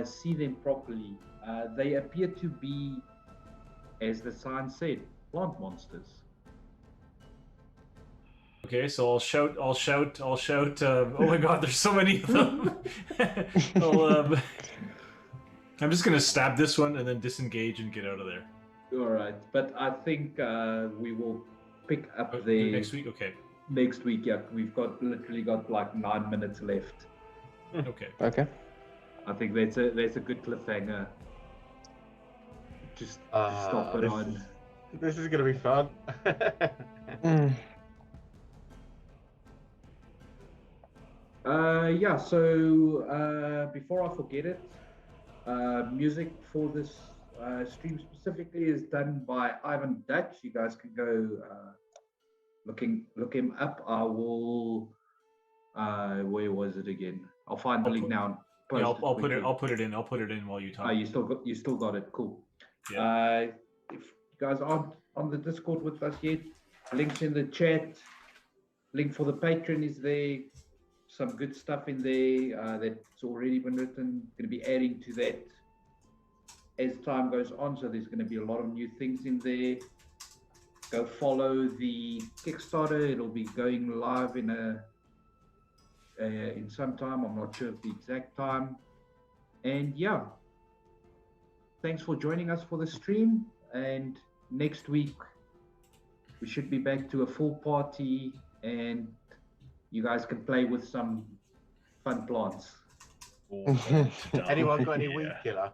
see them properly, they appear to be, as the sign said, plant monsters. Okay, so I'll shout. Oh my God, there's so many of them. I'm just gonna stab this one and then disengage and get out of there. All right, but I think we will pick up the Next week. Okay. next week. Yeah, we've literally got like 9 minutes left. Okay. okay. I think that's a good cliffhanger. Just stop it on. This is gonna be fun. Mm. Yeah, so before I forget it, music for this stream specifically is done by Ivan Dutch. You guys can go look him up. I will. Where was it again? I'll find the link now. And post Yeah, I'll put it in. I'll put it in while you talk. You still got it. Cool. Yeah. If you guys aren't on the Discord with us yet, links in the chat. Link for the Patreon is there. Some good stuff in there that's already been written. Going to be adding to that as time goes on. So there's going to be a lot of new things in there. Go follow the Kickstarter. It'll be going live in some time. I'm not sure of the exact time. And yeah, thanks for joining us for the stream. And next week we should be back to a full party, and you guys can play with some fun plants. Anyone got any weed killer?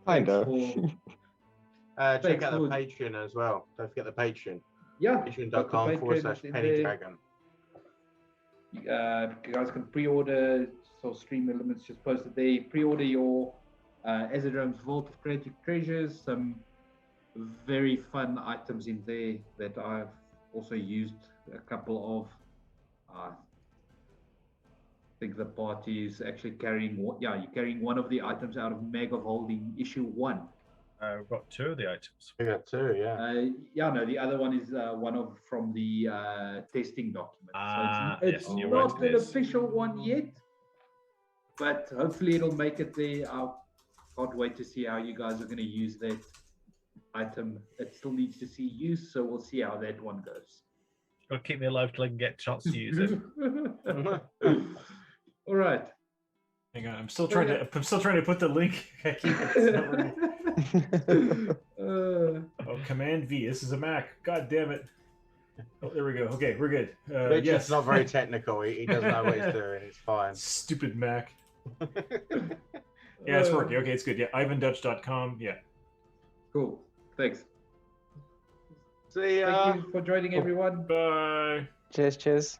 Kind of. Check out the Patreon as well. Don't forget the Patreon. Yeah. Patreon.com/pennydragon. You guys can pre-order. So Stream Elements just posted there. Pre-order your Aizendrome's Vault of Creative Treasures. Some very fun items in there that I've also used a couple of. I think the party is actually carrying. You're carrying one of the items out of Mag of Holding issue 1. We've got 2 of the items. We got 2, yeah. No, the other one is one from the testing document. So it's yes, not an official one yet, but hopefully it'll make it there. I can't wait to see how you guys are going to use that item. It still needs to see use, so we'll see how that one goes. It'll keep me alive till I can get a chance to use it. All right. Hang on, I'm still trying to put the link. I keep Command V. This is a Mac. God damn it. Oh, there we go. Okay, we're good. Richard's yes. not very technical. He doesn't know what he's doing. It's fine. Stupid Mac. Yeah, it's working. Okay, it's good. Yeah, IvanDutch.com. Yeah. Cool. Thanks. See ya. Thank you for joining, everyone. Bye. Cheers.